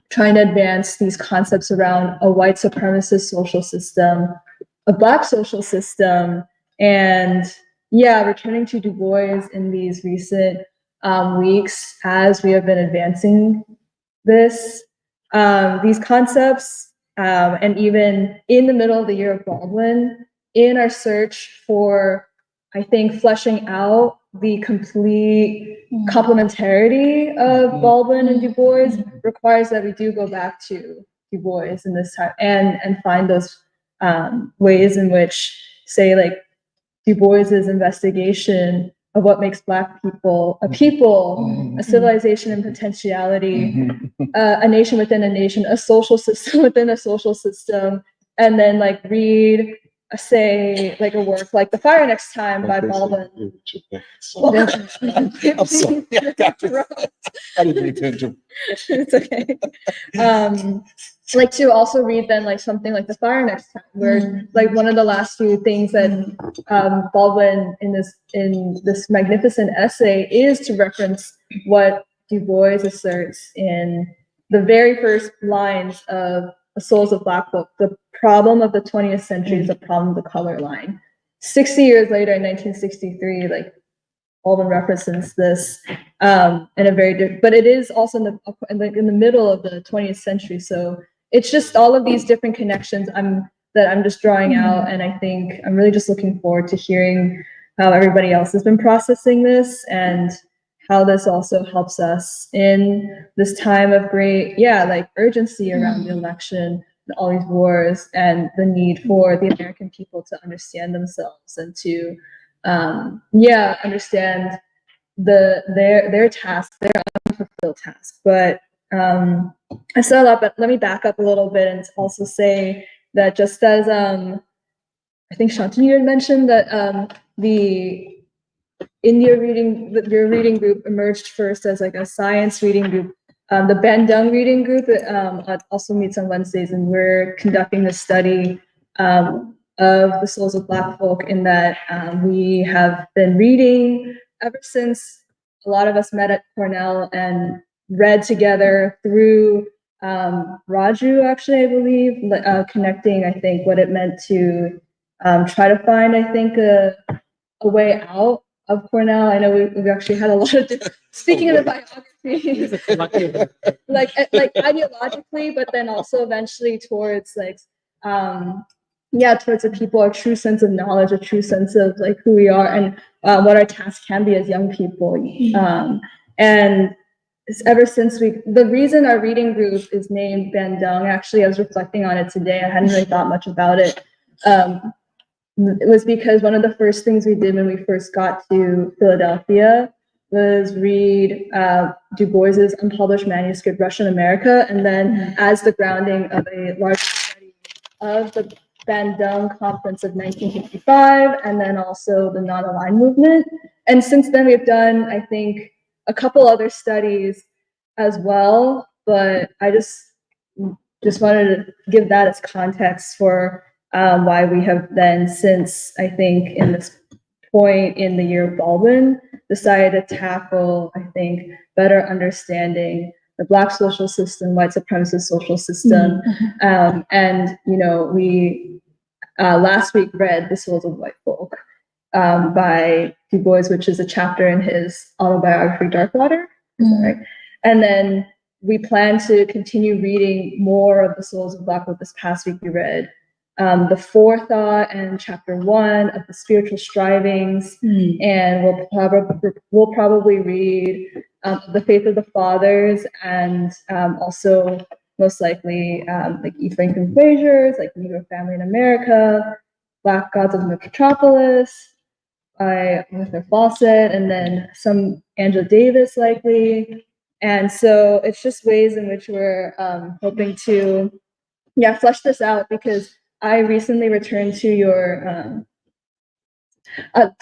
trying to advance these concepts around a white supremacist social system, a Black social system, and returning to Du Bois in these recent weeks as we have been advancing these concepts, and even in the middle of the Year of Baldwin, in our search for, I think, fleshing out the complete complementarity of Baldwin and Du Bois requires that we do go back to Du Bois in this time and find those ways in which, say, like Du Bois's investigation of what makes Black people, a civilization in potentiality, a nation within a nation, a social system within a social system, and then like read, say, like a work like The Fire Next Time by Baldwin. I'm sorry. I didn't mean to interrupt. It's okay. Like to also read then like something like The Fire Next Time, where like one of the last few things that Baldwin in this magnificent essay is to reference what Du Bois asserts in the very first lines of The Souls of Black Folk. The problem of the 20th century is the problem of the color line. 60 years later, in 1963, like Baldwin references this in a very different, but it is also in the middle of the 20th century. So it's just all of these different connections that I'm just drawing out, and I think I'm really just looking forward to hearing how everybody else has been processing this and how this also helps us in this time of great, like urgency around the election, and all these wars, and the need for the American people to understand themselves and to understand their task, their unfulfilled task. But I said a lot, but let me back up a little bit and also say that just as I think Shantanu had mentioned that your reading group emerged first as like a science reading group. The Bandung reading group also meets on Wednesdays, and we're conducting this study of the Souls of Black Folk, in that we have been reading ever since a lot of us met at Cornell and read together through Raju, actually, I believe, connecting, I think, what it meant to try to find, I think, a way out of Cornell. I know we've actually had a lot of speaking of the biography, like ideologically, but then also eventually towards like towards the people, a true sense of knowledge, a true sense of like who we are and what our task can be as young people. And ever since the reason our reading group is named Bandung, actually, I was reflecting on it today. I hadn't really thought much about it. It was because one of the first things we did when we first got to Philadelphia was read Du Bois's unpublished manuscript, Russian America, and then as the grounding of a large study of the Bandung Conference of 1955, and then also the non-aligned movement. And since then, we've done, I think, a couple other studies as well, but I just wanted to give that as context for why we have then, since I think in this point in the Year of Baldwin, decided to tackle, I think, better understanding the Black social system, white supremacist social system. And, we last week read The Souls of White Folk by Du Bois, which is a chapter in his autobiography, Darkwater. Right? And then we plan to continue reading more of The Souls of Black Folk. This past week we read the Forethought and chapter 1 of the Spiritual Strivings, and we'll probably read The Faith of the Fathers, and also most likely like E. Franklin Frazier's, like The Negro Family in America, Black Gods of the Metropolis by Arthur Fawcett, and then some Angela Davis likely. And so it's just ways in which we're hoping to flesh this out, because I recently returned to your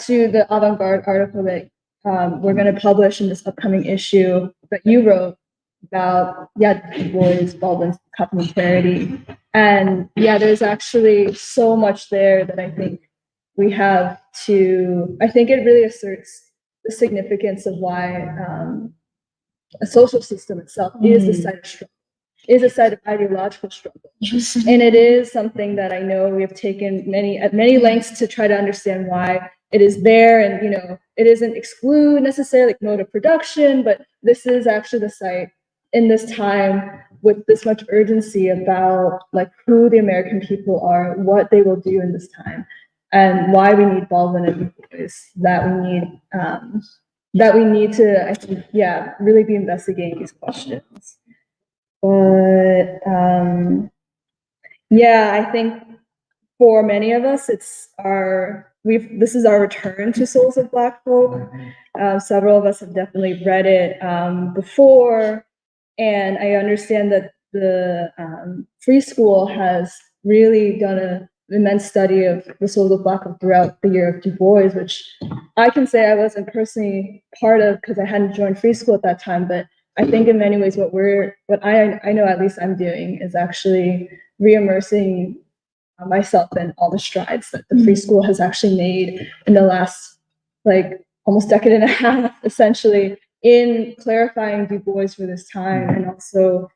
to the avant-garde article that we're going to publish in this upcoming issue that you wrote about DuBois, Baldwin's complementarity. And there's actually so much there that I think we have to, I think it really asserts the significance of why a social system itself is the site of struggle, is a site of ideological struggle. And it is something that I know we have taken at many lengths to try to understand why it is there. And, it isn't exclude necessarily mode of production, but this is actually the site in this time with this much urgency about like who the American people are, what they will do in this time, and why we need Baldwin and DuBois, that we need to, I think, really be investigating these questions. But I think for many of us, this is our return to Souls of Black Folk. Several of us have definitely read it before, and I understand that the Free School has really done an immense study of the Souls of Black Folk throughout the Year of DuBois, which I can say I wasn't personally part of because I hadn't joined Free School at that time, but I think in many ways what I know at least I'm doing is actually re-immersing myself in all the strides that the Free School has actually made in the last almost decade and a half, essentially, in clarifying DuBois for this time, and also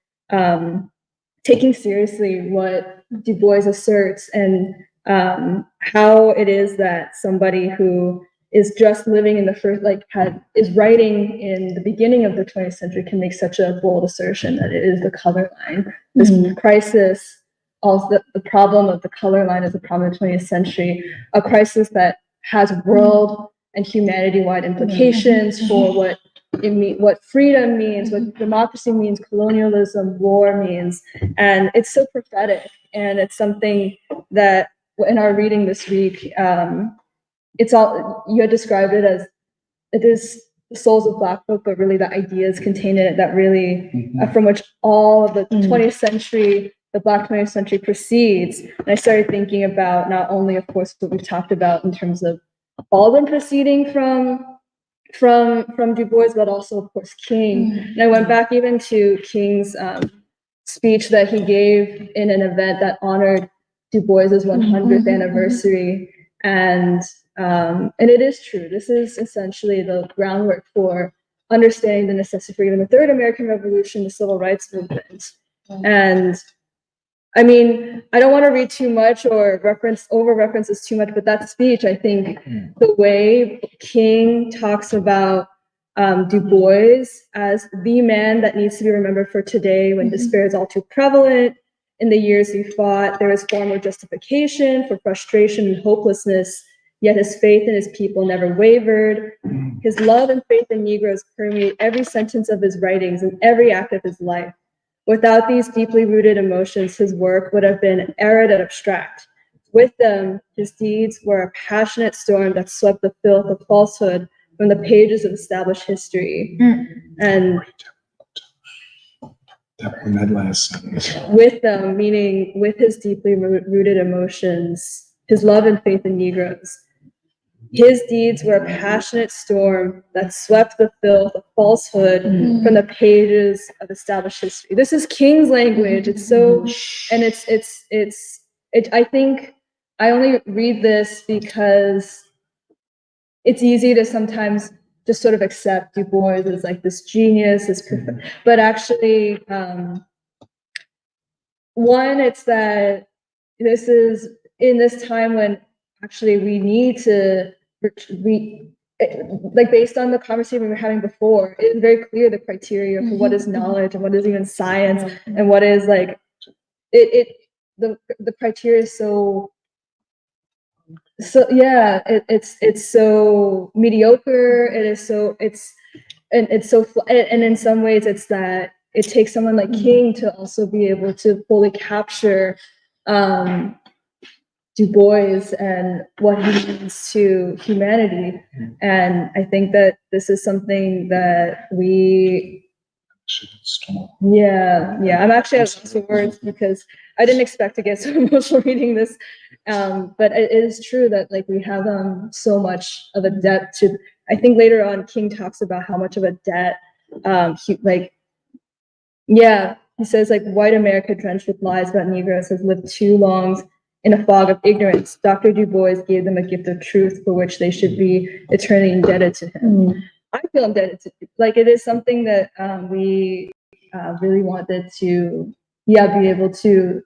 taking seriously what DuBois asserts, and how it is that somebody who is just living in the first, is writing in the beginning of the 20th century can make such a bold assertion that it is the color line. This crisis, also the problem of the color line is a problem in the 20th century, a crisis that has world and humanity-wide implications for what freedom means, what democracy means, colonialism, war means. And it's so prophetic, and it's something that in our reading this week, it's all, you had described it as, it is the souls of Black folk, but really the ideas contained in it that really, from which all of the 20th century, the Black 20th century proceeds. And I started thinking about not only, of course, what we've talked about in terms of Baldwin proceeding from DuBois, but also, of course, King. And I went back even to King's speech that he gave in an event that honored DuBois's 100th anniversary. And it is true. This is essentially the groundwork for understanding the necessity for even the Third American Revolution, the Civil Rights Movement. And I mean, I don't want to read too much or over references too much, but that speech, I think the way King talks about DuBois as the man that needs to be remembered for today when despair is all too prevalent. In the years he fought, there was far more justification for frustration and hopelessness, yet his faith in his people never wavered. His love and faith in Negroes permeate every sentence of his writings and every act of his life. Without these deeply rooted emotions, his work would have been arid and abstract. With them, his deeds were a passionate storm that swept the filth of falsehood from the pages of established history. And that last sentence. With them, meaning with his deeply rooted emotions, his love and faith in Negroes. His deeds were a passionate storm that swept the filth of falsehood from the pages of established history. This is King's language. It's so, and I think I only read this because it's easy to sometimes just sort of accept DuBois as like this genius, but actually, one, it's that this is in this time when actually we need to, based on the conversation we were having before, it's very clear the criteria for what is knowledge and what is even science and what is the criteria is so it's so mediocre. It is so and in some ways it's that it takes someone like King to also be able to fully capture DuBois and what he means to humanity. And I think that this is something that we Yeah. I'm actually at loss for words because I didn't expect to get so emotional reading this. But it is true that like we have so much of a debt to. I think later on King talks about how much of a debt he says like white America drenched with lies about Negroes has lived too long in a fog of ignorance. Dr. DuBois gave them a gift of truth for which they should be eternally indebted to him. I feel indebted to like it is something that we really wanted to be able to.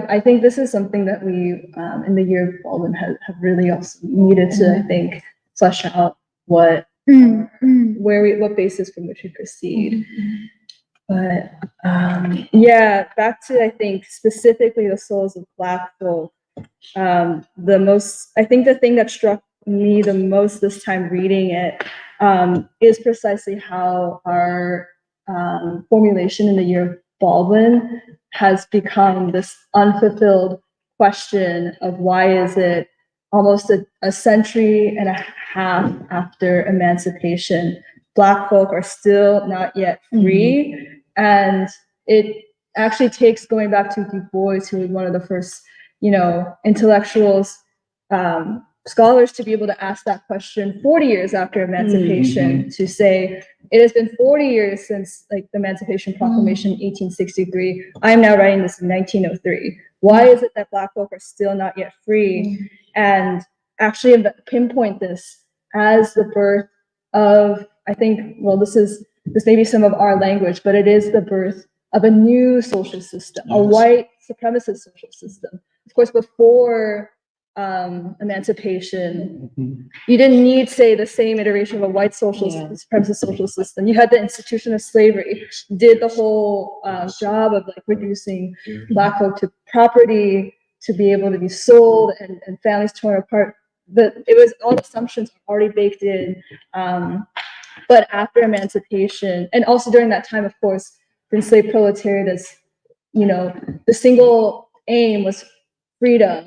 I think this is something that we in the year of Baldwin have really also needed to I think flesh out what what basis from which we proceed. But back to I think specifically the souls of Black folk. I think the thing that struck me the most this time reading it is precisely how our formulation in the year of Baldwin has become this unfulfilled question of why is it almost a century and a half after emancipation, Black folk are still not yet free. And it actually takes going back to DuBois, who was one of the first, intellectuals, scholars to be able to ask that question 40 years after emancipation, to say, it has been 40 years since like the Emancipation Proclamation in 1863. I'm now writing this in 1903. Why is it that Black folk are still not yet free? And actually pinpoint this as the birth of, I think, this may be some of our language, but it is the birth of a new social system, a white supremacist social system. Of course, before emancipation, you didn't need, say, the same iteration of a white supremacist social system. You had the institution of slavery, did the whole job of like reducing Black folk to property, to be able to be sold and families torn apart. It was all assumptions already baked in. But after emancipation, and also during that time, of course, the enslaved proletariat is, the single aim was freedom,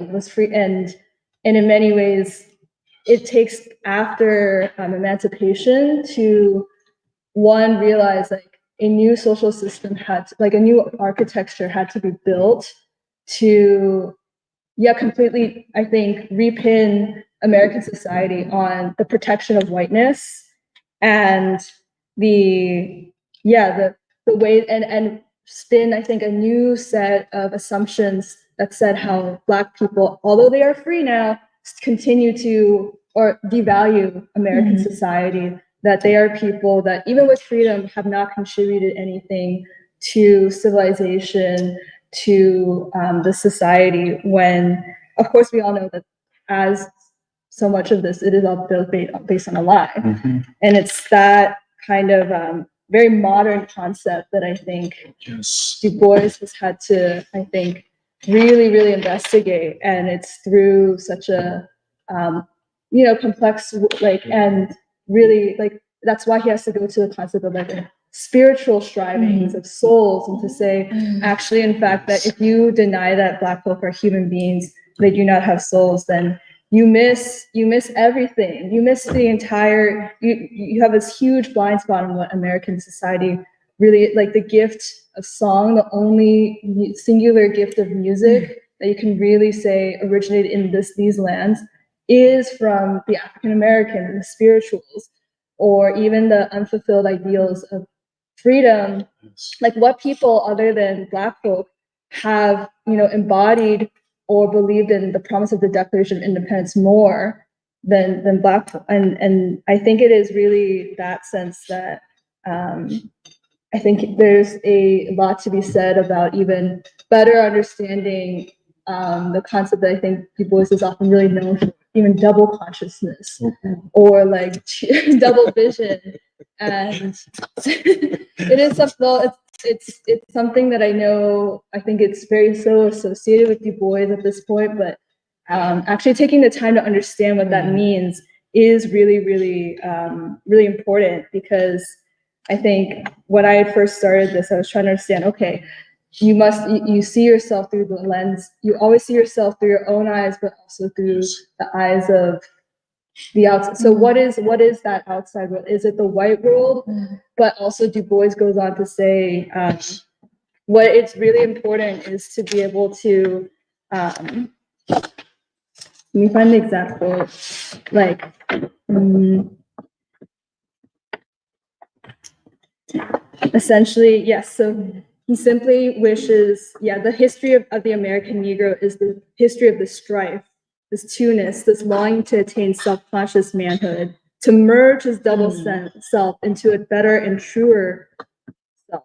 and in many ways, it takes after emancipation to realize like a new social system a new architecture had to be built to, completely, I think, repin American society on the protection of whiteness and the way and spin, I think, a new set of assumptions that said how Black people, although they are free now, continue to or devalue American society, that they are people that even with freedom have not contributed anything to civilization, to the society, when of course we all know that as so much of this, it is all based on a lie. And it's that kind of very modern concept that I think Du Bois has had to, I think, really, really investigate. And it's through such a, complex, and really, that's why he has to go to the concept of spiritual strivings of souls, and to say, actually, in fact, that if you deny that Black folk are human beings, they do not have souls, then you miss everything. You miss the entire, you have this huge blind spot in what American society really, like the gift of song, the only singular gift of music that you can really say originated in these lands is from the African American and the spirituals, or even the unfulfilled ideals of freedom. Like what people other than Black folk have, embodied or believed in the promise of the Declaration of Independence more than Black folk. And I think it is really that sense that I think there's a lot to be said about even better understanding the concept that I think Du Bois is often really known for, even double consciousness or like double vision. And it is it's something that I know, I think it's very so associated with Du Bois at this point, but actually taking the time to understand what that means is really, really, really important, because I think when I had first started this, I was trying to understand, okay, you see yourself through the lens, you always see yourself through your own eyes, but also through the eyes of the outside. So what is that outside world? Is it the white world? But also DuBois goes on to say what it's really important is to be able to let me find the exact quote. Like essentially, yes. So he simply wishes, the history of the American Negro is the history of the strife, this two-ness, this longing to attain self-conscious manhood, to merge his double self into a better and truer self.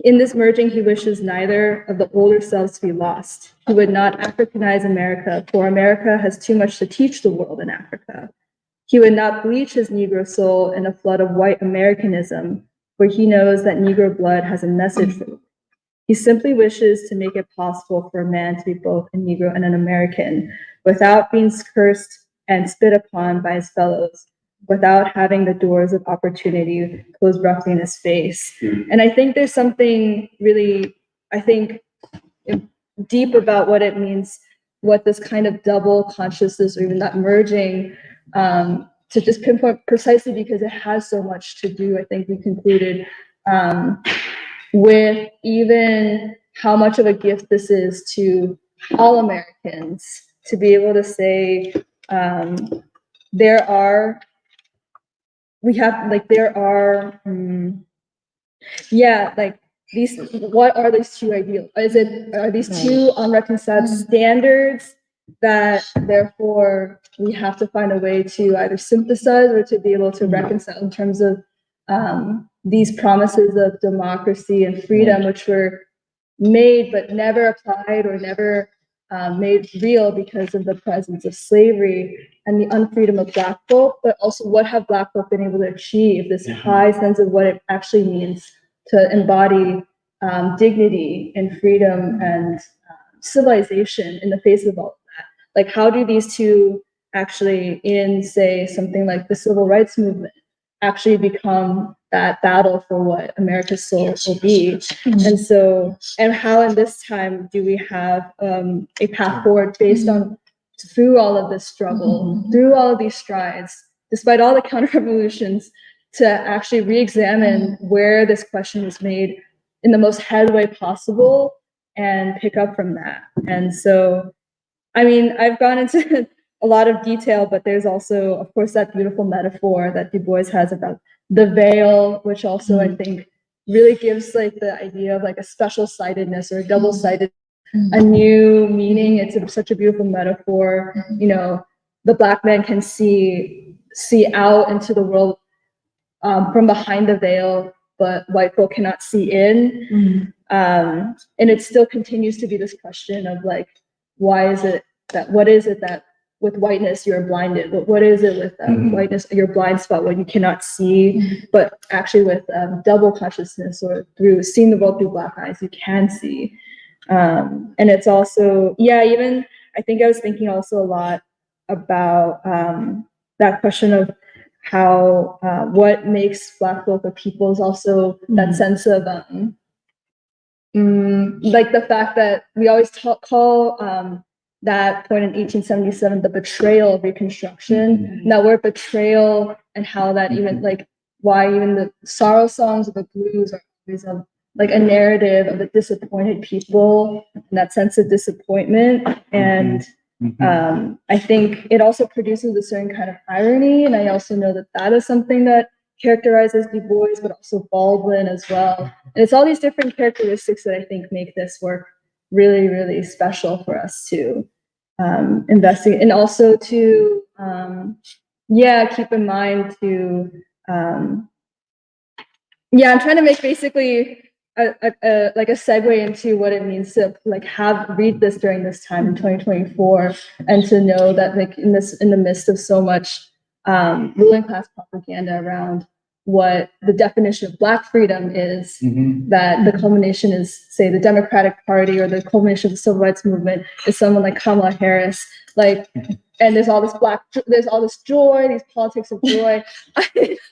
In this merging, he wishes neither of the older selves to be lost. He would not Africanize America, for America has too much to teach the world in Africa. He would not bleach his Negro soul in a flood of white Americanism, for he knows that Negro blood has a message for him. He simply wishes to make it possible for a man to be both a Negro and an American, without being cursed and spit upon by his fellows, without having the doors of opportunity closed roughly in his face. And I think there's something really, deep about what it means, what this kind of double consciousness or even that merging, to just pinpoint precisely because it has so much to do, I think we concluded, with even how much of a gift this is to all Americans to be able to say, what are these two ideals? Are these two unreconciled standards that therefore we have to find a way to either synthesize or to be able to reconcile in terms of these promises of democracy and freedom, which were made but never applied or never made real because of the presence of slavery and the unfreedom of Black folk, but also what have Black folk been able to achieve, this high sense of what it actually means to embody dignity and freedom and civilization in the face of all of that. Like, how do these two actually, in say something like the civil rights movement, actually become that battle for what America's soul will be? And so, and how in this time do we have a path forward based on, through all of this struggle, through all of these strides, despite all the counter-revolutions, to actually re-examine where this question was made in the most headway possible and pick up from that. And so, I mean, I've gone into a lot of detail, but there's also, of course, that beautiful metaphor that DuBois has about the veil, which also I think really gives like the idea of like a special-sidedness or a double-sided, a new meaning. It's such a beautiful metaphor. You know, the Black man can see out into the world from behind the veil, but white folk cannot see in. And it still continues to be this question of like, what is it that with whiteness you're blinded? But what is it with whiteness, your blind spot, what you cannot see, but actually with double consciousness or through seeing the world through Black eyes, you can see. And it's also, even I think I was thinking also a lot about that question of how what makes Black folk a people is also that sense of like the fact that we always call that point in 1877 the betrayal of Reconstruction. That word betrayal and how that even like why even the sorrow songs of the blues are always like a narrative of a disappointed people and that sense of disappointment. And I think it also produces a certain kind of irony. And I also know that that is something that characterizes DuBois, but also Baldwin as well. And it's all these different characteristics that I think make this work really, really special for us to investigate. And also to, keep in mind to, I'm trying to make basically like a segue into what it means to like read this during this time in 2024, and to know that like in the midst of so much ruling class propaganda around what the definition of Black freedom is, that the culmination is, say, the Democratic Party, or the culmination of the Civil Rights Movement is someone like Kamala Harris, like, and there's all this joy, these politics of joy.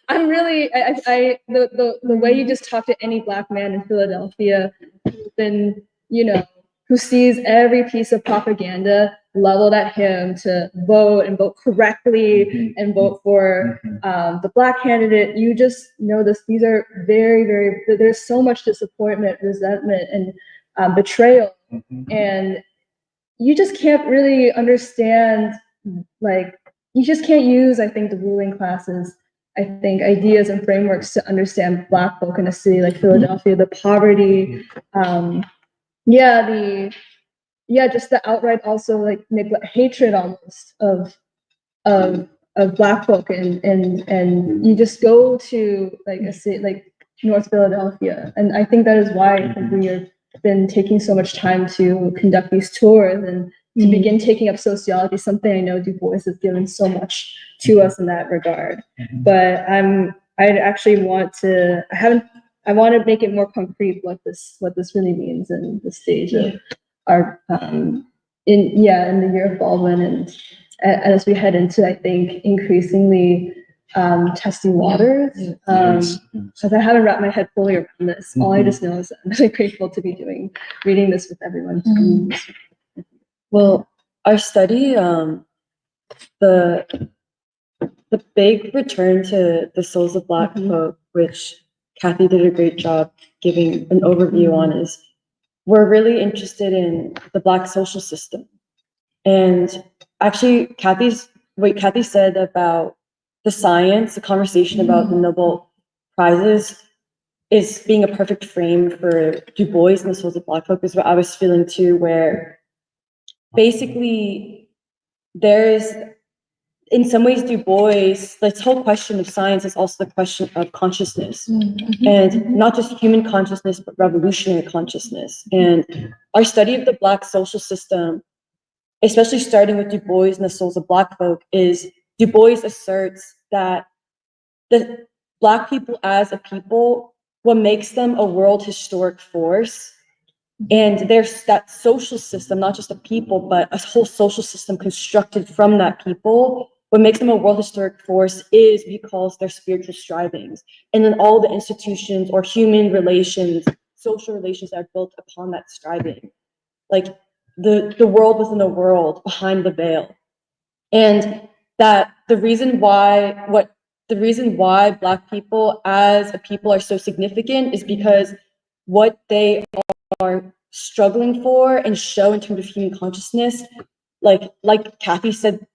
I'm really, the way you just talk to any Black man in Philadelphia who's been, who sees every piece of propaganda leveled at him to vote and vote correctly and vote for the Black candidate. You just know this. These are very, very. There's so much disappointment, resentment, and betrayal, and you just can't really understand. Like, you just can't use, I think, the ruling classes, I think, ideas and frameworks to understand Black folk in a city like Philadelphia, the poverty, just the outright also like hatred almost of Black folk, and you just go to like a city like North Philadelphia, and I think that is why I think we have been taking so much time to conduct these tours and to begin taking up sociology, something I know Du Bois has given so much to us in that regard. But I want to make it more concrete what this really means in the stage of our in the year of Baldwin, and as we head into, I think, increasingly testy waters, because I haven't wrapped my head fully around this. All I just know is I'm really grateful to be reading this with everyone. Well, our study, the big return to the souls of Black folk, which Kathy did a great job giving an overview on, is we're really interested in the Black social system. And actually, what Kathy said about the science, the conversation about the Nobel Prizes is being a perfect frame for Du Bois and the souls of Black folk, is what I was feeling too, where basically there's, in some ways, Du Bois, this whole question of science is also the question of consciousness, and not just human consciousness, but revolutionary consciousness. And our study of the Black social system, especially starting with Du Bois and the souls of Black folk, is Du Bois asserts that the Black people as a people, what makes them a world historic force, and there's that social system, not just a people, but a whole social system constructed from that people. What makes them a world historic force is because their spiritual strivings, and then all the institutions or human relations, social relations that are built upon that striving, like the world within a world behind the veil. And that the reason why Black people as a people are so significant is because what they are struggling for and show in terms of human consciousness, like Kathy said,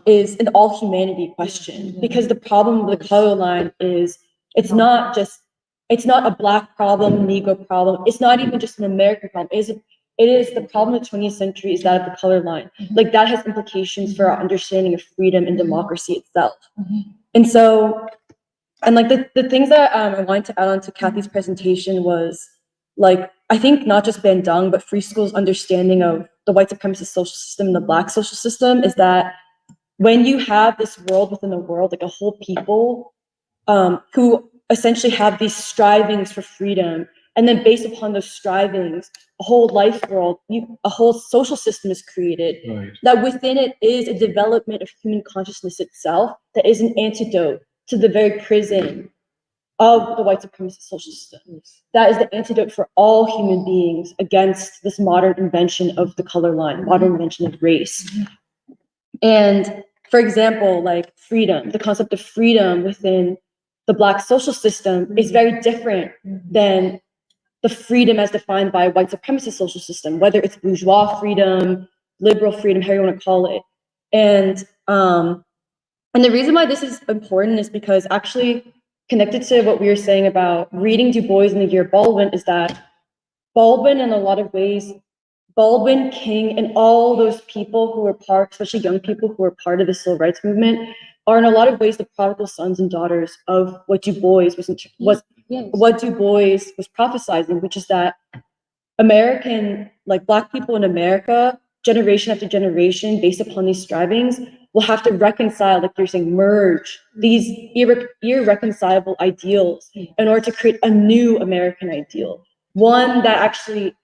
is an all humanity question. Because the problem with the color line is it's not a Black problem, Negro problem. It's not even just an American problem. It is the problem of the 20th century is that of the color line. Like, that has implications for our understanding of freedom and democracy itself. And so, and like the things that I wanted to add on to Kathy's presentation was, like, I think not just Bandung, but Free School's understanding of the white supremacist social system and the Black social system is that when you have this world within a world, like a whole people who essentially have these strivings for freedom, and then based upon those strivings, a whole life world, a whole social system is created. Right. That within it is a development of human consciousness itself that is an antidote to the very prison of the white supremacist social system. That is the antidote for all human beings against this modern invention of the color line, modern invention of race. And for example, like freedom, the concept of freedom within the Black social system is very different than the freedom as defined by a white supremacist social system, whether it's bourgeois freedom, liberal freedom, however you want to call it. And the reason why this is important is because, actually connected to what we were saying about reading Du Bois in the Year of Baldwin, is that Baldwin, in a lot of ways, Baldwin, King, and all those people who were part, especially young people who were part of the civil rights movement, are in a lot of ways the prodigal sons and daughters of what Du Bois was prophesizing, which is that Black people in America, generation after generation, based upon these strivings, will have to reconcile, like you're saying, merge these irreconcilable ideals in order to create a new American ideal, one that actually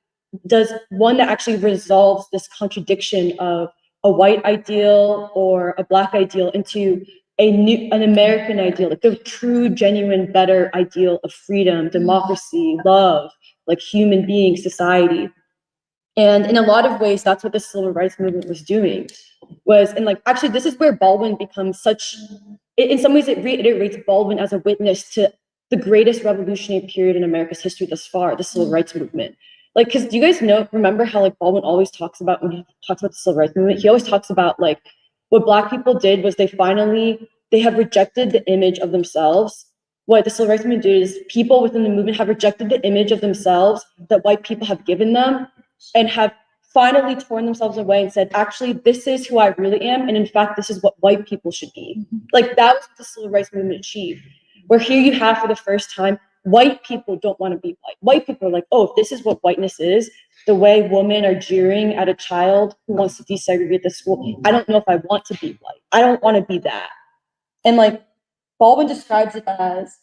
resolves this contradiction of a white ideal or a Black ideal into an American ideal, like the true, genuine, better ideal of freedom, democracy, love, like human being, society. And in a lot of ways, that's what the civil rights movement was doing. And like, actually, this is where Baldwin becomes such, in some ways, it reiterates Baldwin as a witness to the greatest revolutionary period in America's history thus far, the civil rights movement. Like, because do you guys remember how like Baldwin always talks about, when he talks about the civil rights movement, he always talks about like what Black people did was they have rejected the image of themselves. What the civil rights movement did is people within the movement have rejected the image of themselves that white people have given them, and have finally torn themselves away and said, actually, this is who I really am. And in fact, this is what white people should be. Like, that was what the civil rights movement achieved. Where here you have, for the first time, white people don't want to be white. White people are like, oh, if this is what whiteness is, the way women are jeering at a child who wants to desegregate the school, I don't know if I want to be white. I don't want to be that. And like, Baldwin describes it as,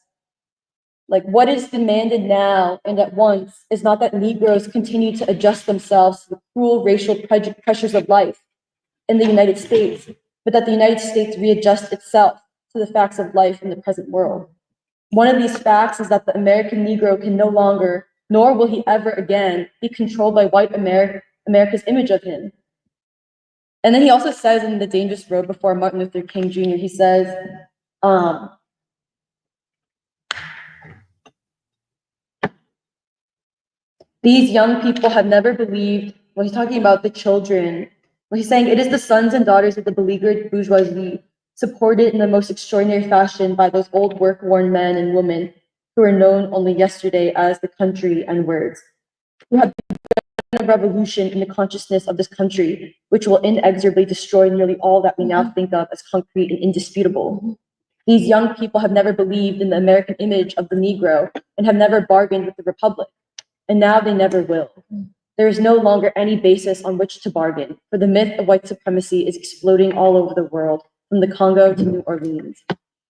like, what is demanded now and at once is not that Negroes continue to adjust themselves to the cruel racial pressures of life in the United States, but that the United States readjust itself to the facts of life in the present world. One of these facts is that the American Negro can no longer, nor will he ever again, be controlled by white America's image of him. And then he also says in The Dangerous Road before Martin Luther King Jr., he says, these young people have never believed, well, he's talking about the children. Well, he's saying it is the sons and daughters of the beleaguered bourgeoisie, supported in the most extraordinary fashion by those old work-worn men and women who were known only yesterday as the country and words, who have begun a revolution in the consciousness of this country, which will inexorably destroy nearly all that we now think of as concrete and indisputable. These young people have never believed in the American image of the Negro and have never bargained with the Republic. And now they never will. There is no longer any basis on which to bargain, for the myth of white supremacy is exploding all over the world, from the Congo to New Orleans.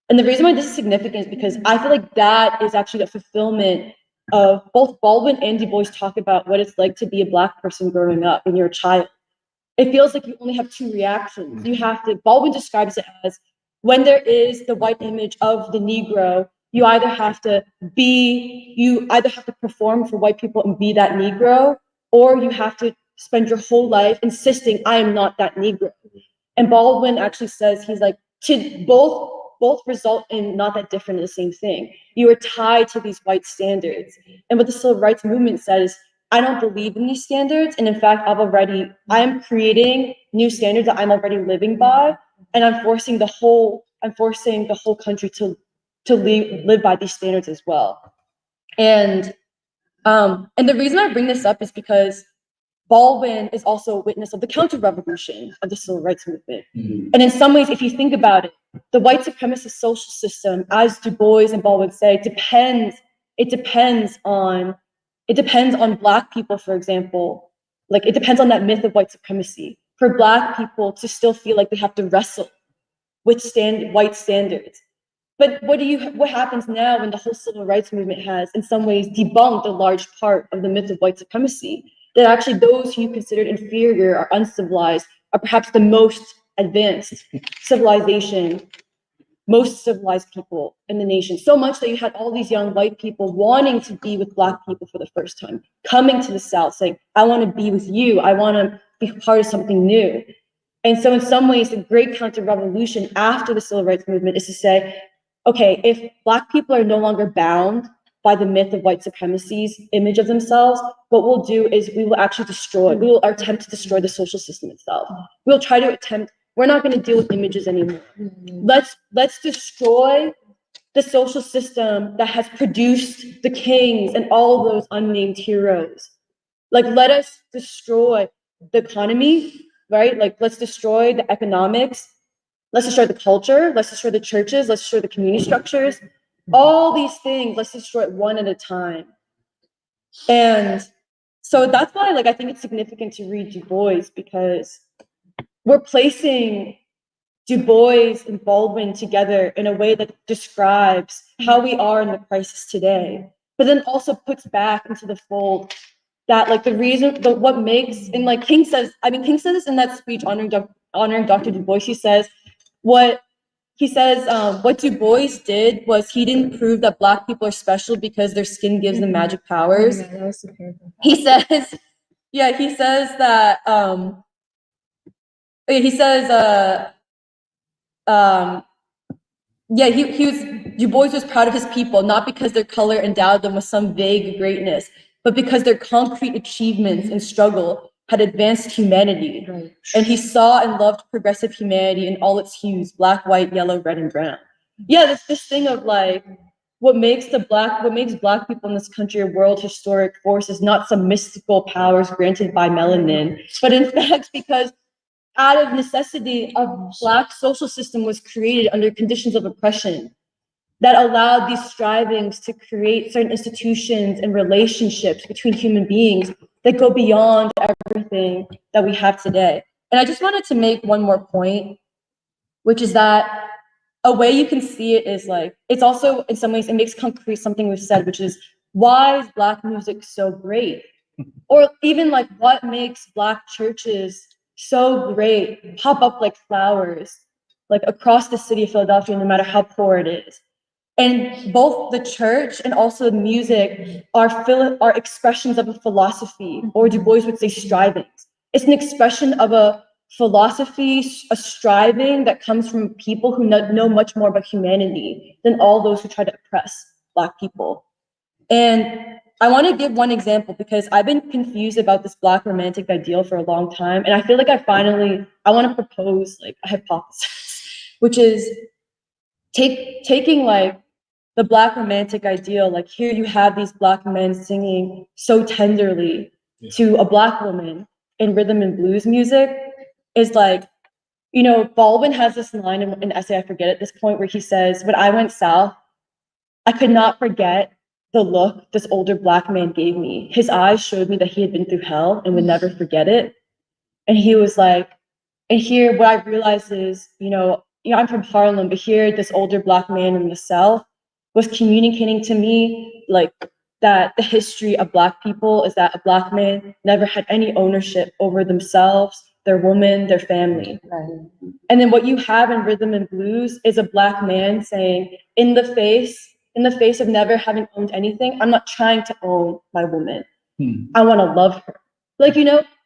And the reason why this is significant is because I feel like that is actually a fulfillment of both Baldwin and DuBois talk about what it's like to be a Black person growing up when you're a child. It feels like you only have two reactions. Baldwin describes it as, when there is the white image of the Negro, you either have to perform for white people and be that Negro, or you have to spend your whole life insisting, I am not that Negro. And Baldwin actually says, he's like, to both result in not that different in the same thing. You are tied to these white standards. And what the civil rights movement says, I don't believe in these standards. And in fact, I am creating new standards that I'm already living by. And I'm forcing the whole country to live by these standards as well. And the reason I bring this up is because Baldwin is also a witness of the counter-revolution of the civil rights movement. Mm-hmm. And in some ways, if you think about it, the white supremacist social system, as Du Bois and Baldwin say, it depends on Black people, for example. Like, it depends on that myth of white supremacy. For Black people to still feel like they have to wrestle with white standards. But what happens now when the whole civil rights movement has, in some ways, debunked a large part of the myth of white supremacy? That actually those who you considered inferior or uncivilized are perhaps the most advanced most civilized people in the nation. So much that you had all these young white people wanting to be with Black people for the first time, coming to the South saying, I want to be with you. I want to be part of something new. And so in some ways, the great counter-revolution after the civil rights movement is to say, okay, if Black people are no longer bound by the myth of white supremacy's image of themselves, what we'll do is we will attempt to destroy the social system itself. We're not going to deal with images anymore. Let's destroy the social system that has produced the kings and all those unnamed heroes. Like, let us destroy the economy, right? Like, let's destroy the economics. Let's destroy the culture. Let's destroy the churches. Let's destroy the community structures. All these things, let's destroy it one at a time. And so that's why, like, I think it's significant to read Du Bois, because we're placing Du Bois and Baldwin together in a way that describes how we are in the crisis today, but then also puts back into the fold that, like, what makes, and like King says this in that speech honoring Dr. Du Bois. He says, what Du Bois did was he didn't prove that Black people are special because their skin gives them magic powers. He says Yeah, he says that he says yeah, he was DuBois was proud of his people, not because their color endowed them with some vague greatness, but because their concrete achievements and struggle had advanced humanity. Right. And he saw and loved progressive humanity in all its hues, black, white, yellow, red, and brown. Yeah, there's this thing of like what makes black people in this country a world historic force is not some mystical powers granted by melanin, but in fact because out of necessity, a black social system was created under conditions of oppression that allowed these strivings to create certain institutions and relationships between human beings that go beyond everything that we have today. And I just wanted to make one more point, which is that a way you can see it is like, it's also in some ways, it makes concrete something we've said, which is why is Black music so great? Or even like what makes Black churches so great, pop up like flowers, like across the city of Philadelphia, no matter how poor it is. And both the church and also the music are expressions of a philosophy, or Du Bois would say strivings. It's an expression of a philosophy, a striving that comes from people who know much more about humanity than all those who try to oppress Black people. And I want to give one example because I've been confused about this Black romantic ideal for a long time. And I feel like I want to propose like a hypothesis, which is taking like the Black romantic ideal, like here you have these Black men singing so tenderly to a Black woman in rhythm and blues music is like, you know, Baldwin has this line in an essay, I forget at this point, where he says, when I went south, I could not forget the look this older Black man gave me. His eyes showed me that he had been through hell and would never forget it. And he was like, and here what I realized is, I'm from Harlem, but here this older Black man in the South was communicating to me like that the history of Black people is that a Black man never had any ownership over themselves, their woman, their family. Right. And then what you have in rhythm and blues is a Black man saying, in the face of never having owned anything, I'm not trying to own my woman. I want to love her. Like,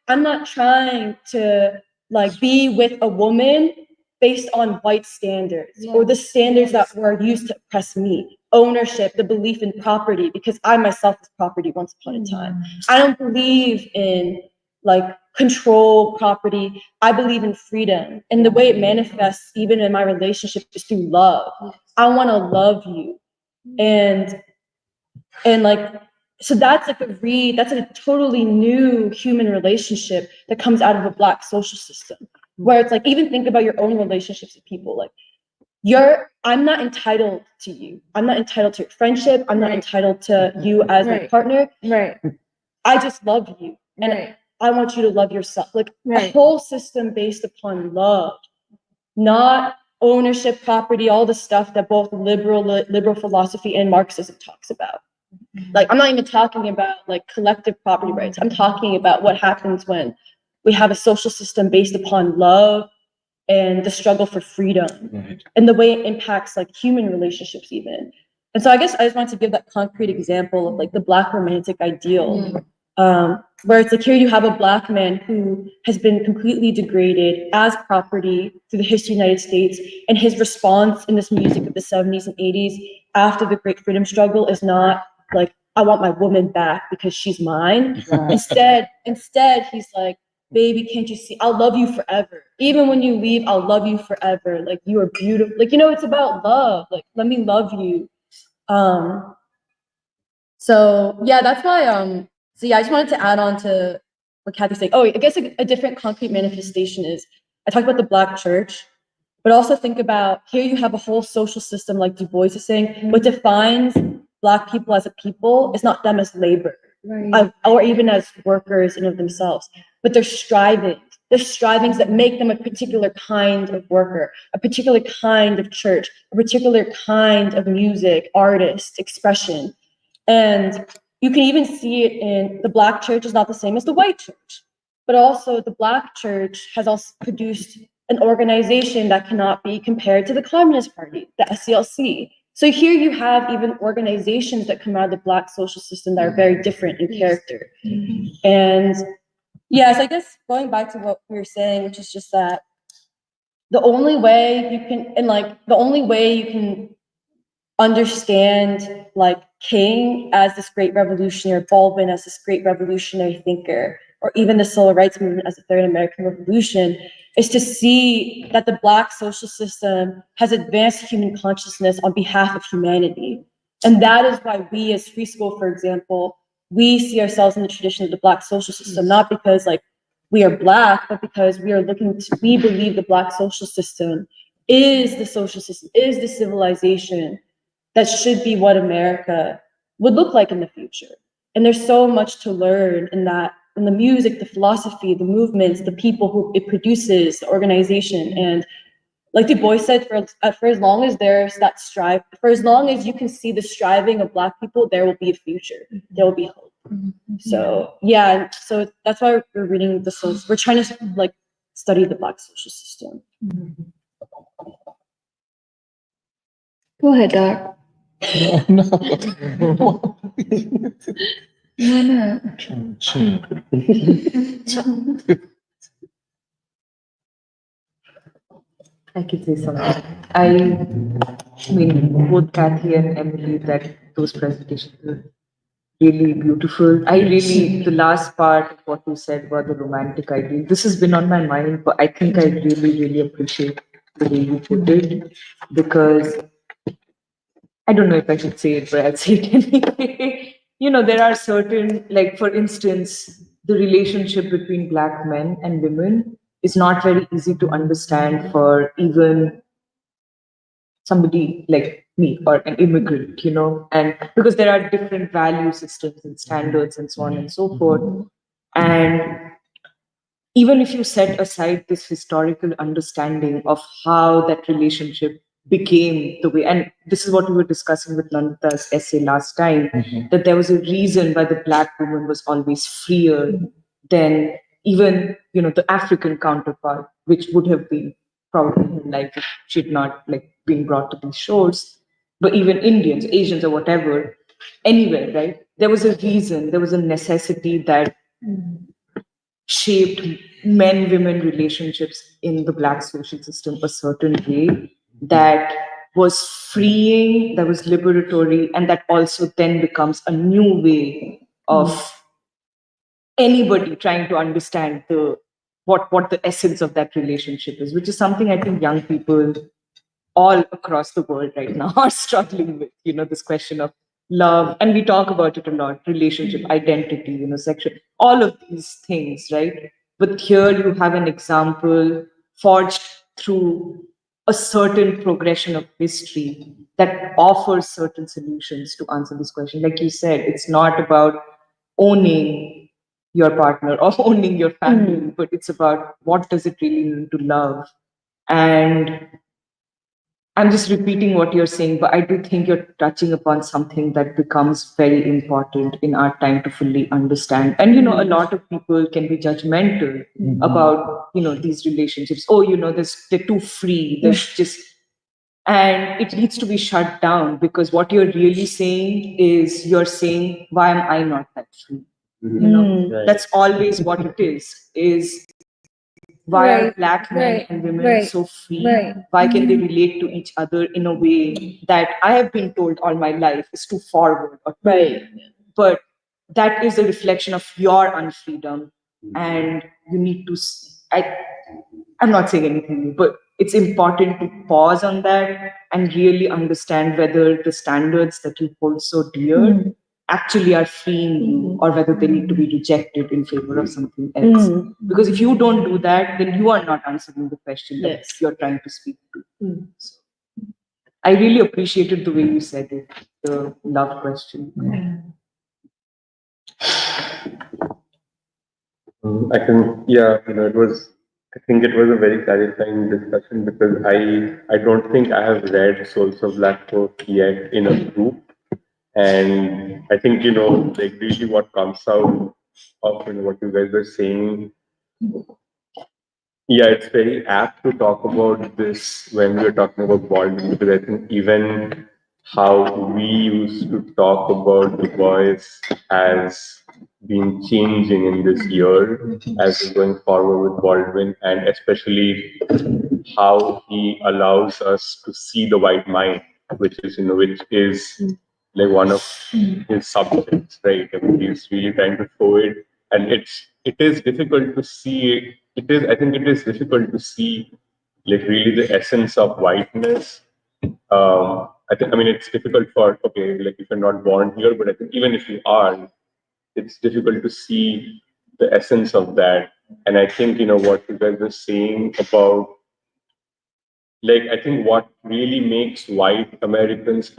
I'm not trying to like be with a woman based on white standards or the standards that were used to oppress me. Ownership, the belief in property, because I myself was property once upon a time. I don't believe in like control property. I believe in freedom. And the way it manifests even in my relationship is through love. I want to love you. And like, so that's like that's a totally new human relationship that comes out of a Black social system, where it's like, even think about your own relationships with people. Like, I'm not entitled to you. I'm not entitled to your friendship. I'm not entitled to you as my partner. Right. I just love you. And I want you to love yourself. Like a whole system based upon love, not ownership, property, all the stuff that both liberal philosophy and Marxism talks about. Like, I'm not even talking about like collective property rights. I'm talking about what happens when we have a social system based upon love and the struggle for freedom and the way it impacts like human relationships even. And so I guess I just wanted to give that concrete example of like the Black romantic ideal, where it's like, here you have a Black man who has been completely degraded as property through the history of the United States, and his response in this music of the 70s and 80s after the Great Freedom Struggle is not like, I want my woman back because she's mine. Instead, he's like, baby, can't you see? I'll love you forever. Even when you leave, I'll love you forever. Like, you are beautiful. Like, it's about love. Like, let me love you. So yeah, that's why, so yeah, I just wanted to add on to what Kathy's saying. Oh, I guess a different concrete manifestation is, I talked about the Black church, but also think about, here you have a whole social system, like Du Bois is saying, what defines Black people as a people is not them as labor, or even as workers in of themselves, but their strivings. The strivings that make them a particular kind of worker, a particular kind of church, a particular kind of music, artist, expression. And you can even see it in the Black church is not the same as the white church, but also the Black church has also produced an organization that cannot be compared to the Communist Party, the SCLC. So here you have even organizations that come out of the Black social system that are very different in character. And Yes, I guess going back to what we were saying, which is just that the only way you can understand like King as this great revolutionary, Baldwin as this great revolutionary thinker, or even the civil rights movement as the Third American Revolution, is to see that the Black social system has advanced human consciousness on behalf of humanity. And that is why we as Free School, for example, we see ourselves in the tradition of the Black social system, not because like we are Black, but because we believe the Black social system is the social system, is the civilization that should be what America would look like in the future. And there's so much to learn in that, in the music, the philosophy, the movements, the people who it produces, the organization. And like DuBois said, for as long as there's that for as long as you can see the striving of Black people, there will be a future. There will be hope. So yeah, so that's why we're reading we're trying to like study the Black social system. Go ahead, Doc. No. Why not? I could say something. I mean, both Kathy and Emily, those presentations were really beautiful. The last part of what you said about the romantic ideal, this has been on my mind, but I think I really, really appreciate the way you put it, because I don't know if I should say it, but I'll say it anyway. There are certain, like, for instance, the relationship between Black men and women is not very easy to understand for even somebody like me or an immigrant, and because there are different value systems and standards and so on and so forth. And even if you set aside this historical understanding of how that relationship became the way, and this is what we were discussing with Nandita's essay last time, that there was a reason why the Black woman was always freer than even, the African counterpart, which would have been probably her life if she'd not like been brought to these shores. But even Indians, Asians, or whatever, anywhere, right? There was a reason, there was a necessity that shaped men-women relationships in the Black social system a certain way that was freeing, that was liberatory, and that also then becomes a new way of anybody trying to understand what the essence of that relationship is, which is something I think young people all across the world right now are struggling with, this question of love. And we talk about it a lot, relationship, identity, sexual, all of these things, right? But here you have an example forged through a certain progression of history that offers certain solutions to answer this question. Like you said, it's not about owning your partner or owning your family, but it's about what does it really mean to love. And I'm just repeating what you're saying, but I do think you're touching upon something that becomes very important in our time to fully understand. And, a lot of people can be judgmental about, these relationships. Oh, they're too free. There's just, and it needs to be shut down, because what you're really saying is you're saying, why am I not that free? That's always what it is why are Black men and women so free? Why can they relate to each other in a way that I have been told all my life is too forward or but that is a reflection of your unfreedom, and you need to. I'm not saying anything new, but it's important to pause on that and really understand whether the standards that you hold so dear actually are freeing you, or whether they need to be rejected in favor of something else. Because if you don't do that, then you are not answering the question that you're trying to speak to. So, I really appreciated the way you said it, the love question. I think, yeah, I think it was a very clarifying discussion, because I don't think I have read Souls of Black Folk yet in a group. And I think, like really what comes out of what you guys were saying, yeah, it's very apt to talk about this when we're talking about Baldwin, because I think even how we used to talk about DuBois as been changing in this year as we're going forward with Baldwin, and especially how he allows us to see the white mind, which is like one of his subjects, right? I mean, he's really trying to show it, and it is difficult to see it. I think it is difficult to see like really the essence of whiteness. I mean, it's difficult for, okay, like if you're not born here, but I think even if you are, it's difficult to see the essence of that. And I think, what you guys were saying about, like, I think what really makes white Americans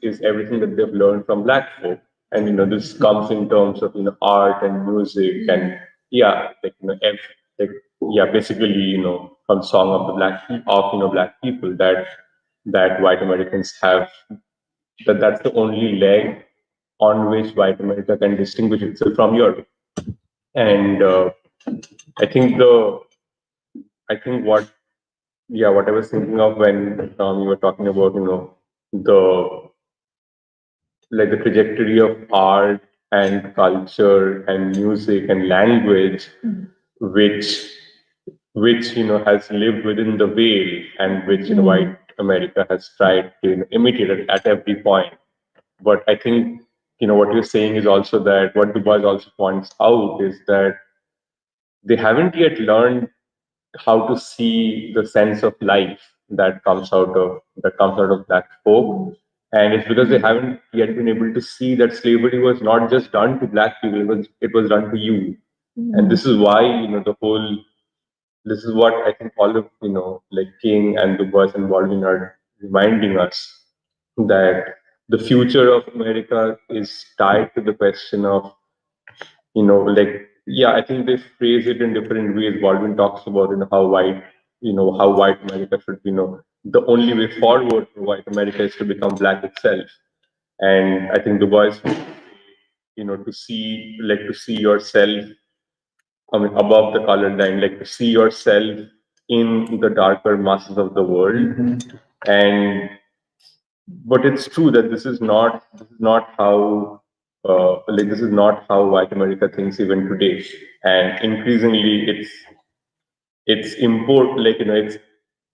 is everything that they've learned from black folk. And, this comes in terms of, art and music and, yeah, like, like, yeah, basically, from Song of the Black people that white Americans have, that's the only leg on which white America can distinguish itself from Europe. And I think what I was thinking of when you were talking about the the trajectory of art and culture and music and language, which has lived within the veil, and which white America has tried to imitate it at every point. But I think what you're saying is also that what DuBois also points out is that they haven't yet learned how to see the sense of life that comes out of black folk. And it's because they haven't yet been able to see that slavery was not just done to black people, it was done to you. And this is why this is what I think all of like King and DuBois and Baldwin are reminding us, that the future of America is tied to the question of I think they phrase it in different ways. Baldwin talks about how white America should the only way forward for white America is to become black itself. And I think DuBois, to see yourself, I mean, above the colored line, like to see yourself in the darker masses of the world. And but it's true that this is not how this is not how white America thinks even today. And increasingly, it's import like it's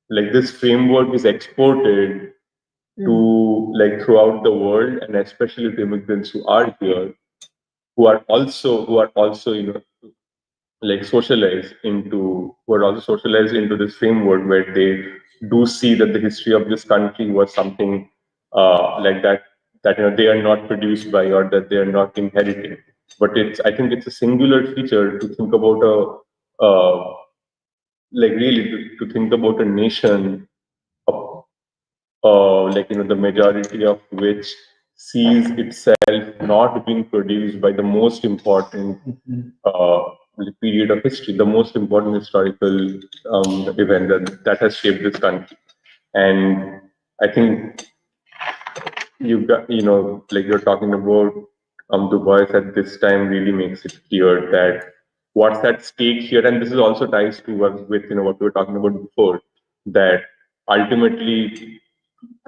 like this framework is exported to throughout the world, and especially to immigrants who are here, who are also socialized into this framework, where they do see that the history of this country was something like that they are not produced by, or that they are not inherited. But I think it's a singular feature to think about really to think about a nation, the majority of which sees itself not being produced by the most important period of history, the most important historical event that has shaped this country. And I think you've got, you're talking about DuBois at this time really makes it clear that what's at stake here, and this is also ties to with what we were talking about before, that ultimately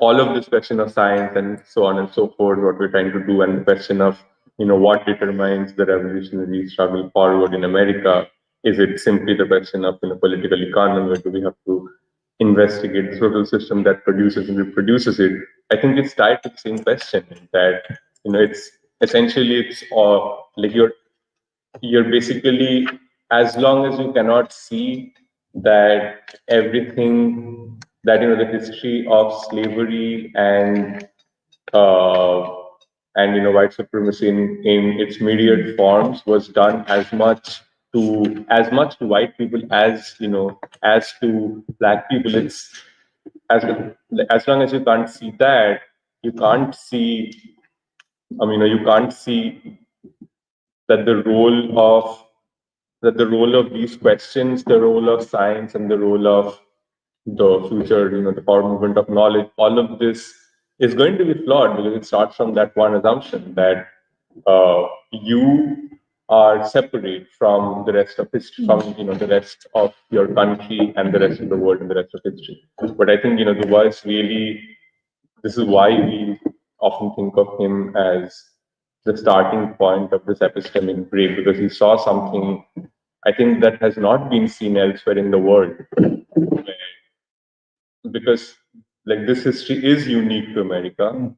all of this question of science and so on and so forth, what we're trying to do, and the question of what determines the revolutionary struggle forward in America. Is it simply the question of political economy, or do we have to investigate the social system that produces and reproduces it? I think it's tied to the same question, that it's essentially it's like you're basically, as long as you cannot see that everything that the history of slavery uh, and white supremacy in its myriad forms was done as much to white people as to black people. It's as long as you can't see that, you can't see you can't see that the role of these questions, the role of science, and the role of the future, the power movement of knowledge, all of this is going to be flawed, because it starts from that one assumption that you are separate from the rest of history, from the rest of your country and the rest of the world and the rest of history. But I think DuBois really, this is why we often think of him as the starting point of this epistemic break, because he saw something, I think, that has not been seen elsewhere in the world. Because like this history is unique to America.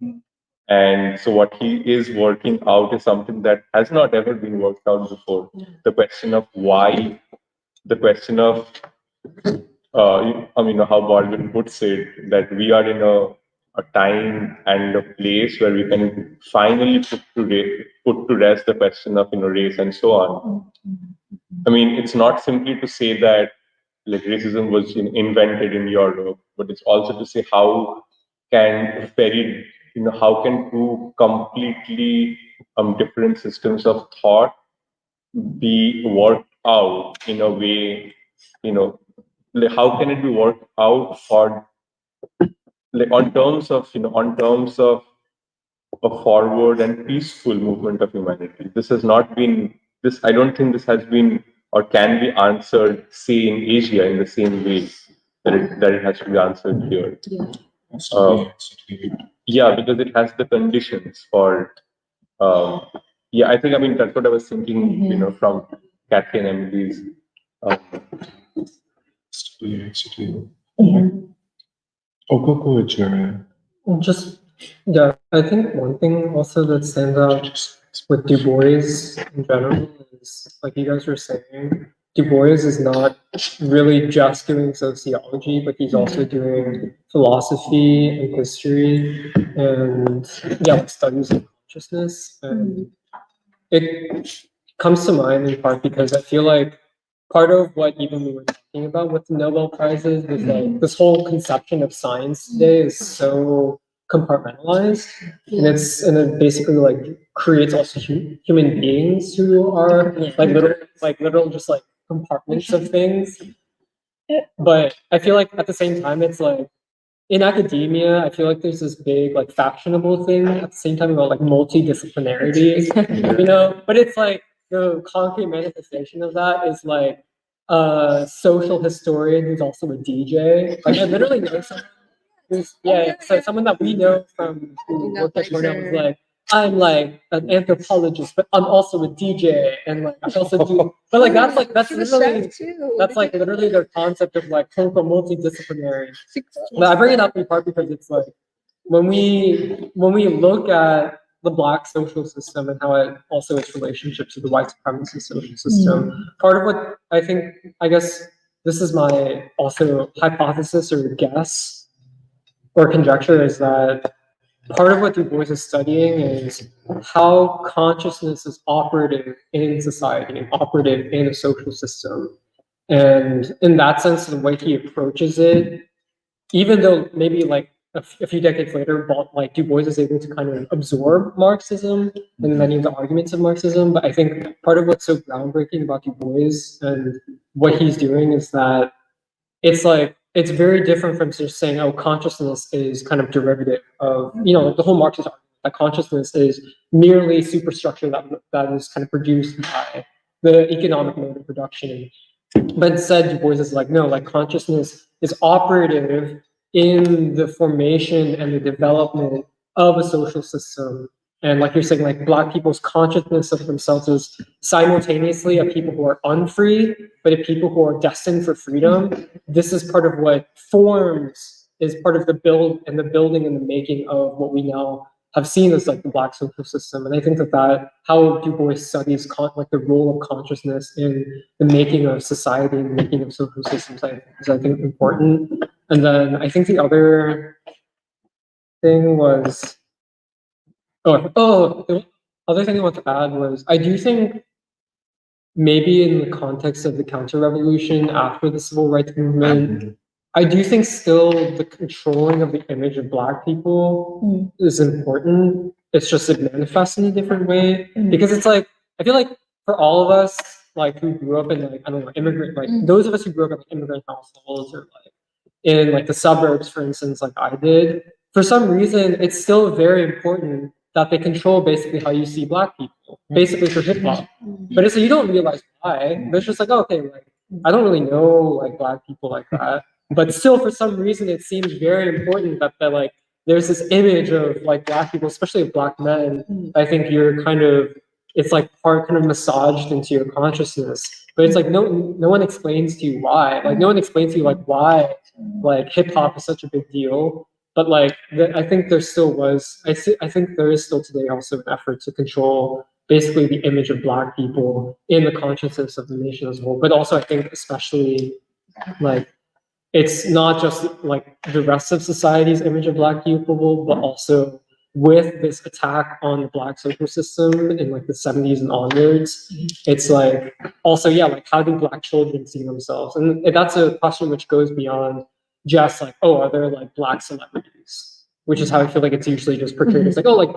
And so what he is working out is something that has not ever been worked out before. The question of why, the question of, how Baldwin puts it, that we are in a time and a place where we can finally put to rest the question of race and so on. I mean, it's not simply to say that like racism was invented in Europe, but it's also to say how can how can two completely different systems of thought be worked out in a way, like how can it be worked out for like on terms of a forward and peaceful movement of humanity. This has not been this. I don't think this has been or can be answered, say, in Asia in the same way that it has to be answered here. Yeah, because it has the conditions for. Yeah, I think that's what I was thinking. From Kathy and Emily's. Oh, go ahead, Jerry. Just, yeah, I think one thing also that stands out with Du Bois in general is, like you guys were saying, Du Bois is not really just doing sociology, but he's also doing philosophy and history and, like studies of consciousness. And it comes to mind in part because I feel like part of what even we were talking about with the Nobel Prizes was like this whole conception of science today is so compartmentalized, and it basically like creates also human beings who are like literal just like compartments of things. But I feel like at the same time it's like in academia, I feel like there's this big like fashionable thing at the same time about like multidisciplinarity, but it's like the concrete manifestation of that is like a social historian who's also a DJ. Like I literally know someone so someone that we know from who worked at Cornell was like, I'm like an anthropologist, but I'm also a DJ, and like I also do. But like that's literally their concept of like quote unquote multidisciplinary. But I bring it up in part because it's like when we look at the Black social system and how it also its relationship to the white supremacist social system, part of what I guess this is my also hypothesis or guess or conjecture is that part of what Du Bois is studying is how consciousness is operative in society and operative in a social system. And in that sense, the way he approaches it, even though maybe like a few decades later, like Du Bois is able to kind of absorb Marxism and many of the arguments of Marxism, but I think part of what's so groundbreaking about Du Bois and what he's doing is that it's very different from just saying, oh, consciousness is kind of derivative of, like the whole Marxist argument that consciousness is merely superstructure that is kind of produced by the economic mode of production. But instead, Du Bois is like, no, like consciousness is operative in the formation and the development of a social system. And like you're saying, like Black people's consciousness of themselves is simultaneously a people who are unfree, but a people who are destined for freedom. This is part of what is part of the building and the making of what we now have seen as like the Black social system. And I think that how Du Bois studies like the role of consciousness in the making of society and the making of social systems is I think important. And then I think the other thing was the other thing I want to add was I do think maybe in the context of the counter-revolution after the civil rights movement, I do think still the controlling of the image of Black people is important. It's just it manifests in a different way because it's like I feel like for all of us like who grew up in like I don't know immigrant like those of us who grew up in like, immigrant households or like in like the suburbs, for instance, like I did, for some reason it's still very important that they control basically how you see Black people, basically for hip hop. But it's you don't realize why. But it's just like okay, like I don't really know like Black people like that. But still, for some reason, it seems very important that there's this image of like Black people, especially of Black men. I think you're kind of, it's like part kind of massaged into your consciousness, but it's like no one explains to you why. Like no one explains to you like why like hip hop is such a big deal. But like I think there still was, I think there is still today also an effort to control basically the image of Black people in the consciousness of the nation as a whole. But also I think especially like it's not just like the rest of society's image of Black people, but also with this attack on the Black social system in like the 70s and onwards, it's like also, yeah, like how do Black children see themselves? And that's a question which goes beyond just like, oh, are there like Black celebrities? Which is how I feel like it's usually just portrayed. It's like, oh, like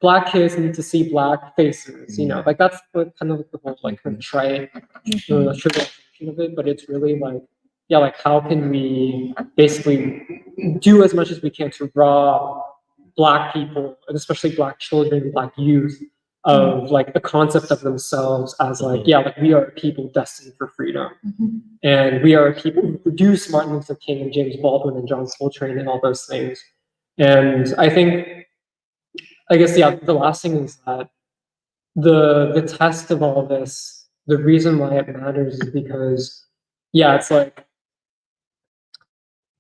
Black kids need to see Black faces, you know, like that's what kind of the whole like kind of trivialization of it, but it's really like, yeah, like how can we basically do as much as we can to rob Black people, and especially Black children, Black youth, of like the concept of themselves as like, yeah, like we are a people destined for freedom. And we are a people who produce Martin Luther King and James Baldwin and John Coltrane and all those things. And I guess, yeah, the last thing is that the test of all this, the reason why it matters is because, yeah, it's like,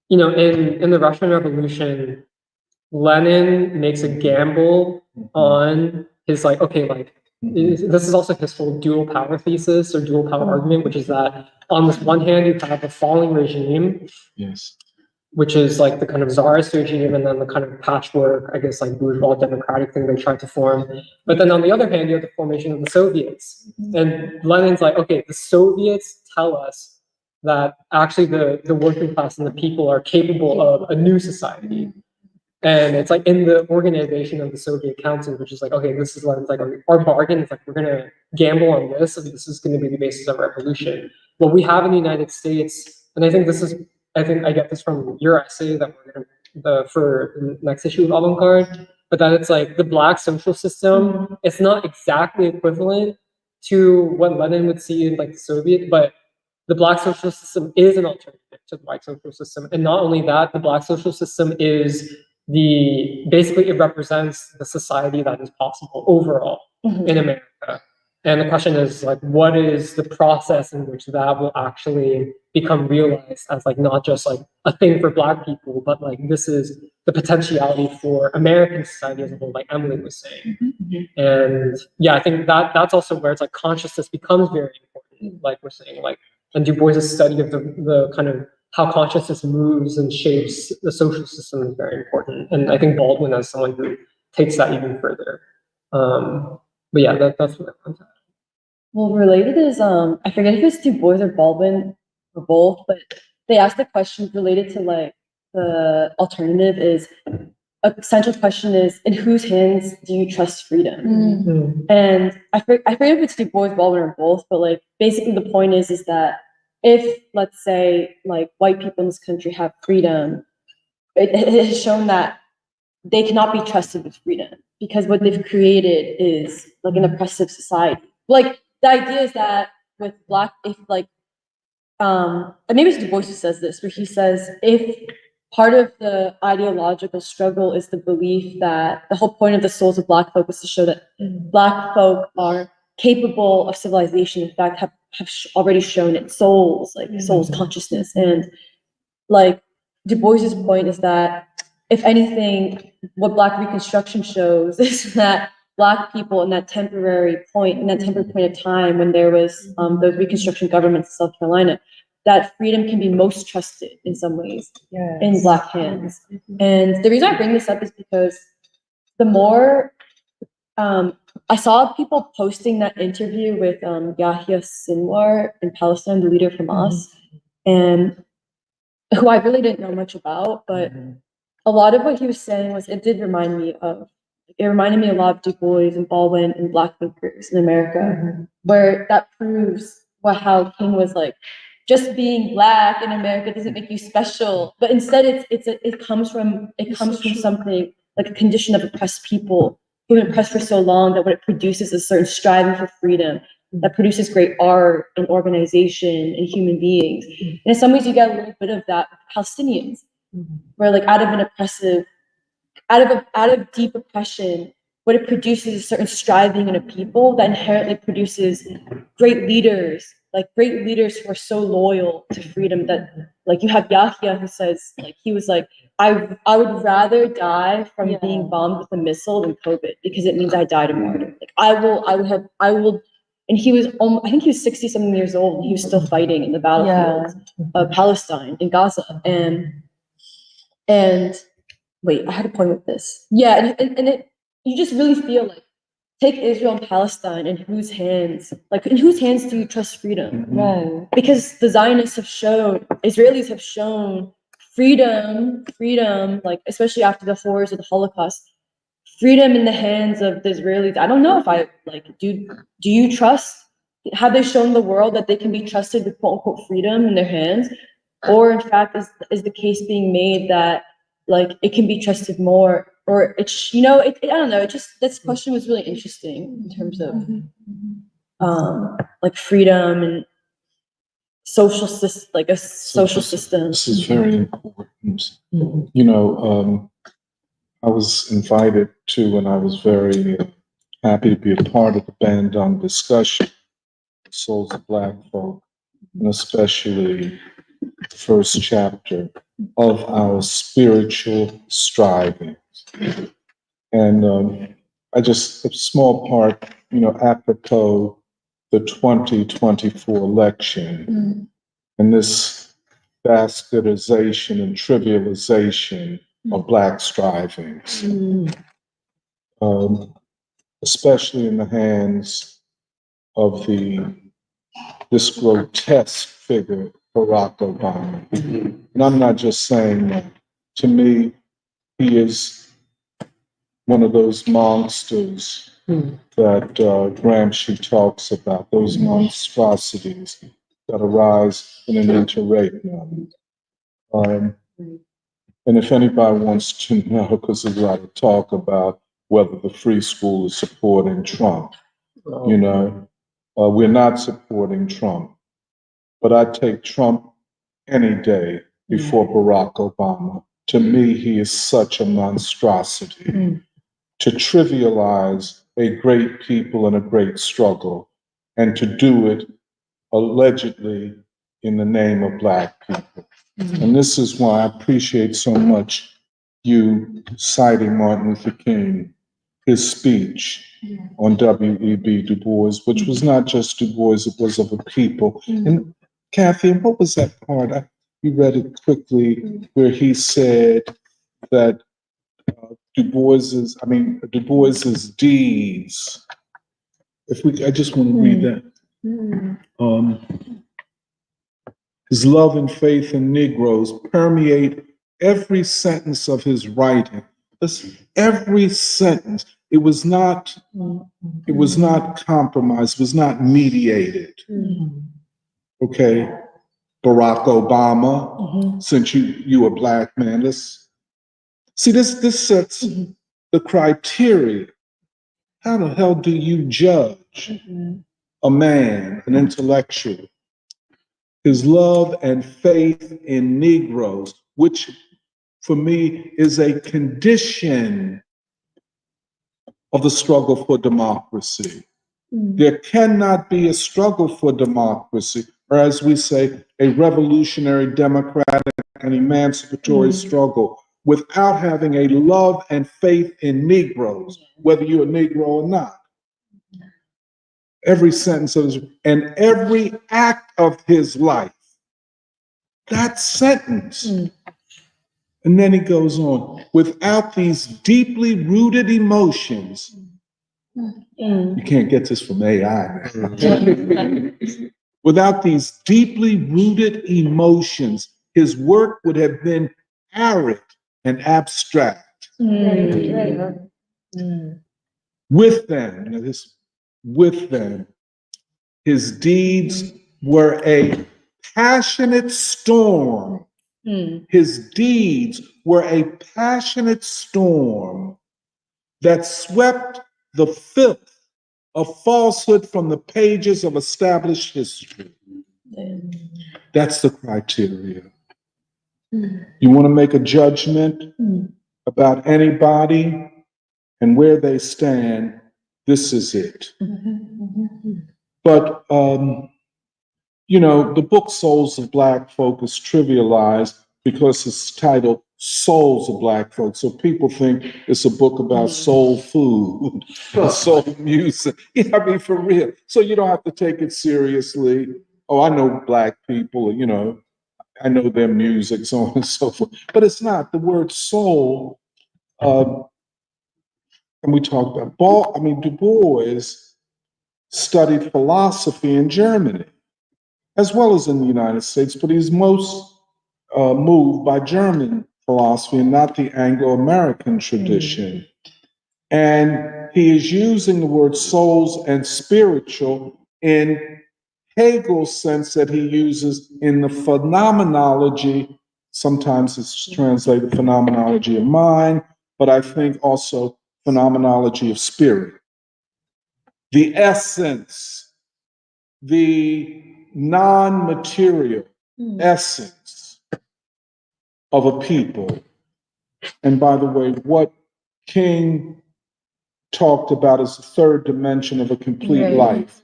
you know, in the Russian Revolution, Lenin makes a gamble on his like, okay, like this is also his full dual power thesis or dual power argument, which is that on this one hand you have a falling regime, Yes. which is like the kind of czarist regime, and then the kind of patchwork, I guess, like bourgeois democratic thing they tried to form. But then on the other hand, you have the formation of the Soviets, and Lenin's like, okay, the Soviets tell us that actually the working class and the people are capable of a new society. And it's like in the organization of the Soviet Council, which is like, okay, this is like our bargain. It's like, we're going to gamble on this, and this is going to be the basis of revolution. What we have in the United States, and I think I get this from your essay that we're going to, for the next issue of Avant-Garde, but that it's like the Black social system, it's not exactly equivalent to what Lenin would see in like the Soviet, but the Black social system is an alternative to the white social system. And not only that, the Black social system is basically it represents the society that is possible overall in America. And the question is like, what is the process in which that will actually become realized as like not just like a thing for Black people, but like this is the potentiality for American society as a whole, like Emily was saying. And yeah, I think that's also where it's like consciousness becomes very important, like we're saying, like, and DuBois' study of the kind of how consciousness moves and shapes the social system is very important. And I think Baldwin as someone who takes that even further. But yeah, that's what I want to add. Well, related is I forget if it's DuBois or Baldwin or both, but they asked the question related to like the alternative is a central question is, in whose hands do you trust freedom? And I forget if it's DuBois, Baldwin, or both, but like basically the point is that if, let's say, like white people in this country have freedom, it has shown that they cannot be trusted with freedom because what they've created is like an oppressive society. Like the idea is that with Black, if like, and maybe it's DuBois who says this, where he says if part of the ideological struggle is the belief that the whole point of the souls of Black folk is to show that Black folk are capable of civilization, in fact, have already shown its souls, like souls consciousness. And like DuBois's point is that if anything, what Black Reconstruction shows is that Black people in that temporary point of time when there was those Reconstruction governments in South Carolina, that freedom can be most trusted in some ways in Black hands. And the reason I bring this up is because the more I saw people posting that interview with Yahya Sinwar in Palestine, the leader from Hamas, and who I really didn't know much about, but a lot of what he was saying was, it reminded me a lot of Du Bois and Baldwin and Black thinkers in America, where that proves how King was like, just being Black in America doesn't make you special, but instead it comes from something like a condition of oppressed people who've been oppressed for so long that what it produces is a certain striving for freedom that produces great art and organization and human beings. And in some ways, you get a little bit of that with Palestinians, where like out of an oppressive out of deep oppression, what it produces is a certain striving in a people that inherently produces great leaders who are so loyal to freedom that, like, you have Yahya who says, like, he was like, I would rather die from being bombed with a missile than COVID, because it means I died a martyr. Like, I will, and he was, I think he was 60 something years old, and he was still fighting in the battlefield of Palestine, in Gaza. And wait, I had a point with this. Yeah, and it, you just really feel like, take Israel and Palestine, in whose hands do you trust freedom? Right. Because the Zionists have shown, Israelis have shown freedom, like, especially after the horrors of the Holocaust, freedom in the hands of the Israelis. I don't know if I, like, do you trust, have they shown the world that they can be trusted with quote unquote freedom in their hands? Or in fact, is the case being made that, like, it can be trusted more, or it's, you know, I don't know, it just, this question was really interesting in terms of like freedom and social system, like a social system. This is very important. You know, I was invited to, and I was very happy to be a part of the band on discussion, Souls of Black Folk, and especially the first chapter of our spiritual striving. And I just, a small part, you know, apropos the 2024 election and this bastardization and trivialization of Black strivings, especially in the hands of this grotesque figure, Barack Obama. And I'm not just saying that. To me, he is one of those monsters that Gramsci talks about, those monstrosities that arise in an interregnum. And if anybody wants to know, because there's a lot of talk about whether the free school is supporting Trump, you know, we're not supporting Trump. But I take Trump any day before Barack Obama. To me, he is such a monstrosity. To trivialize a great people and a great struggle, and to do it allegedly in the name of Black people. And this is why I appreciate so much you citing Martin Luther King, his speech on W.E.B. DuBois, which was not just DuBois, it was of a people. And Kathy, what was that part? You read it quickly, where he said that DuBois's deeds. I just want to read that. His love and faith in Negroes permeate every sentence of his writing. Every sentence. It was not compromised. It was not mediated. Okay, Barack Obama. Since you a Black man, let's see. This sets the criteria. How the hell do you judge a man, an intellectual? His love and faith in Negroes, which for me is a condition of the struggle for democracy. There cannot be a struggle for democracy, or as we say, a revolutionary, democratic, and emancipatory struggle without having a love and faith in Negroes, whether you're a Negro or not. Every sentence of his, and every act of his life. That sentence. And then he goes on, without these deeply rooted emotions, you can't get this from AI. Without these deeply rooted emotions, his work would have been arid and abstract. With them, his deeds were a passionate storm. His deeds were a passionate storm that swept the filth of falsehood from the pages of established history. That's the criteria. You want to make a judgment? about anybody and where they stand, this is it. But, you know, the book Souls of Black Folk is trivialized because it's titled Souls of Black Folk. So people think it's a book about soul food, soul music. Yeah, I mean, for real. So you don't have to take it seriously. Oh, I know Black people, you know, I know their music, so on and so forth. But it's not. The word soul, and we talked about, Du Bois studied philosophy in Germany, as well as in the United States, but he's most moved by German philosophy and not the Anglo-American tradition. And he is using the word souls and spiritual in Hegel's sense that he uses in the phenomenology. Sometimes it's translated phenomenology of mind, but I think also phenomenology of spirit. The essence, the non-material essence of a people. And by the way, what King talked about as the third dimension of a complete life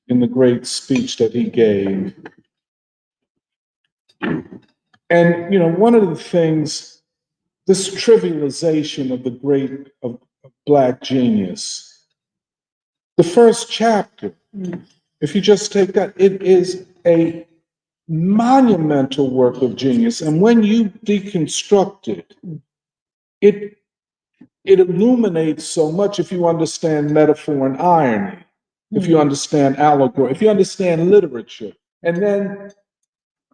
in the great speech that he gave. And, you know, one of the things, this trivialization of the great of Black genius, the first chapter, if you just take that, it is a monumental work of genius. And when you deconstruct it, it illuminates so much if you understand metaphor and irony, if you understand allegory, if you understand literature, and then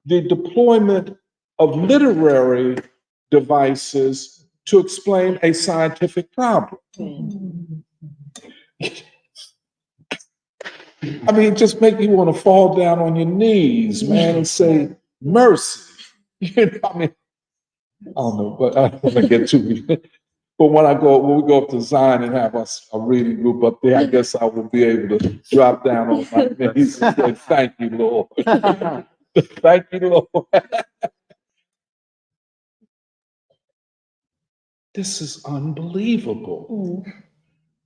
the deployment of literary devices to explain a scientific problem. I mean, just make you want to fall down on your knees, man, and say, mercy. You know, I mean, I don't know, but I don't want to get too. But when we go up to Zion and have a reading group up there, I guess I will be able to drop down on my knees and say, thank you, Lord. Thank you, Lord. This is unbelievable.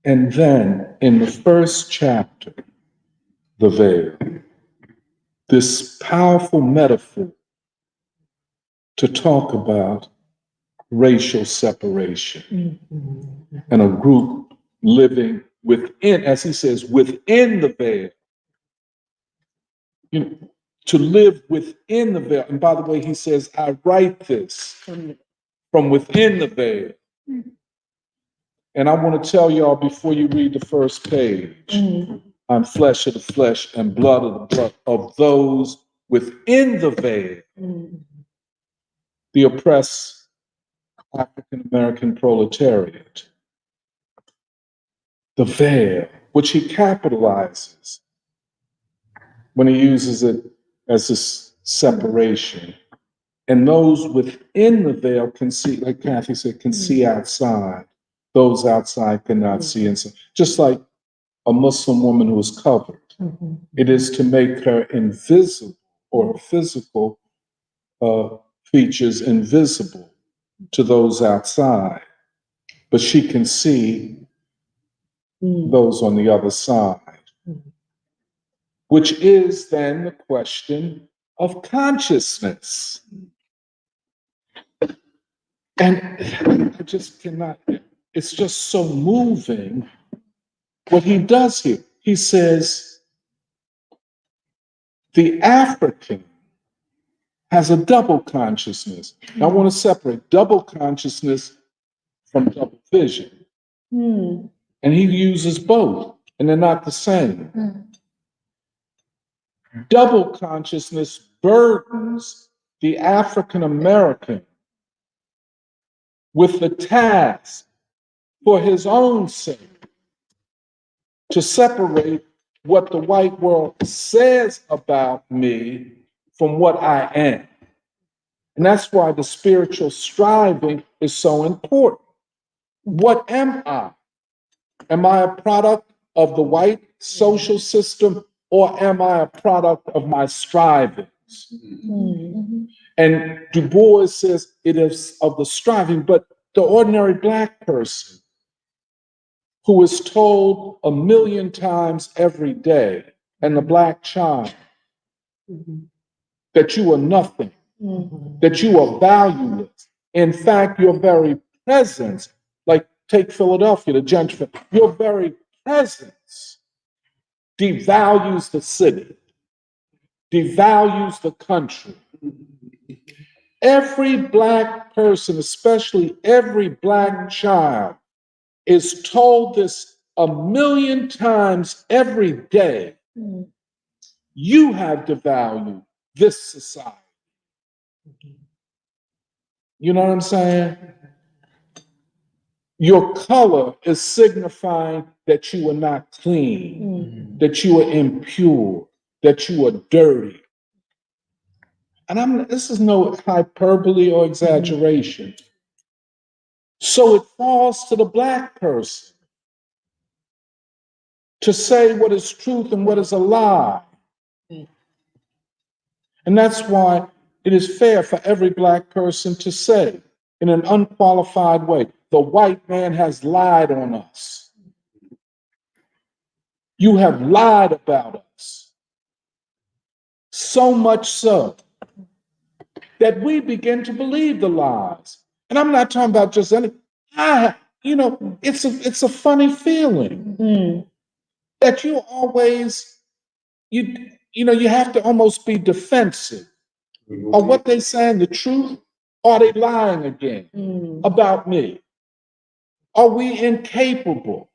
And then in the first chapter, the veil, this powerful metaphor to talk about racial separation and a group living within, as he says, within the veil. You know, to live within the veil. And by the way, he says, I write this from within the veil. And I want to tell y'all before you read the first page, I'm flesh of the flesh and blood of the blood of those within the veil, the oppressed African American proletariat. The veil, which he capitalizes when he uses it as this separation. And those within the veil can see, like Kathy said, can see outside. Those outside cannot see inside. Just like a Muslim woman who is covered. It is to make her invisible or physical features invisible to those outside. But she can see those on the other side. Which is then the question of consciousness. And I just cannot, it's just so moving what he does here. He says, the African has a double consciousness. Now, I want to separate double consciousness from double vision. And he uses both, and they're not the same. Double consciousness burdens the African American with the task for his own sake to separate what the white world says about me from what I am. And that's why the spiritual striving is so important. What am I? Am I a product of the white social system, or am I a product of my strivings? And Du Bois says it is of the striving, but the ordinary Black person who is told 1,000,000 times every day, and the Black child, that you are nothing, that you are valueless. In fact, your very presence, like take Philadelphia, the gentrification, your very presence devalues the city, devalues the country. Every Black person, especially every Black child, is told this 1,000,000 times every day. You have devalued this society. You know what I'm saying? Your color is signifying that you are not clean, that you are impure, that you are dirty. And this is no hyperbole or exaggeration. So it falls to the Black person to say what is truth and what is a lie. And that's why it is fair for every Black person to say, in an unqualified way, the white man has lied on us. You have lied about us. So much so that we begin to believe the lies. And I'm not talking about just any, it's a funny feeling that you always, you have to almost be defensive. Are what they saying the truth? Are they lying again about me? Are we incapable?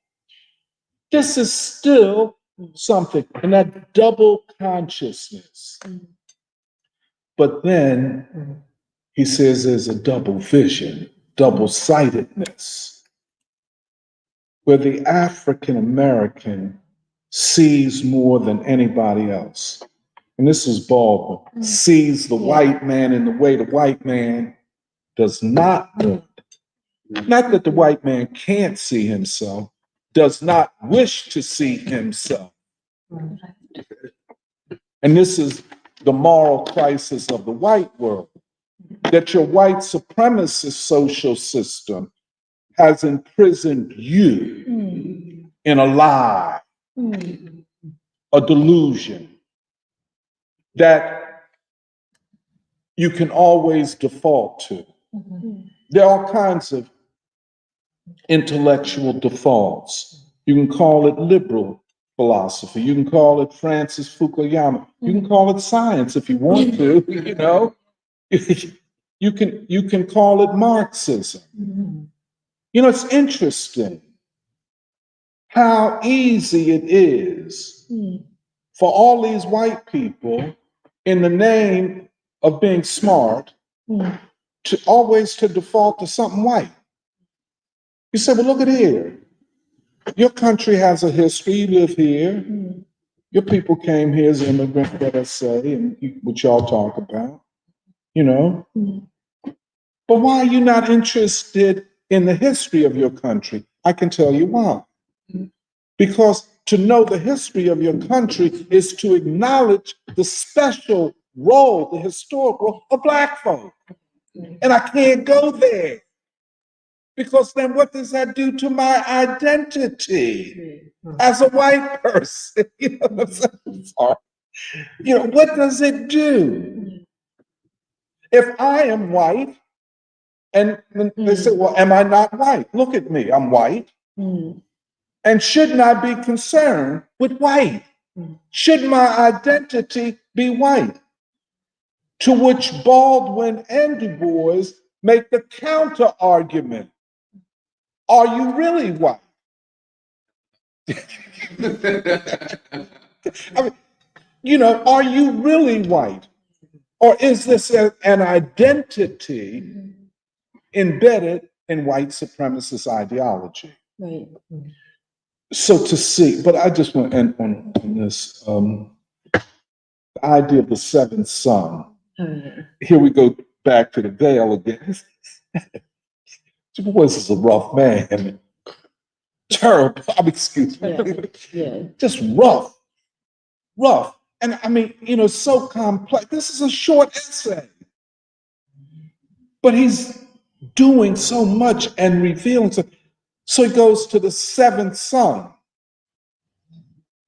This is still something, and that double consciousness. But then he says there's a double vision, double sightedness, where the African American sees more than anybody else. And this is Baldwin, sees the white man in the way the white man does not want. Not that the white man can't see himself, does not wish to see himself. And this is the moral crisis of the white world, that your white supremacist social system has imprisoned you in a lie, a delusion that you can always default to. There are all kinds of intellectual defaults. You can call it liberal philosophy. You can call it Francis Fukuyama. You can call it science if you want to, You can call it Marxism. It's interesting how easy it is for all these white people, in the name of being smart, to always to default to something white. You say, well, look at here. Your country has a history. You live here. Your people came here as immigrants, let us say, and what y'all talk about, But why are you not interested in the history of your country? I can tell you why. Because to know the history of your country is to acknowledge the special role, the historic role of Black folk. And I can't go there. Because then what does that do to my identity as a white person? Sorry. What does it do? If I am white, and they say, well, am I not white? Look at me, I'm white. And shouldn't I be concerned with white? Should my identity be white? To which Baldwin and DuBois make the counter argument. Are you really white? Are you really white? Or is this an identity embedded in white supremacist ideology? Right. So to see, but I just want to end on this, the idea of the seventh son. Here we go back to the veil again. DuBois is a rough man. Terrible, excuse me. Yeah. Just rough. And so complex. This is a short essay. But he's doing so much and revealing so. So he goes to the seventh son.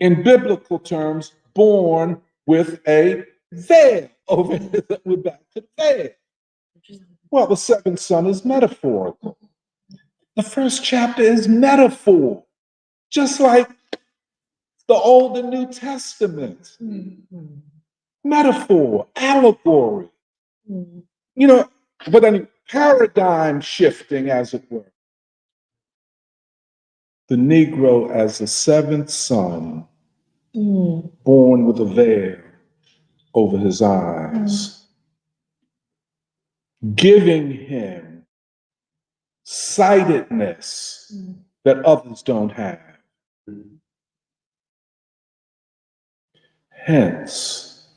In biblical terms, born with a veil over his, we're back to veil. Well, the seventh son is metaphorical. The first chapter is metaphor, just like the Old and New Testament. Metaphor, allegory. You know, but then paradigm shifting, as it were. The Negro as the seventh son, born with a veil over his eyes, giving him sightedness that others don't have. Hence,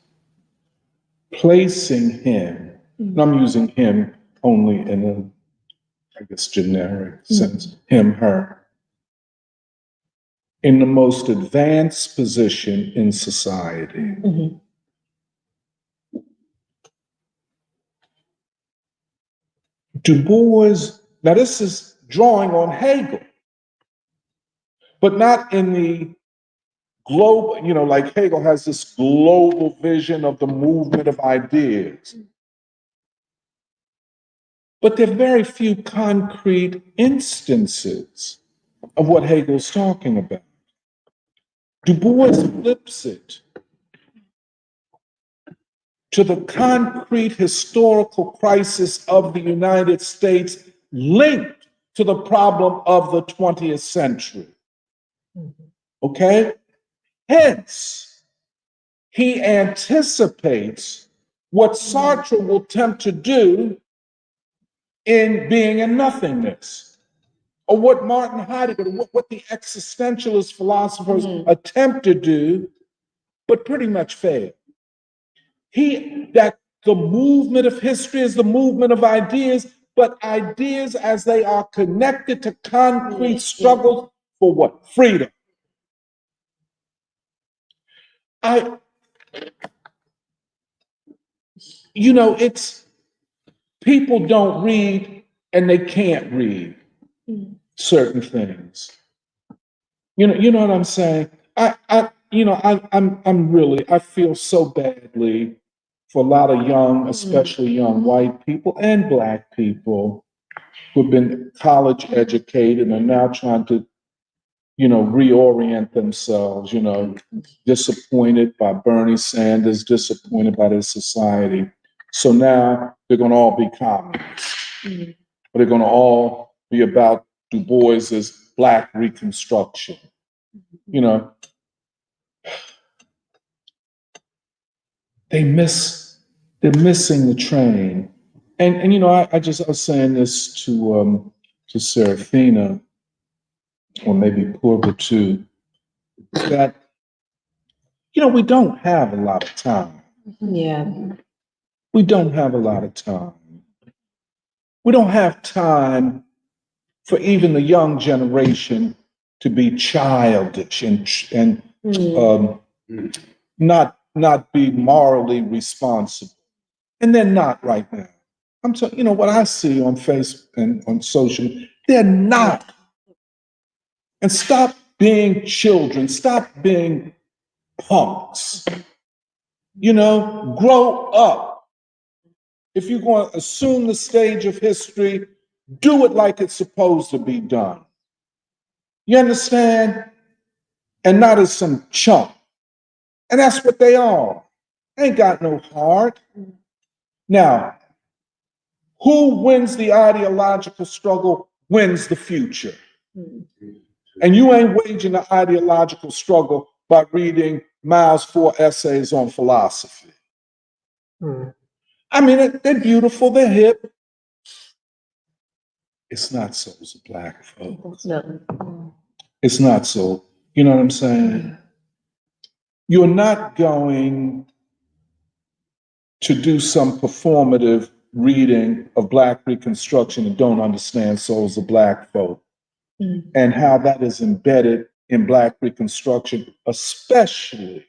placing him, and I'm using him only in a, I guess, generic sense, him, her, in the most advanced position in society. DuBois, now this is drawing on Hegel, but not in the global, you know, like Hegel has this global vision of the movement of ideas. But there are very few concrete instances of what Hegel's talking about. Du Bois flips it to the concrete historical crisis of the United States linked to the problem of the 20th century. Okay? Hence, he anticipates what Sartre will attempt to do in Being and Nothingness, or what Martin Heidegger, what the existentialist philosophers attempt to do, but pretty much fail. That the movement of history is the movement of ideas, but ideas as they are connected to concrete struggles for what? Freedom. It's people don't read and they can't read certain things. You know what I'm saying? I feel so badly for a lot of young, especially young white people and Black people who've been college educated and are now trying to, reorient themselves, disappointed by Bernie Sanders, disappointed by their society. So now they're going to all be communists. But they're going to all be about Du Bois's Black Reconstruction. They're missing the train. And I was saying this to Serafina, or maybe Purva too, that we don't have a lot of time. Yeah. We don't have a lot of time. We don't have time for even the young generation to be childish and not be morally responsible. And they're not right now. I'm telling what I see on Facebook and on social, they're not. And stop being children, stop being punks. Grow up. If you're going to assume the stage of history, do it like it's supposed to be done. You understand? And not as some chump. And that's what they are. They ain't got no heart. Now, who wins the ideological struggle wins the future. And you ain't waging the ideological struggle by reading Miles' 4 essays on philosophy. I mean, they're beautiful, they're hip. It's not so as a Black folks. No. It's not so. You know what I'm saying? You're not going to do some performative reading of Black Reconstruction and don't understand souls of Black folk and how that is embedded in Black Reconstruction, especially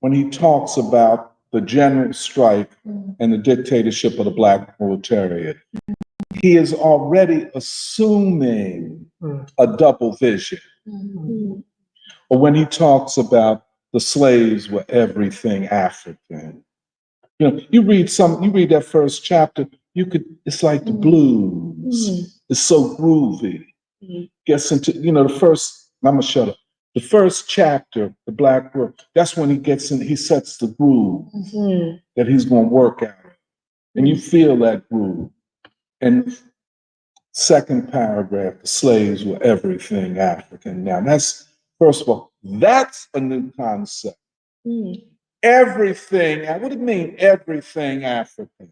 when he talks about the general strike and the dictatorship of the Black proletariat. he is already assuming a double vision. Or when he talks about the slaves were everything African. You know, you read that first chapter, it's like the blues. It's so groovy. Gets into, I'm gonna shut up. The first chapter, the Black Book, that's when he sets the groove that he's gonna work out. And you feel that groove. And second paragraph, the slaves were everything African. Now first of all, that's a new concept. Everything, what do you mean everything African?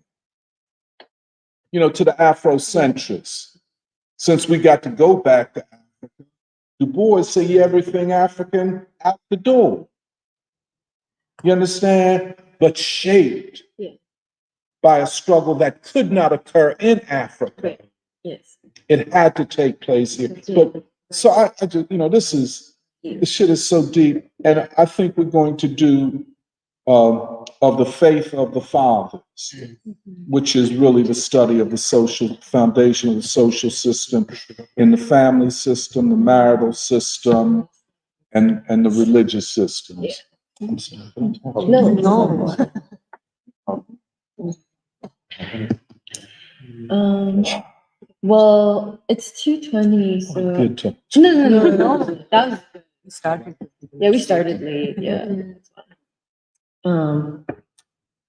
To the Afrocentrists, since we got to go back to Africa, DuBois say everything African out the door. You understand? But shaped by a struggle that could not occur in Africa. Right. Yes. It had to take place here. But so I just, this shit is so deep. And I think we're going to do of the faith of the fathers, which is really the study of the social foundation of the social system in the family system, the marital system, and the religious systems. No. Well, it's 2:20, so no. That was We started. we started late. Yeah.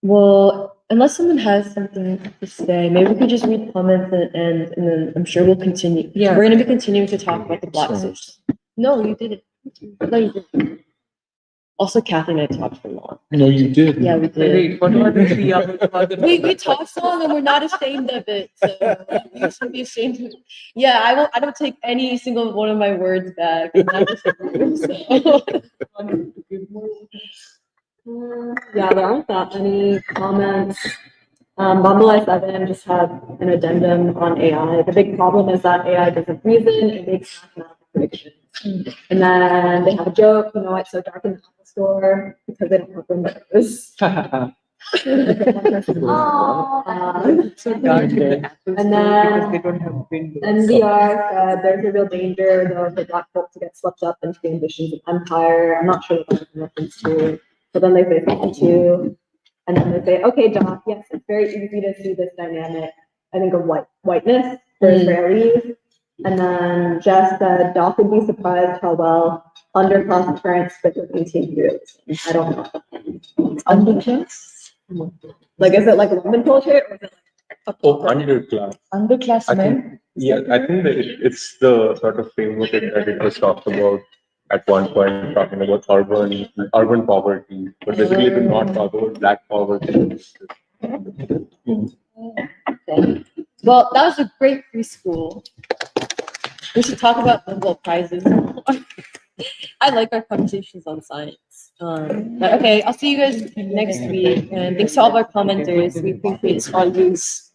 Well, unless someone has something to say, maybe we could just read comments and then I'm sure we'll continue. Yeah. We're gonna be continuing to talk about the Black socials. No, you didn't. No, you didn't. Also, Kathy and I talked for long. No, you did. Yeah, we did. Wait, what about the 3 hours? We talked so long and we're not ashamed of it. So you should be ashamed of it. Yeah, I don't take any single one of my words back. I'm not ashamed of it, Yeah, there aren't that many comments. Bumble 7 just had an addendum on AI. The big problem is that AI doesn't reason, it makes mathematical predictions. And then they have a joke, it's so dark in the Apple store because they don't have windows. And then they don't have windows. NVR said there's a real danger though for Black folk to get swept up into the ambitions of empire. I'm not sure what that's in reference to. But then they say 52. And then they say, okay, Doc, yes, it's very easy to see this dynamic, I think, of whiteness for Israelis. And then Jess said, Doc would be surprised how well underclass parents fit with imperialism. I don't know. Underclass? Like, is it like Roman culture or is it like Underclass. Underclass I men? think, I think that it's the sort of framework that it was talked about at one point, talking about urban poverty, but basically to not talk about Black poverty. Okay. Well, that was a great preschool. We should talk about Nobel Prizes more. I like our conversations on science. But okay, I'll see you guys next week. And thanks to all of our commenters. We appreciate all yous.